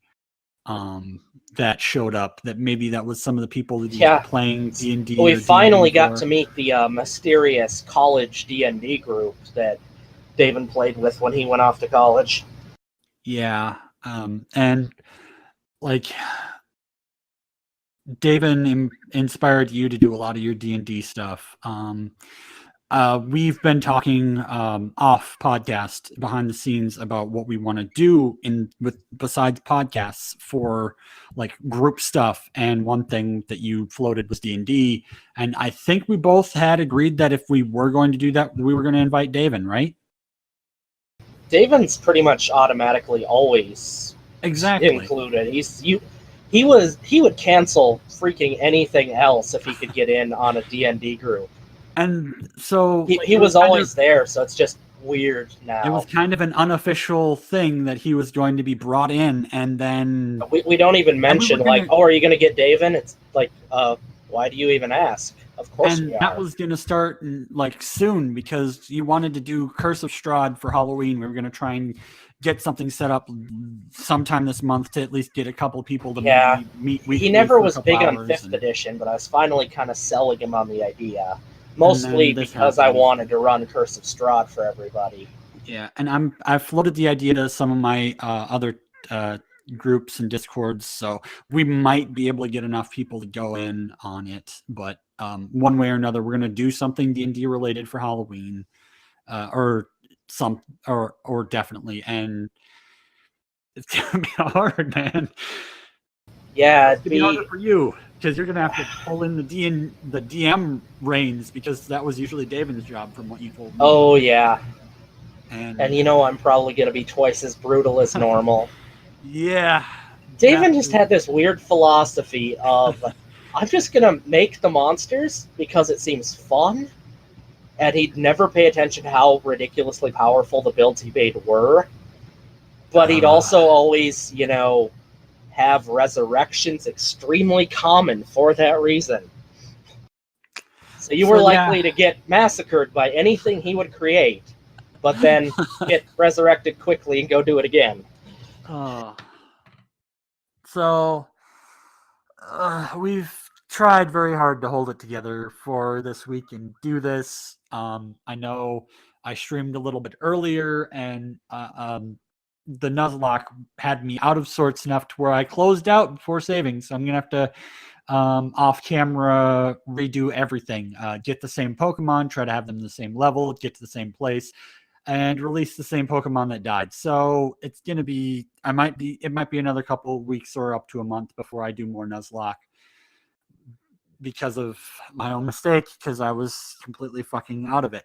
A: that showed up, that maybe that was some of the people that were playing D&D.
B: We finally got to meet the mysterious college D&D group that David played with when he went off to college.
A: Yeah, and like David inspired you to do a lot of your D&D stuff. We've been talking off podcast behind the scenes about what we want to do besides podcasts for like group stuff. And one thing that you floated was D&D. And I think we both had agreed that if we were going to do that, we were going to invite David, right?
B: David's pretty much automatically always included. He would cancel freaking anything else if he could get in on a D&D group.
A: And so
B: He was always there, so it's just weird now.
A: it was kind of an unofficial thing that he was going to be brought in, and then
B: We don't even mention
A: gonna-
B: like, oh, are you going to get Daven? It's like, why do you even ask? Of course
A: and
B: we are.
A: that was going to start like soon because you wanted to do Curse of Strahd for Halloween. We were going to try and get something set up sometime this month to at least get a couple people to
B: Yeah.
A: meet weekly.
B: He never
A: for a
B: was
A: couple
B: big on
A: hours
B: 5th
A: and-
B: edition, but I was finally kind of selling him on the idea. Mostly
A: this
B: because I
A: happened.
B: wanted to run Curse of Strahd for everybody.
A: Yeah, and I've floated the idea to some of my other groups and discords, so we might be able to get enough people to go in on it. But one way or another, we're gonna do something D&D related for Halloween, or definitely. And it's gonna be hard, man.
B: Yeah,
A: It's gonna be harder for you because you're gonna have to pull in the DM reins because that was usually David's job, from what you told me.
B: Oh yeah,
A: and
B: you know I'm probably going to be twice as brutal as normal.
A: yeah.
B: David just had this weird philosophy of, I'm just going to make the monsters because it seems fun, and he'd never pay attention to how ridiculously powerful the builds he made were. But he'd also always, have resurrections extremely common for that reason. So you were likely to get massacred by anything he would create, but then get resurrected quickly and go do it again.
A: So we've tried very hard to hold it together for this week and do this. I know I streamed a little bit earlier, and the Nuzlocke had me out of sorts enough to where I closed out before saving. So I'm gonna have to off camera redo everything, get the same Pokemon, try to have them the same level, get to the same place, and release the same Pokemon that died. So it's gonna be it might be another couple of weeks or up to a month before I do more Nuzlocke because of my own mistake, because I was completely fucking out of it.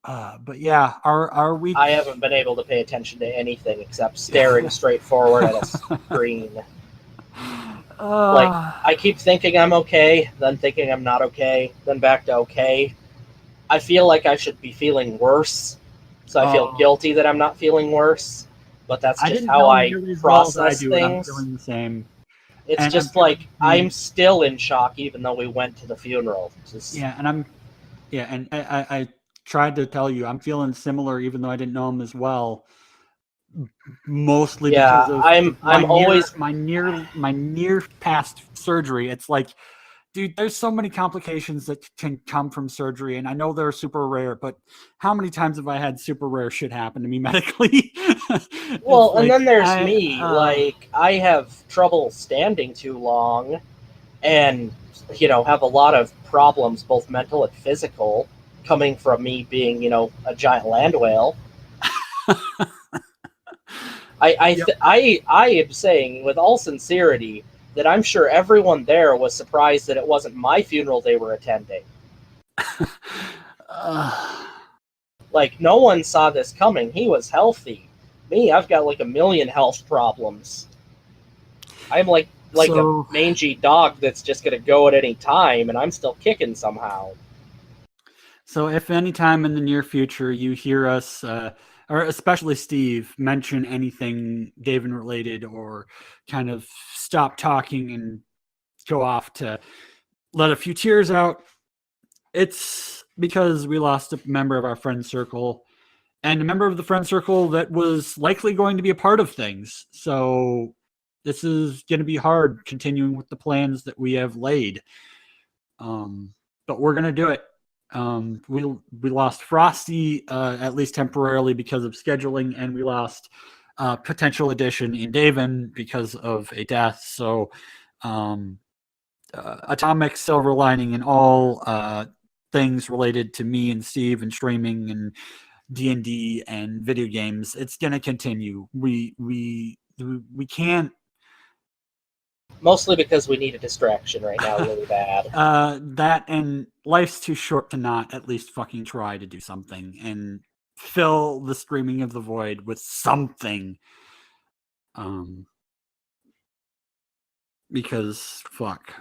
A: But yeah, our week.
B: I haven't been able to pay attention to anything except staring straight forward at a screen. I keep thinking I'm okay, then thinking I'm not okay, then back to okay. I feel like I should be feeling worse, so I feel guilty that I'm not feeling worse. But that's just how I process things.
A: I'm feeling the same.
B: It's
A: and
B: just like I'm still in shock, even though we went to the funeral.
A: I tried to tell you I'm feeling similar, even though I didn't know him as well. Mostly because of my near past surgery. It's like, dude, there's so many complications that can come from surgery, and I know they're super rare, but how many times have I had super rare shit happen to me medically?
B: Well, and then there's me. I have trouble standing too long, and have a lot of problems, both mental and physical, coming from me being, a giant land whale. I am saying with all sincerity that I'm sure everyone there was surprised that it wasn't my funeral they were attending. No one saw this coming. He was healthy. Me, I've got like a million health problems. I'm like a mangy dog that's just going to go at any time, and I'm still kicking somehow.
A: So if any time in the near future you hear us, or especially Steve, mention anything David related, or kind of stop talking and go off to let a few tears out, it's because we lost a member of our friend circle, and a member of the friend circle that was likely going to be a part of things. So this is going to be hard continuing with the plans that we have laid. But we're going to do it. We lost Frosty, at least temporarily because of scheduling, and we lost potential addition in Daven because of a death. So atomic silver lining in all things related to me and Steve and streaming and D&D and video games. It's going to continue. We can't.
B: Mostly because we need a distraction right now really bad.
A: That, and life's too short to not at least fucking try to do something and fill the screaming of the void with something. Because fuck.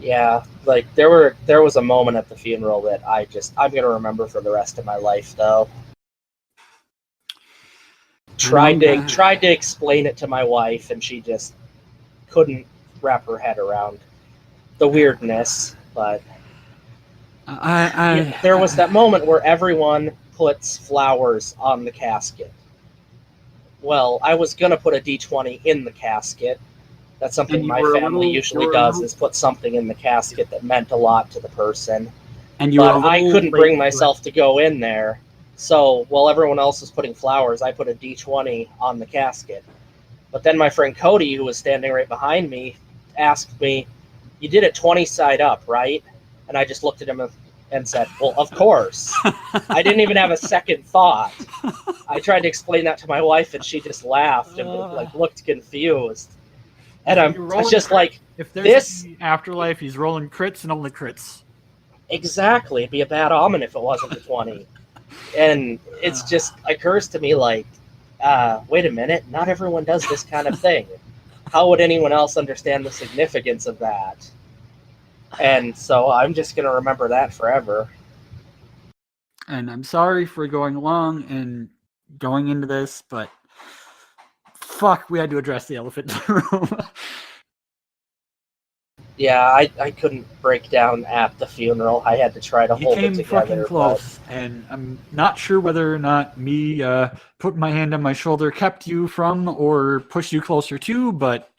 B: Yeah, like there was a moment at the funeral that I'm gonna remember for the rest of my life, though. Tried to explain it to my wife, and she just couldn't wrap her head around the weirdness. But there was that moment where everyone puts flowers on the casket. Well, I was gonna put a D20 in the casket. That's something
A: And you
B: my
A: were a
B: family
A: little-
B: usually
A: you were a
B: does,
A: little-
B: is put something in the casket that meant a lot to the person.
A: And you were a
B: But I
A: little
B: couldn't
A: late
B: bring
A: to it.
B: myself to go in there. So while everyone else was putting flowers, I put a D20 on the casket. But then my friend Cody, who was standing right behind me, asked me, "You did it 20 side up, right?" And I just looked at him and said, "Well, of course." I didn't even have a second thought. I tried to explain that to my wife, and she just laughed and looked confused. And I was just like,
A: If there's
B: this-
A: an afterlife, he's rolling crits and only crits.
B: exactly, it'd be a bad omen if it wasn't the 20. And it's just occurs to me like, wait a minute, not everyone does this kind of thing. How would anyone else understand the significance of that? And so I'm just going to remember that forever.
A: And I'm sorry for going long and going into this, but fuck, we had to address the elephant in the room.
B: Yeah, I couldn't break down at the funeral. I had to try to
A: You
B: hold it
A: came
B: together.
A: fucking close, and I'm not sure whether or not me putting my hand on my shoulder kept you from or pushed you closer to, but...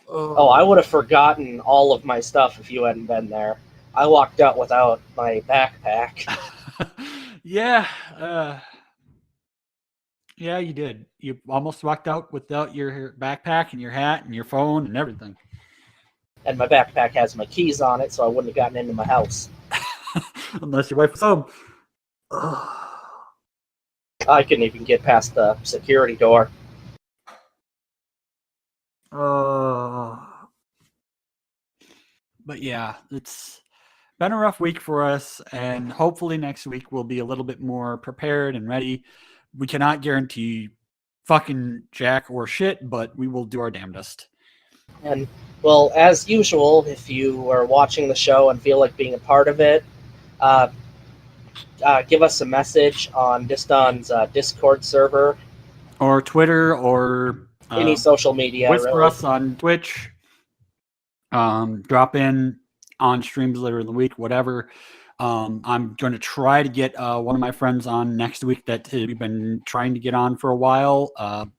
B: Oh, I would have forgotten all of my stuff if you hadn't been there. I walked out without my backpack.
A: Yeah, yeah, you did. You almost walked out without your backpack and your hat and your phone and everything.
B: And my backpack has my keys on it, so I wouldn't have gotten into my house.
A: Unless your wife was home.
B: I couldn't even get past the security door.
A: But yeah, it's been a rough week for us, and hopefully next week we'll be a little bit more prepared and ready. We cannot guarantee fucking jack or shit, but we will do our damnedest.
B: And, well, as usual, if you are watching the show and feel like being a part of it, give us a message on Disdonn's Discord server.
A: Or Twitter, or
B: Any social media,
A: whisper
B: really.
A: us on Twitch. Drop in on streams later in the week, whatever. I'm going to try to get one of my friends on next week that we've been trying to get on for a while.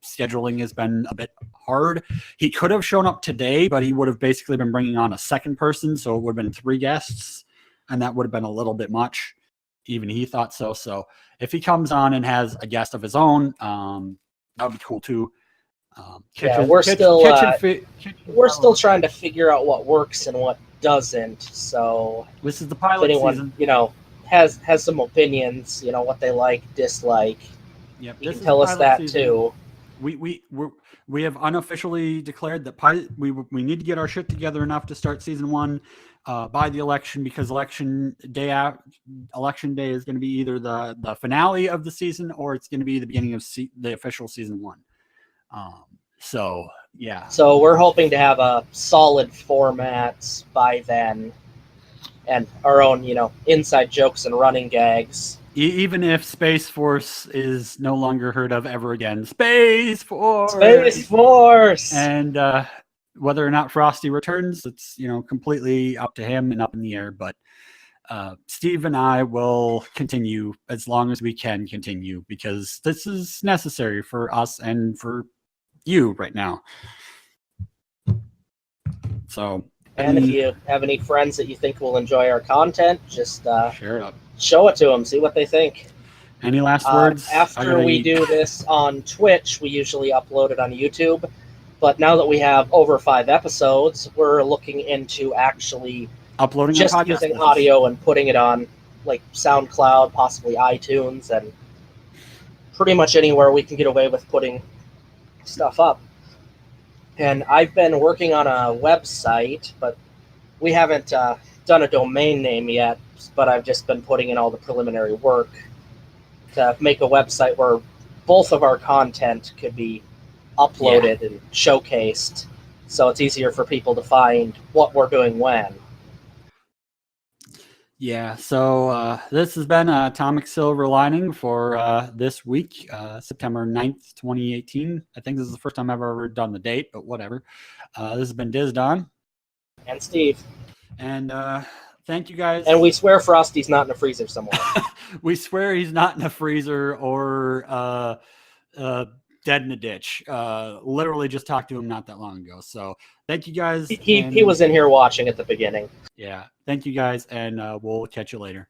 A: Scheduling has been a bit hard. He could have shown up today, but he would have basically been bringing on a second person, so it would have been 3 guests, and that would have been a little bit much. Even he thought so. So if he comes on and has a guest of his own, that would be cool too.
B: We're still trying to figure out what works and what doesn't. So
A: this is the
B: if
A: pilot
B: anyone,
A: season.
B: has some opinions, what they like, dislike,
A: Yep,
B: you
A: this
B: can
A: is
B: tell
A: the
B: us
A: pilot
B: that
A: season.
B: too.
A: We have unofficially declared that we need to get our shit together enough to start season 1 by the election, because election day is going to be either the finale of the season or it's going to be the beginning of the official season 1. So yeah.
B: So we're hoping to have a solid format by then, and our own, inside jokes and running gags.
A: Even if Space Force is no longer heard of ever again. Space Force!
B: Space Force!
A: And whether or not Frosty returns, it's completely up to him and up in the air. But Steve and I will continue as long as we can continue, because this is necessary for us and for you right now. So,
B: and if you have any friends that you think will enjoy our content, just
A: share it up.
B: Show it to them, see what they think.
A: Any last words?
B: After we do this on Twitch, we usually upload it on YouTube. But now that we have over 5 episodes, we're looking into actually
A: uploading
B: just using audio and putting it on like SoundCloud, possibly iTunes, and pretty much anywhere we can get away with putting stuff up. And I've been working on a website, but we haven't done a domain name yet, but I've just been putting in all the preliminary work to make a website where both of our content could be uploaded and showcased. so it's easier for people to find what we're doing when.
A: Yeah, so this has been Atomic Silver Lining for this week, September 9th, 2018. I think this is the first time I've ever done the date, but whatever. This has been Disdonn.
B: And Steve.
A: And thank you guys.
B: And we swear Frosty's not in a freezer somewhere.
A: We swear he's not in a freezer or dead in a ditch. Literally just talked to him not that long ago. So thank you guys.
B: He was in here watching at the beginning.
A: Yeah. Thank you guys, and we'll catch you later.